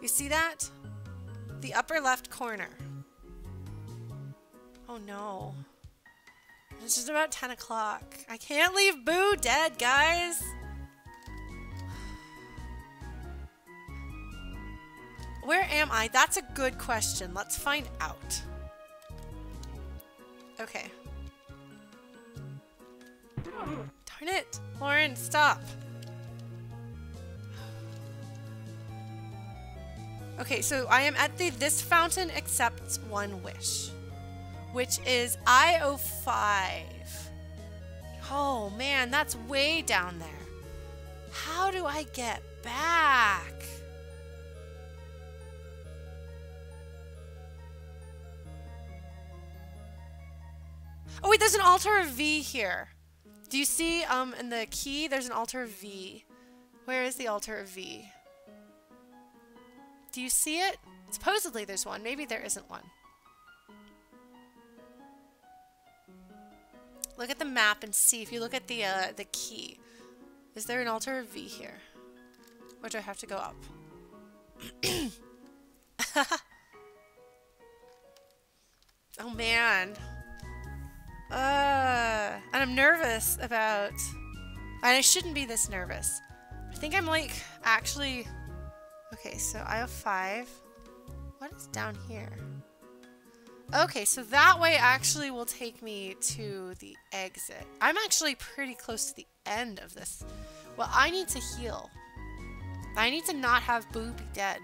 You see that? The upper left corner. Oh no. It's just about 10 o'clock. I can't leave Boo dead, guys. Where am I? That's a good question. Let's find out. Okay. Darn it. Lauren, stop. Okay, so I am at this fountain accepts one wish, which is I-05. Oh man, that's way down there. How do I get back? Oh wait, there's an altar of V here. Do you see in the key there's an altar of V? Where is the altar of V? Do you see it? Supposedly there's one. Maybe there isn't one. Look at the map and see if you look at the key. Is there an altar of V here? Or do I have to go up? Oh man. And I'm nervous about... And I shouldn't be this nervous. I think I'm like actually... Okay, so I have 5. What is down here? Okay, so that way actually will take me to the exit. I'm actually pretty close to the end of this. Well, I need to heal. I need to not have Boo be dead.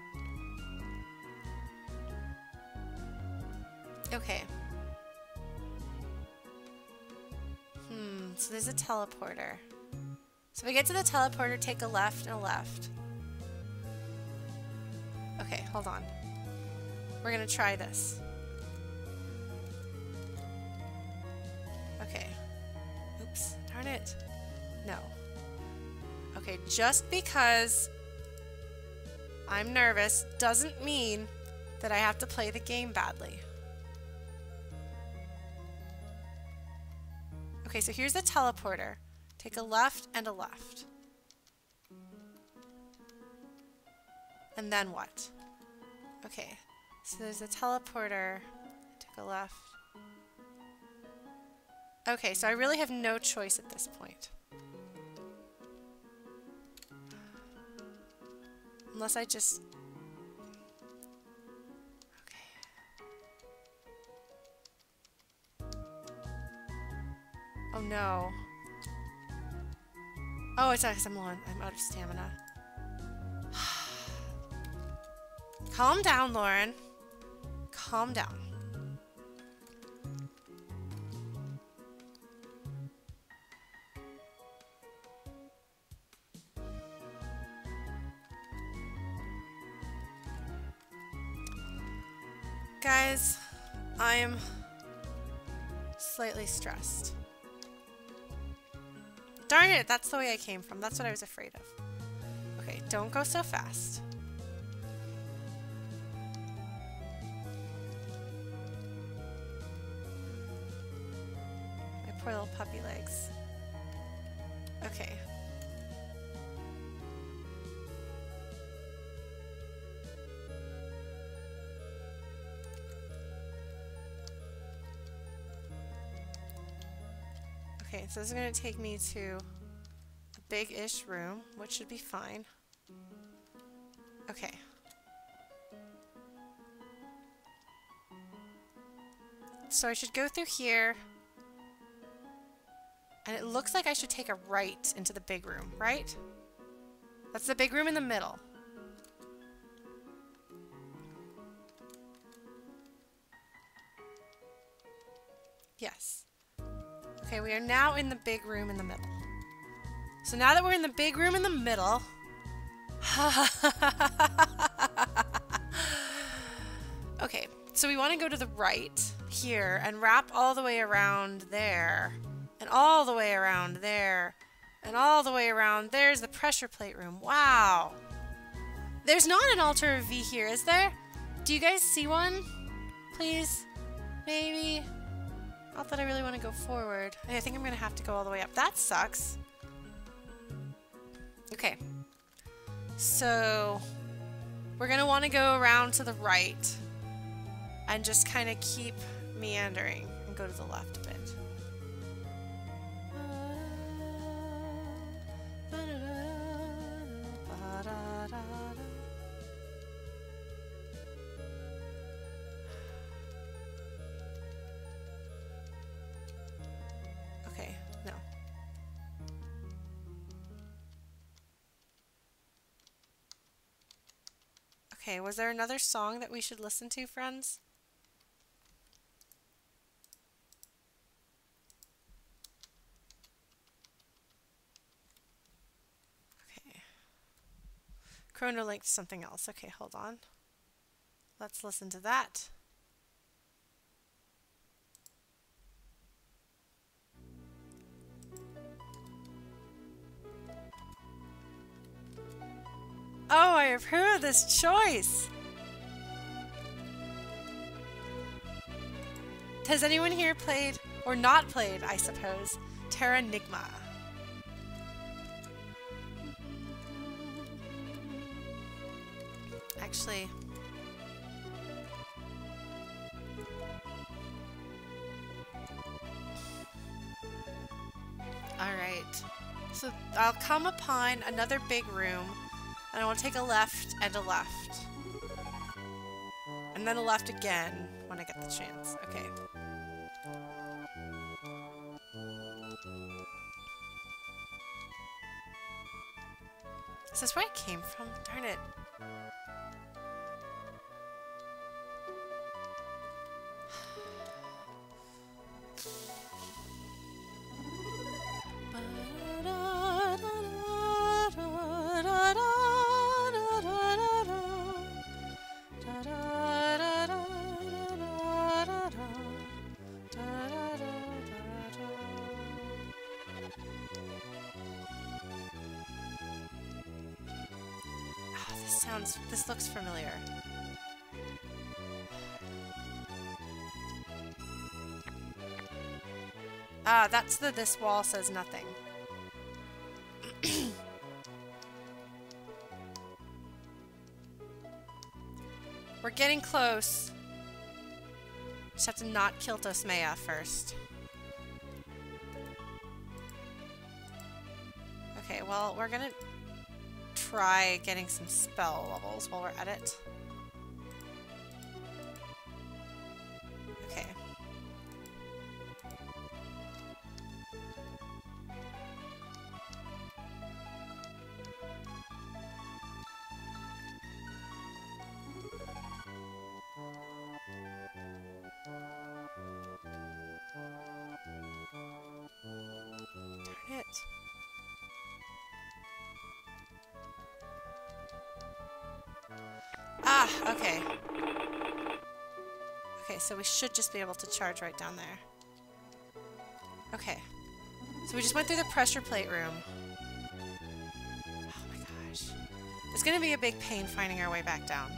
Okay. So there's a teleporter. So if I get to the teleporter, take a left and a left. Okay, hold on. We're gonna try this. Okay. Oops, darn it. No. Okay, just because I'm nervous doesn't mean that I have to play the game badly. Okay, so here's the teleporter. Take a left and a left. And then what? Okay, so there's a teleporter. Take a left. Okay, so I really have no choice at this point. Unless I just... Oh no. Oh, it's because I'm out of stamina. Calm down, Lauren. Calm down. Guys, I'm slightly stressed. Darn it, that's the way I came from. That's what I was afraid of. Okay, Don't go so fast. My poor little puppy legs. Okay. Okay, so this is going to take me to a big-ish room, which should be fine. Okay. So I should go through here. And it looks like I should take a right into the big room, right? That's the big room in the middle. Yes. Okay, we are now in the big room in the middle. So now that we're in the big room in the middle... Okay, so we want to go to the right here and wrap all the way around there. And all the way around there. And all the way around. There's the pressure plate room. Wow. There's not an altar of V here, is there? Do you guys see one? Please? Maybe? Not that I really want to go forward. I think I'm going to have to go all the way up. That sucks. Okay. So, we're going to want to go around to the right. And just kind of keep meandering. And go to the left a bit. Okay, no. Okay, was there another song that we should listen to, friends? Okay. Chrono linked something else. Okay, hold on. Let's listen to that. Oh, I have heard of this choice. Has anyone here played, or not played, I suppose, Terranigma? Actually, alright. So I'll come upon another big room. And I want to take a left and a left. And then a left again when I get the chance. Okay. Is this where I came from? Darn it. This looks familiar. Ah, that's the this wall says nothing. We're getting close. Just have to not kill Tosmea first. Okay, well, we're gonna try getting some spell levels while we're at it. Okay. Darn it. Ah, okay. Okay, so we should just be able to charge right down there. Okay. So we just went through the pressure plate room. Oh my gosh. It's gonna be a big pain finding our way back down.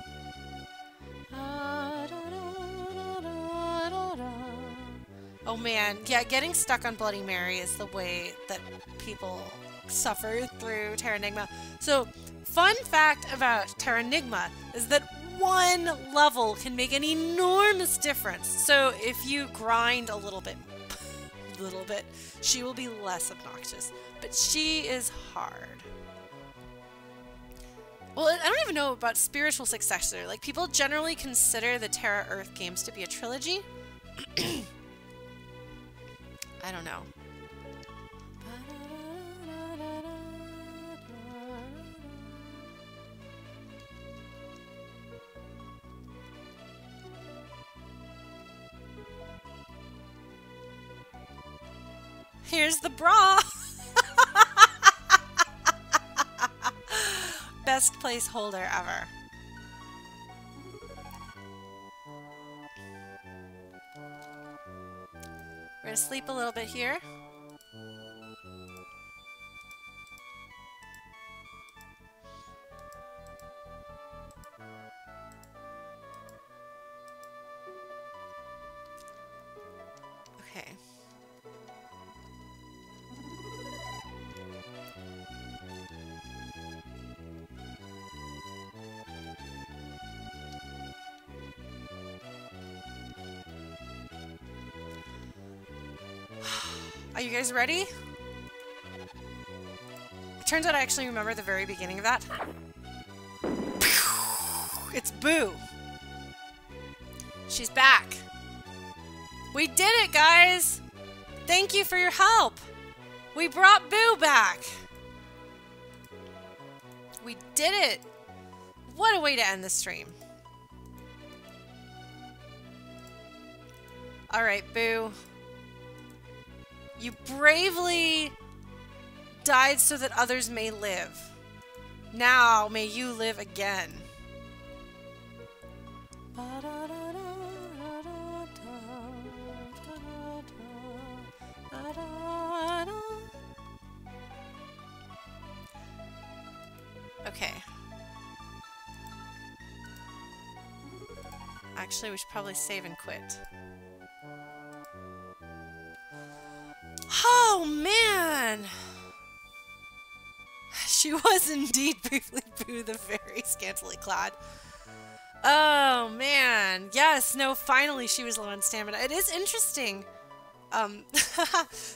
Oh man, yeah, getting stuck on Bloody Mary is the way that people suffer through Terranigma. So, fun fact about Terranigma is that one level can make an enormous difference. So if you grind a little bit, she will be less obnoxious. But she is hard. Well, I don't even know about spiritual successor. Like, people generally consider the Terra Earth games to be a trilogy. I don't know. Here's the bra! Best placeholder ever. We're gonna sleep a little bit here. Okay. Are you guys ready? It turns out I actually remember the very beginning of that. It's Boo. She's back. We did it, guys! Thank you for your help! We brought Boo back! We did it! What a way to end the stream. Alright, Boo. You bravely died so that others may live. Now may you live again. Okay. Actually, we should probably save and quit. Oh, man! She was indeed briefly Boo the Very Scantily Clad. Oh, man. Yes, no, finally she was low on stamina. It is interesting.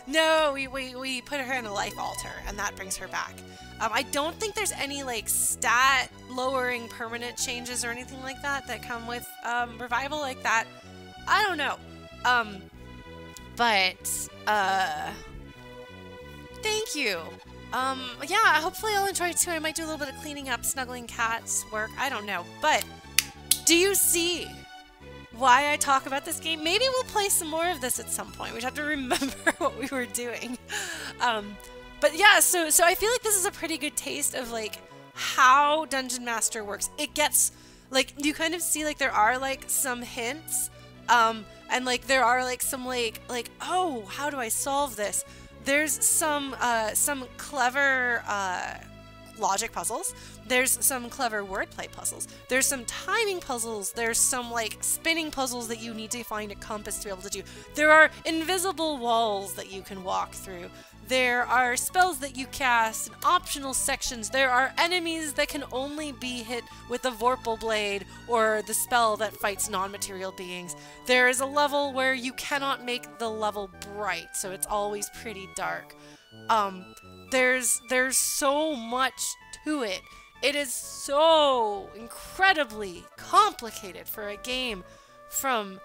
No, we put her in a life altar, and that brings her back. I don't think there's any, like, stat lowering permanent changes or anything like that that come with, revival like that. I don't know. But, thank you. Yeah, hopefully I'll enjoy it too. I might do a little bit of cleaning up, snuggling cats, work, I don't know. But, do you see why I talk about this game? Maybe we'll play some more of this at some point. We'd have to remember what we were doing. But yeah, so I feel like this is a pretty good taste of, like, how Dungeon Master works. It gets, like, you kind of see, like, there are, like, some hints, and, like, there are, like, some, like, oh, how do I solve this? There's some clever, logic puzzles. There's some clever wordplay puzzles. There's some timing puzzles. There's some, like, spinning puzzles that you need to find a compass to be able to do. There are invisible walls that you can walk through. There are spells that you cast and optional sections. There are enemies that can only be hit with the Vorpal Blade or the spell that fights non-material beings. There is a level where you cannot make the level bright, so it's always pretty dark. There's so much to it. It is so incredibly complicated for a game from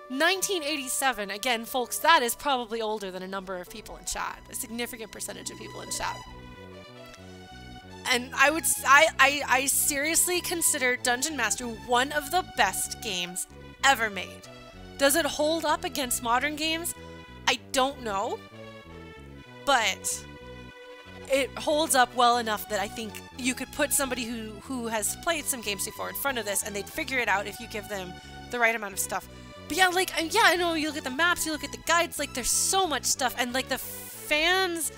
1987. Again, folks, that is probably older than a number of people in chat. A significant percentage of people in chat. And I seriously consider Dungeon Master one of the best games ever made. Does it hold up against modern games? I don't know. But it holds up well enough that I think you could put somebody who has played some games before in front of this and they'd figure it out if you give them the right amount of stuff. But yeah, like, yeah, I know, you look at the maps, you look at the guides, like, there's so much stuff, and, like, the fans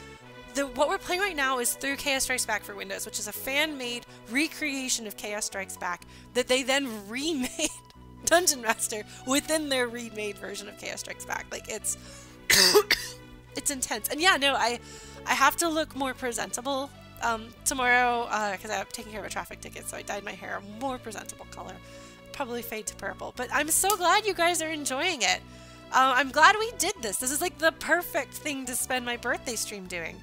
what we're playing right now is through Chaos Strikes Back for Windows, which is a fan-made recreation of Chaos Strikes Back that they then remade Dungeon Master within their remade version of Chaos Strikes Back. Like, it's it's intense. And yeah, no, I have to look more presentable tomorrow because I'm taking care of a traffic ticket, so I dyed my hair a more presentable color. Probably fade to purple, but I'm so glad you guys are enjoying it. I'm glad we did this. This is like the perfect thing to spend my birthday stream doing.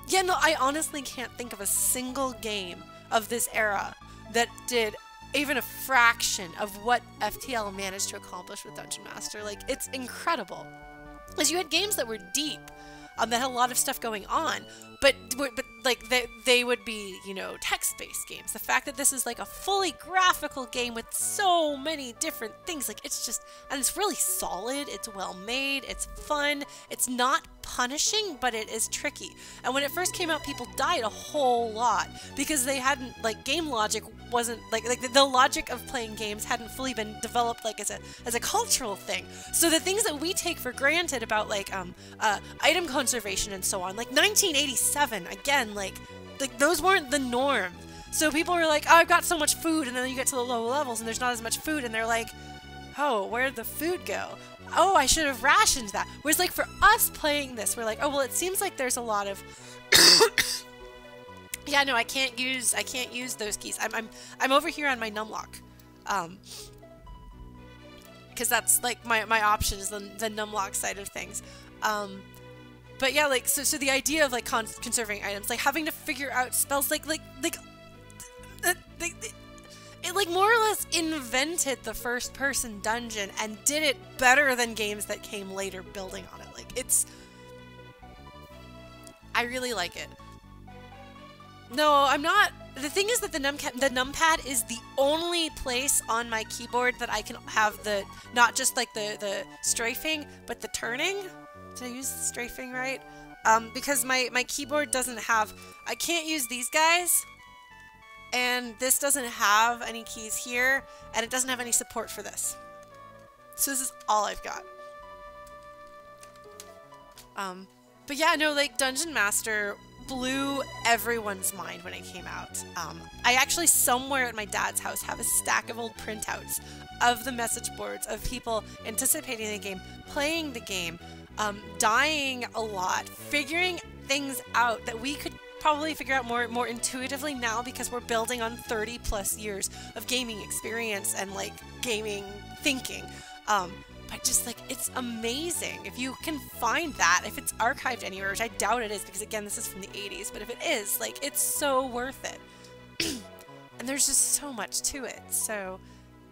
Yeah, no, I honestly can't think of a single game of this era that did even a fraction of what FTL managed to accomplish with Dungeon Master. Like, it's incredible. Because you had games that were deep, that had a lot of stuff going on, but like they would be, you know, text-based games. The fact that this is like a fully graphical game with so many different things, like, it's just, and it's really solid, it's well made, it's fun, it's not punishing, but it is tricky. And when it first came out, people died a whole lot because they hadn't, like, game logic wasn't, like the logic of playing games hadn't fully been developed, like, as a cultural thing. So the things that we take for granted about, like, item conservation and so on, like 1987, again, like those weren't the norm. So people were like, oh, I've got so much food, and then you get to the low levels and there's not as much food, and they're like, oh, where'd the food go? Oh, I should have rationed that. Whereas, like, for us playing this, we're like, oh, well, it seems like there's a lot of yeah, no, I can't use those keys. I'm over here on my numlock. Because that's like my option is the numlock side of things. But yeah, like, so the idea of, like, conserving items, like having to figure out spells, it like more or less invented the first person dungeon and did it better than games that came later building on it. Like, I really like it. No, I'm not. The thing is that the numpad is the only place on my keyboard that I can have the, not just like the strafing, but the turning. Did I use strafing right? Because my keyboard doesn't have, I can't use these guys, and this doesn't have any keys here, and it doesn't have any support for this. So this is all I've got. But yeah, no, like, Dungeon Master blew everyone's mind when it came out. I actually, somewhere at my dad's house, have a stack of old printouts of the message boards of people anticipating the game, playing the game, dying a lot, figuring things out that we could probably figure out more intuitively now because we're building on 30 plus years of gaming experience and, like, gaming thinking. But just, like, it's amazing. If you can find that, if it's archived anywhere, which I doubt it is because, again, this is from the 80s, but if it is, like, it's so worth it. And there's just so much to it. So,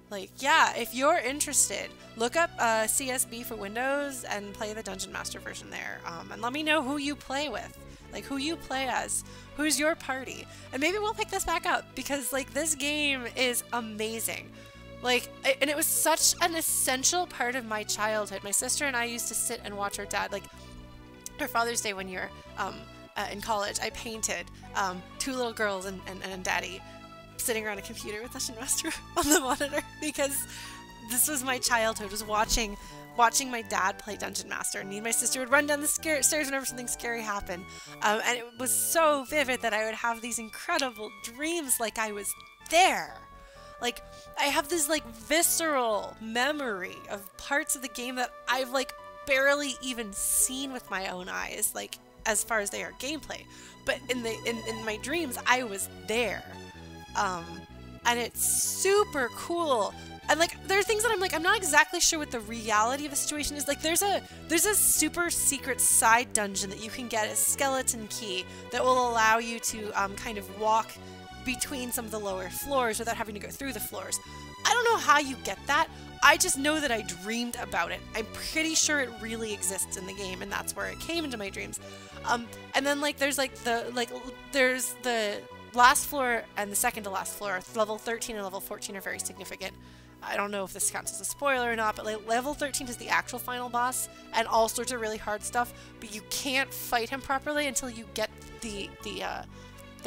like, yeah, if you're interested, look up CSB for Windows and play the Dungeon Master version there. And let me know who you play with. Like, who you play as. Who's your party. And maybe we'll pick this back up because, like, this game is amazing. Like, and it was such an essential part of my childhood. My sister and I used to sit and watch our dad, like, for Father's Day one year, in college, I painted two little girls and daddy sitting around a computer with Dungeon Master on the monitor because this was my childhood, was watching my dad play Dungeon Master, and me and my sister would run down the stairs whenever something scary happened. And it was so vivid that I would have these incredible dreams like I was there. Like, I have this, like, visceral memory of parts of the game that I've, like, barely even seen with my own eyes, like, as far as they are gameplay. But in my dreams, I was there. And it's super cool. And, like, there are things that I'm like, I'm not exactly sure what the reality of the situation is. Like, there's a super secret side dungeon that you can get a skeleton key that will allow you to kind of walk between some of the lower floors without having to go through the floors. I don't know how you get that. I just know that I dreamed about it. I'm pretty sure it really exists in the game, and that's where it came into my dreams. And then, like, there's there's the last floor and the second to last floor. Level 13 and level 14 are very significant. I don't know if this counts as a spoiler or not, but, like, level 13 is the actual final boss and all sorts of really hard stuff, but you can't fight him properly until you get the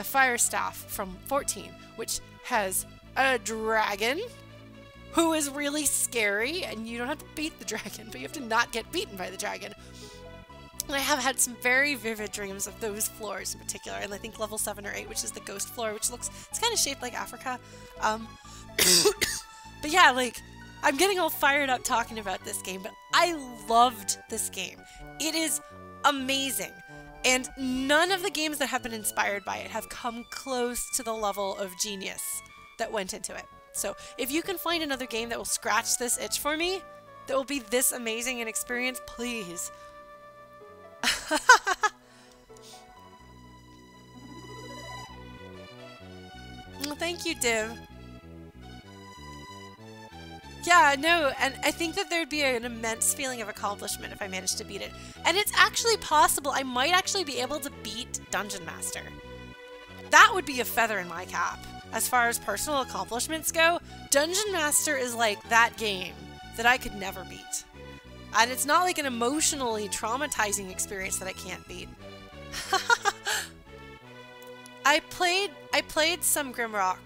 fire staff from 14, which has a dragon who is really scary, and you don't have to beat the dragon, but you have to not get beaten by the dragon. And I have had some very vivid dreams of those floors in particular, and I think level 7 or 8, which is the ghost floor, which looks, it's kind of shaped like Africa. Um, but yeah, like, I'm getting all fired up talking about this game, but I loved this game. It is amazing. And none of the games that have been inspired by it have come close to the level of genius that went into it. So if you can find another game that will scratch this itch for me, that will be this amazing an experience, please. Well, thank you, Div. Yeah, no, and I think that there'd be an immense feeling of accomplishment if I managed to beat it. And it's actually possible. I might actually be able to beat Dungeon Master. That would be a feather in my cap. As far as personal accomplishments go, Dungeon Master is like that game that I could never beat. And it's not like an emotionally traumatizing experience that I can't beat. I played some Grimrock.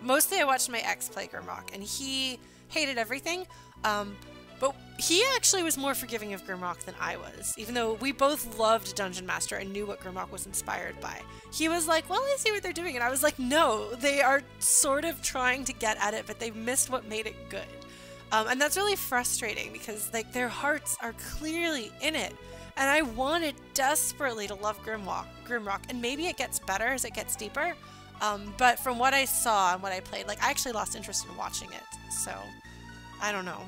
Mostly I watched my ex play Grimrock, and he hated everything. But he actually was more forgiving of Grimrock than I was, even though we both loved Dungeon Master and knew what Grimrock was inspired by. He was like, well, I see what they're doing. And I was like, no, they are sort of trying to get at it, but they missed what made it good. And that's really frustrating because like their hearts are clearly in it. And I wanted desperately to love Grimrock, and maybe it gets better as it gets deeper. But from what I saw and what I played, like I actually lost interest in watching it. So I don't know.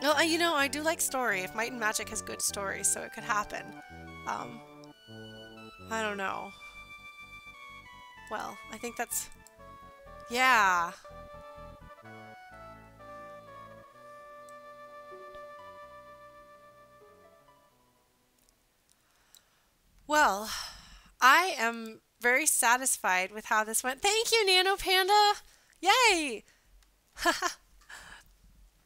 Well, you know, I do like story. If Might and Magic has good stories, so it could happen. I don't know. Well, I think that's... Yeah. Well, I am very satisfied with how this went. Thank you, Nano Panda! Yay!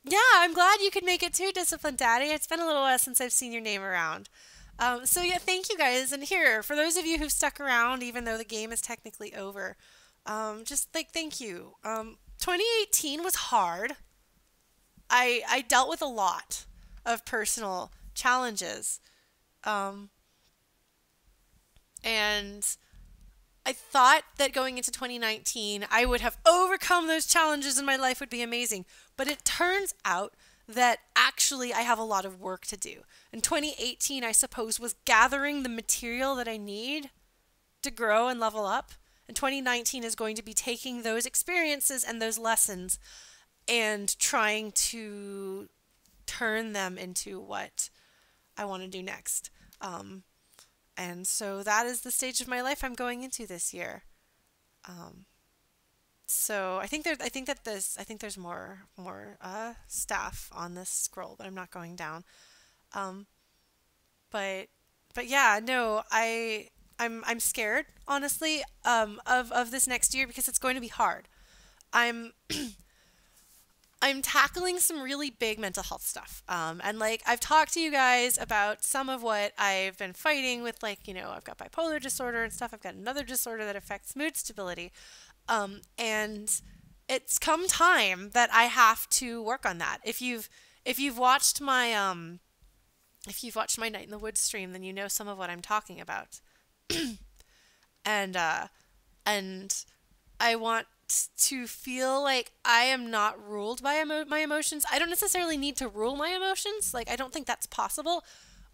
Yeah, I'm glad you could make it too, Disciplined Daddy. It's been a little while since I've seen your name around. So yeah, thank you guys. And here, for those of you who've stuck around, even though the game is technically over, just like thank you. 2018 was hard. I dealt with a lot of personal challenges. And I thought that going into 2019, I would have overcome those challenges and my life would be amazing. But it turns out that actually I have a lot of work to do. And 2018, I suppose, was gathering the material that I need to grow and level up. And 2019 is going to be taking those experiences and those lessons and trying to turn them into what I want to do next. And so that is the stage of my life I'm going into this year. So I think there's more staff on this scroll, but I'm not going down. But yeah, no, I'm scared, honestly, of this next year because it's going to be hard. I'm I'm tackling some really big mental health stuff. And like I've talked to you guys about some of what I've been fighting with, like, you know, I've got bipolar disorder and stuff. I've got another disorder that affects mood stability. And it's come time that I have to work on that. If you've watched my Night in the Woods stream, then you know some of what I'm talking about. And I want to feel like I am not ruled by my emotions. I don't necessarily need to rule my emotions. Like, I don't think that's possible,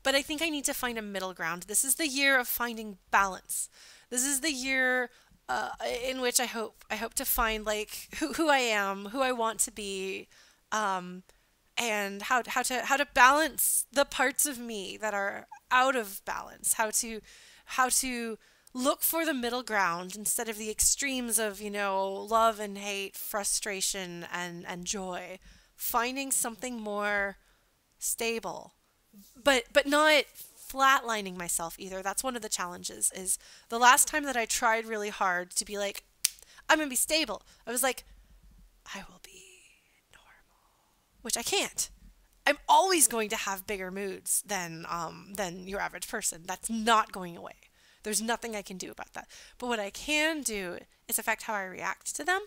but I think I need to find a middle ground. This is the year of finding balance. This is the year in which I hope to find like who I am, who I want to be, and how to balance the parts of me that are out of balance. How to look for the middle ground instead of the extremes of, you know, love and hate, frustration and joy. Finding something more stable, but not flatlining myself either. That's one of the challenges. Is the last time that I tried really hard to be like, I'm gonna be stable, I was like, I will be normal, which I can't. I'm always going to have bigger moods than your average person. That's not going away. There's nothing I can do about that. But what I can do is affect how I react to them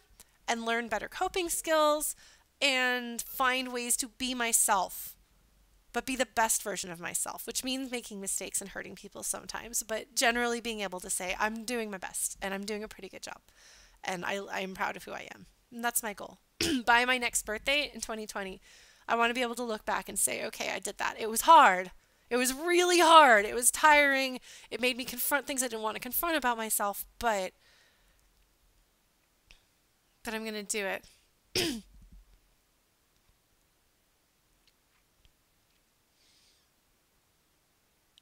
and learn better coping skills and find ways to be myself but be the best version of myself, which means making mistakes and hurting people sometimes, but generally being able to say, I'm doing my best and I'm doing a pretty good job. And I'm proud of who I am. And that's my goal. By my next birthday in 2020, I want to be able to look back and say, okay, I did that. It was hard. It was really hard. It was tiring. It made me confront things I didn't want to confront about myself, but I'm going to do it.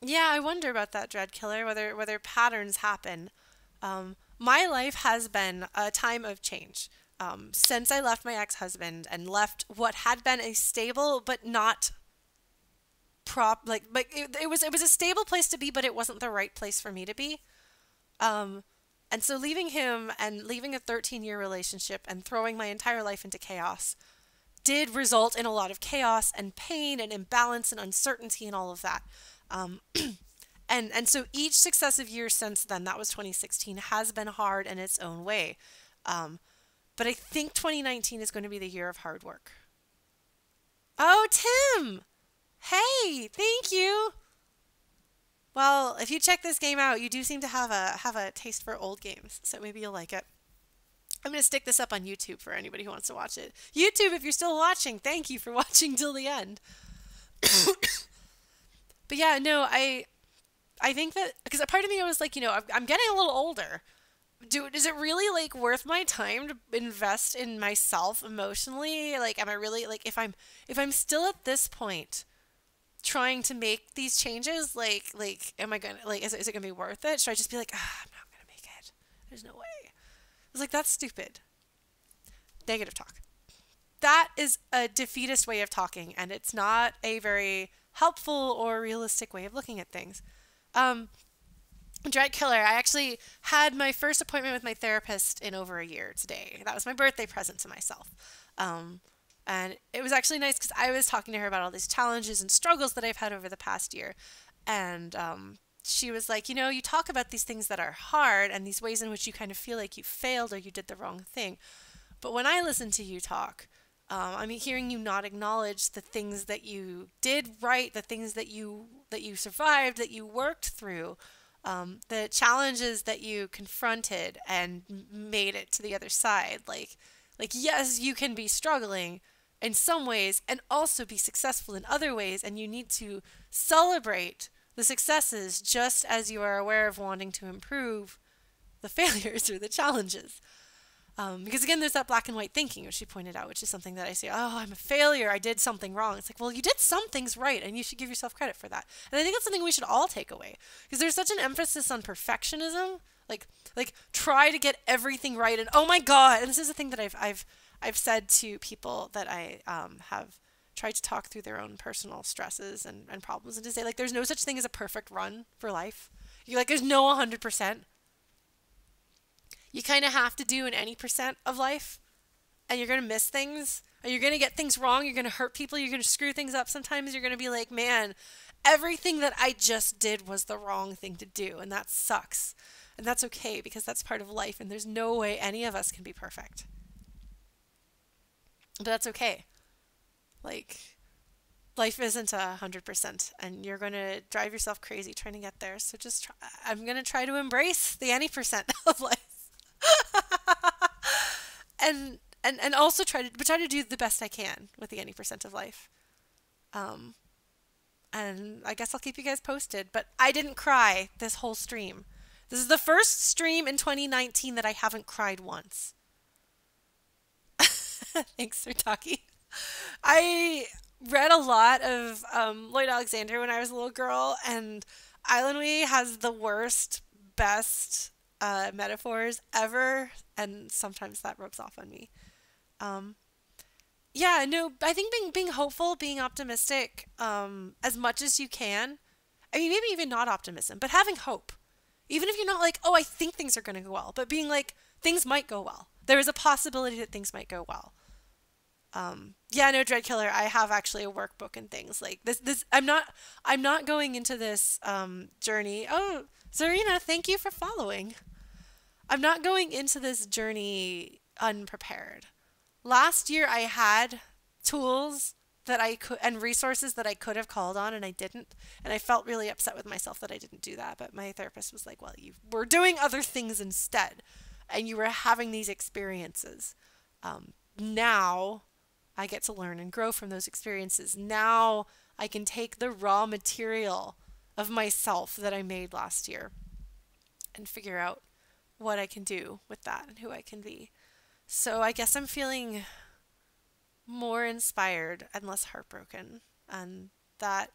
Yeah, I wonder about that, Dread Killer, whether patterns happen. My life has been a time of change. Since I left my ex-husband and left what had been a stable but not it was a stable place to be, but it wasn't the right place for me to be. And so leaving him and leaving a 13-year relationship and throwing my entire life into chaos did result in a lot of chaos and pain and imbalance and uncertainty and all of that. Um, and so each successive year since then, that was 2016, has been hard in its own way. But I think 2019 is going to be the year of hard work. Oh, Tim! Hey, thank you. Well, if you check this game out, you do seem to have a taste for old games, so maybe you'll like it. I'm going to stick this up on YouTube for anybody who wants to watch it. YouTube, if you're still watching, thank you for watching till the end. But yeah, no, I think that, because a part of me was like, I'm getting a little older. Is it really like worth my time to invest in myself emotionally? Like, am I really like, if I'm still at this point trying to make these changes, like, am I gonna, like, is it gonna be worth it? Should I just be like, I'm not gonna make it. There's no way. I was like, that's stupid. Negative talk. That is a defeatist way of talking, and it's not a very helpful or realistic way of looking at things. Dread Killer, I actually had my first appointment with my therapist in over a year today. That was my birthday present to myself. And it was actually nice because I was talking to her about all these challenges and struggles that I've had over the past year. And she was like, you talk about these things that are hard and these ways in which you kind of feel like you failed or you did the wrong thing. But when I listen to you talk, I'm hearing you not acknowledge the things that you did right, the things that you survived, that you worked through, the challenges that you confronted and made it to the other side. Like yes, you can be struggling in some ways and also be successful in other ways, and you need to celebrate the successes just as you are aware of wanting to improve the failures or the challenges. Because again, there's that black and white thinking, which she pointed out, which is something that I say, oh, I'm a failure, I did something wrong. It's like, well, you did some things right, and you should give yourself credit for that. And I think that's something we should all take away, because there's such an emphasis on perfectionism, like try to get everything right, and oh my God, and this is a thing that I've said to people that I have tried to talk through their own personal stresses and problems, and to say, like, there's no such thing as a perfect run for life. You're like, there's no 100%. You kind of have to do an any percent of life, and you're going to miss things, and you're going to get things wrong, you're going to hurt people, you're going to screw things up. Sometimes you're going to be like, man, everything that I just did was the wrong thing to do, and that sucks. And that's okay, because that's part of life, and there's no way any of us can be perfect. But that's okay. Like, life isn't 100%, and you're going to drive yourself crazy trying to get there. So just try, I'm going to try to embrace the any percent of life. and also try to do the best I can with the any percent of life. And I guess I'll keep you guys posted, but I didn't cry this whole stream. This is the first stream in 2019 that I haven't cried once. Thanks, Sirtaki. I read a lot of Lloyd Alexander when I was a little girl, and Islandwy has the worst, best metaphors ever, and sometimes that rubs off on me. Yeah, no, I think being hopeful, being optimistic, as much as you can. I mean, maybe even not optimism, but having hope. Even if you're not like, oh, I think things are going to go well, but being like, things might go well. There is a possibility that things might go well. Yeah, no, Dread Killer, I have actually a workbook and things like this. I'm not going into this journey. Oh, Zarina, thank you for following. I'm not going into this journey unprepared. Last year I had tools that I could, and resources that I could have called on and I didn't. And I felt really upset with myself that I didn't do that. But my therapist was like, well, you were doing other things instead and you were having these experiences. Now I get to learn and grow from those experiences. Now I can take the raw material of myself that I made last year and figure out what I can do with that and who I can be. So I guess I'm feeling more inspired and less heartbroken. And that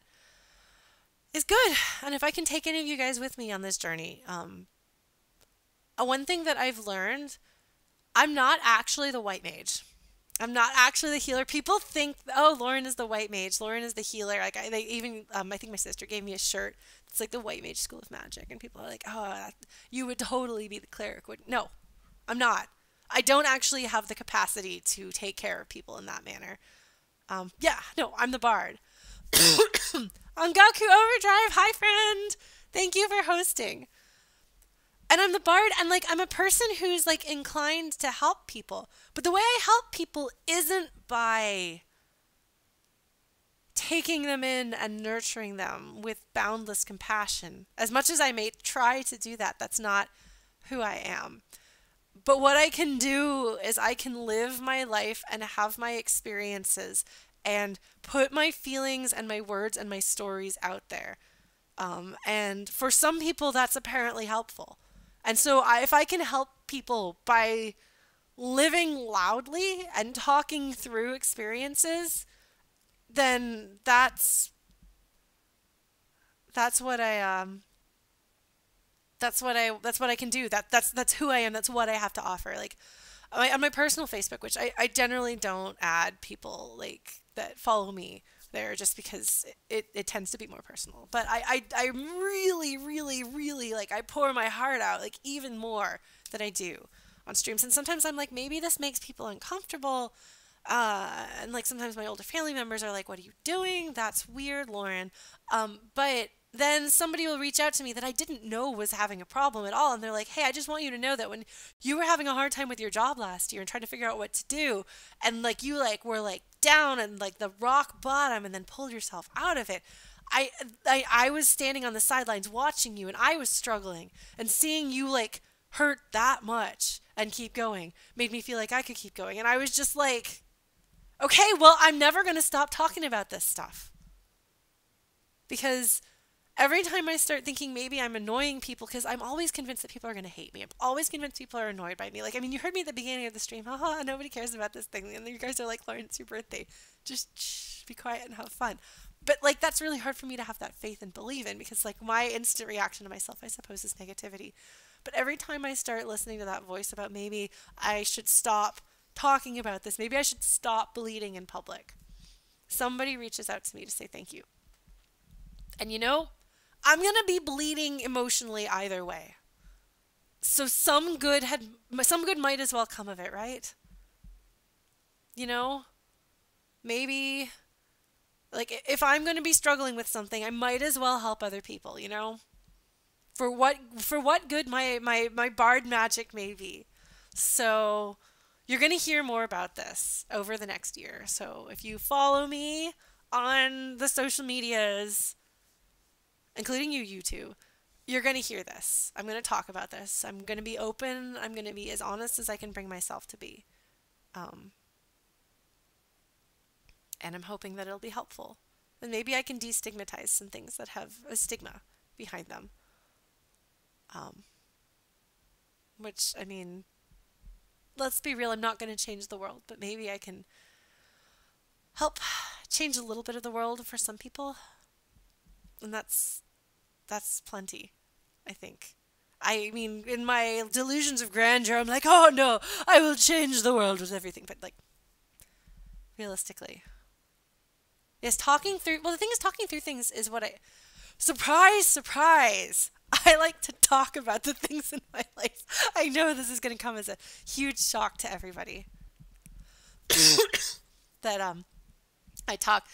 is good. And if I can take any of you guys with me on this journey, one thing that I've learned, I'm not actually the white mage. I'm not actually the healer. People think, oh, Lauren is the white mage. Lauren is the healer. Like I think my sister gave me a shirt. It's like the White Mage School of Magic, and people are like, oh, you would totally be the cleric. No, I'm not. I don't actually have the capacity to take care of people in that manner. No, I'm the bard. On Goku Overdrive, hi friend. Thank you for hosting. And I'm the bard, and like I'm a person who's like inclined to help people. But the way I help people isn't by taking them in and nurturing them with boundless compassion. As much as I may try to do that, that's not who I am. But what I can do is I can live my life and have my experiences and put my feelings and my words and my stories out there. And for some people, that's apparently helpful. And so if I can help people by living loudly and talking through experiences, then that's what I can do. That's who I am. That's what I have to offer. Like on my personal Facebook, which I generally don't add people like that follow me there just because it tends to be more personal. But I really, really, really like I pour my heart out like even more than I do on streams. And sometimes I'm like, maybe this makes people uncomfortable. And like sometimes my older family members are like, what are you doing? That's weird, Lauren. But then somebody will reach out to me that I didn't know was having a problem at all. And they're like, hey, I just want you to know that when you were having a hard time with your job last year and trying to figure out what to do, and like you like were like down and like the rock bottom and then pulled yourself out of it. I was standing on the sidelines watching you and I was struggling, and seeing you like hurt that much and keep going made me feel like I could keep going. And I was just like, okay, well, I'm never going to stop talking about this stuff. Because every time I start thinking maybe I'm annoying people, because I'm always convinced that people are going to hate me. I'm always convinced people are annoyed by me. Like, I mean, you heard me at the beginning of the stream. Haha, nobody cares about this thing. And you guys are like, Lauren, it's your birthday. Just shh, be quiet and have fun. But like, that's really hard for me to have that faith and believe in, because like my instant reaction to myself, I suppose, is negativity. But every time I start listening to that voice about maybe I should stop talking about this, maybe I should stop bleeding in public, somebody reaches out to me to say thank you. And you know, I'm going to be bleeding emotionally either way. So some good might as well come of it, right? You know, maybe like if I'm going to be struggling with something, I might as well help other people, you know? For what good my bard magic may be. So you're going to hear more about this over the next year. So if you follow me on the social medias, including you two, you're going to hear this. I'm going to talk about this. I'm going to be open. I'm going to be as honest as I can bring myself to be. And I'm hoping that it'll be helpful. And maybe I can destigmatize some things that have a stigma behind them. Which, I mean, let's be real, I'm not going to change the world, but maybe I can help change a little bit of the world for some people. And that's plenty, I think. I mean, in my delusions of grandeur, I'm like, oh no, I will change the world with everything. But like, realistically, yes, the thing is, talking through things is what surprise, I like to talk about the things in my life. I know this is going to come as a huge shock to everybody. That I talk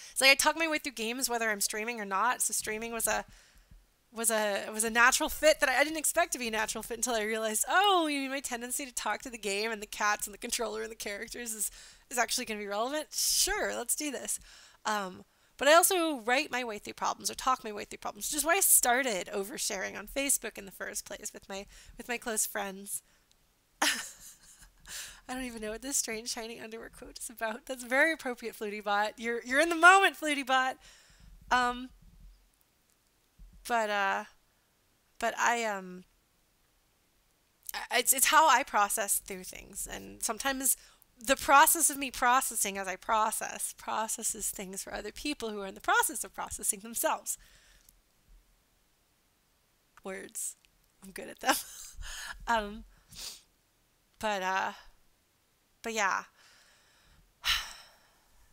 my way through games whether I'm streaming or not. So streaming was a natural fit that I didn't expect to be a natural fit until I realized, oh, you mean my tendency to talk to the game and the cats and the controller and the characters is actually going to be relevant? Sure, let's do this. But I also write my way through problems or talk my way through problems, which is why I started oversharing on Facebook in the first place with my close friends. I don't even know what this strange shining underwear quote is about. That's very appropriate, FlutyBot. You're in the moment, FlutyBot. Um, but uh, but it's how I process through things, and sometimes the process of me processing as I processes things for other people who are in the process of processing themselves. Words, I'm good at them. um, but uh, but yeah,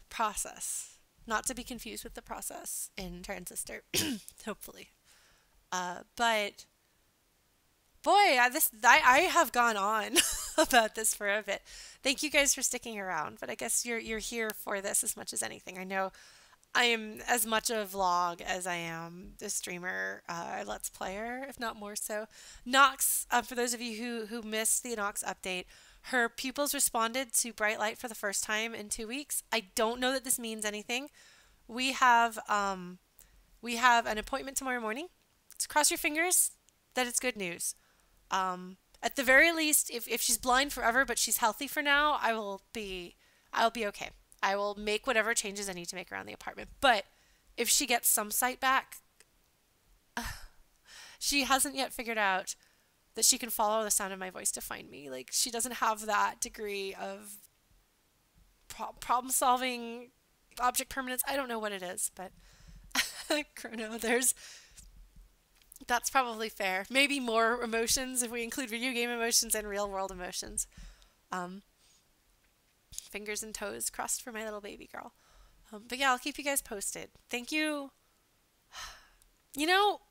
process, not to be confused with the process in Transistor, hopefully. But boy, I have gone on about this for a bit. Thank you guys for sticking around, but I guess you're here for this as much as anything. I know I am as much a vlog as I am a streamer, Let's Player, if not more so. Nox, for those of you who missed the Nox update, her pupils responded to Bright Light for the first time in 2 weeks. I don't know that this means anything. We have an appointment tomorrow morning. So cross your fingers that it's good news. At the very least, if she's blind forever but she's healthy for now, I'll be okay. I will make whatever changes I need to make around the apartment. But if she gets some sight back, she hasn't yet figured out that she can follow the sound of my voice to find me. Like, she doesn't have that degree of problem solving, object permanence. I don't know what it is, but Chrono, that's probably fair. Maybe more emotions if we include video game emotions and real world emotions. Fingers and toes crossed for my little baby girl. But yeah, I'll keep you guys posted. Thank you. You know,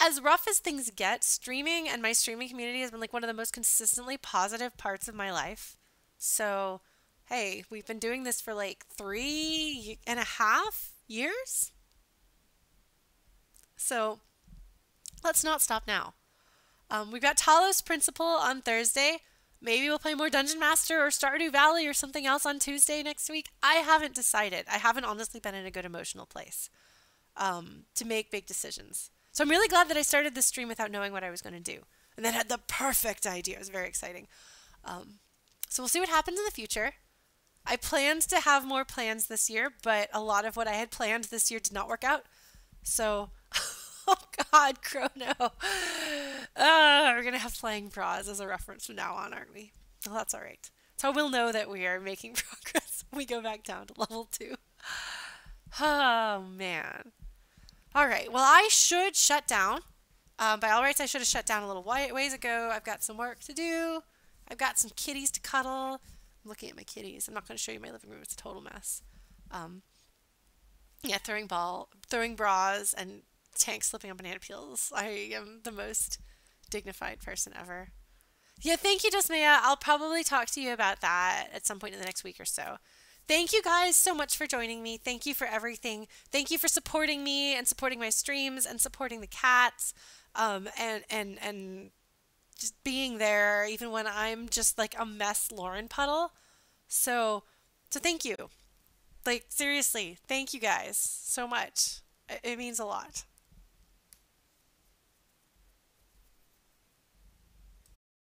as rough as things get, streaming and my streaming community has been like one of the most consistently positive parts of my life. So, hey, we've been doing this for like 3.5 years. So, let's not stop now. We've got Talos Principle on Thursday. Maybe we'll play more Dungeon Master or Stardew Valley or something else on Tuesday next week. I haven't decided. I haven't honestly been in a good emotional place to make big decisions. So I'm really glad that I started this stream without knowing what I was going to do. And then had the perfect idea. It was very exciting. So we'll see what happens in the future. I planned to have more plans this year, but a lot of what I had planned this year did not work out. So... Oh God, Chrono. We're going to have flying bras as a reference from now on, aren't we? Well, that's all right. So we'll know that we are making progress when we go back down to level 2. Oh, man. All right. Well, I should shut down. By all rights, I should have shut down a little ways ago. I've got some work to do. I've got some kitties to cuddle. I'm looking at my kitties. I'm not going to show you my living room. It's a total mess. Yeah, throwing bras, and Tank slipping on banana peels. I am the most dignified person ever. Yeah, thank you, Desmaya. I'll probably talk to you about that at some point in the next week or so. Thank you guys so much for joining me. Thank you for everything. Thank you for supporting me and supporting my streams and supporting the cats. And just being there even when I'm just like a mess Lauren puddle. So thank you. Like, seriously, thank you guys so much. It means a lot.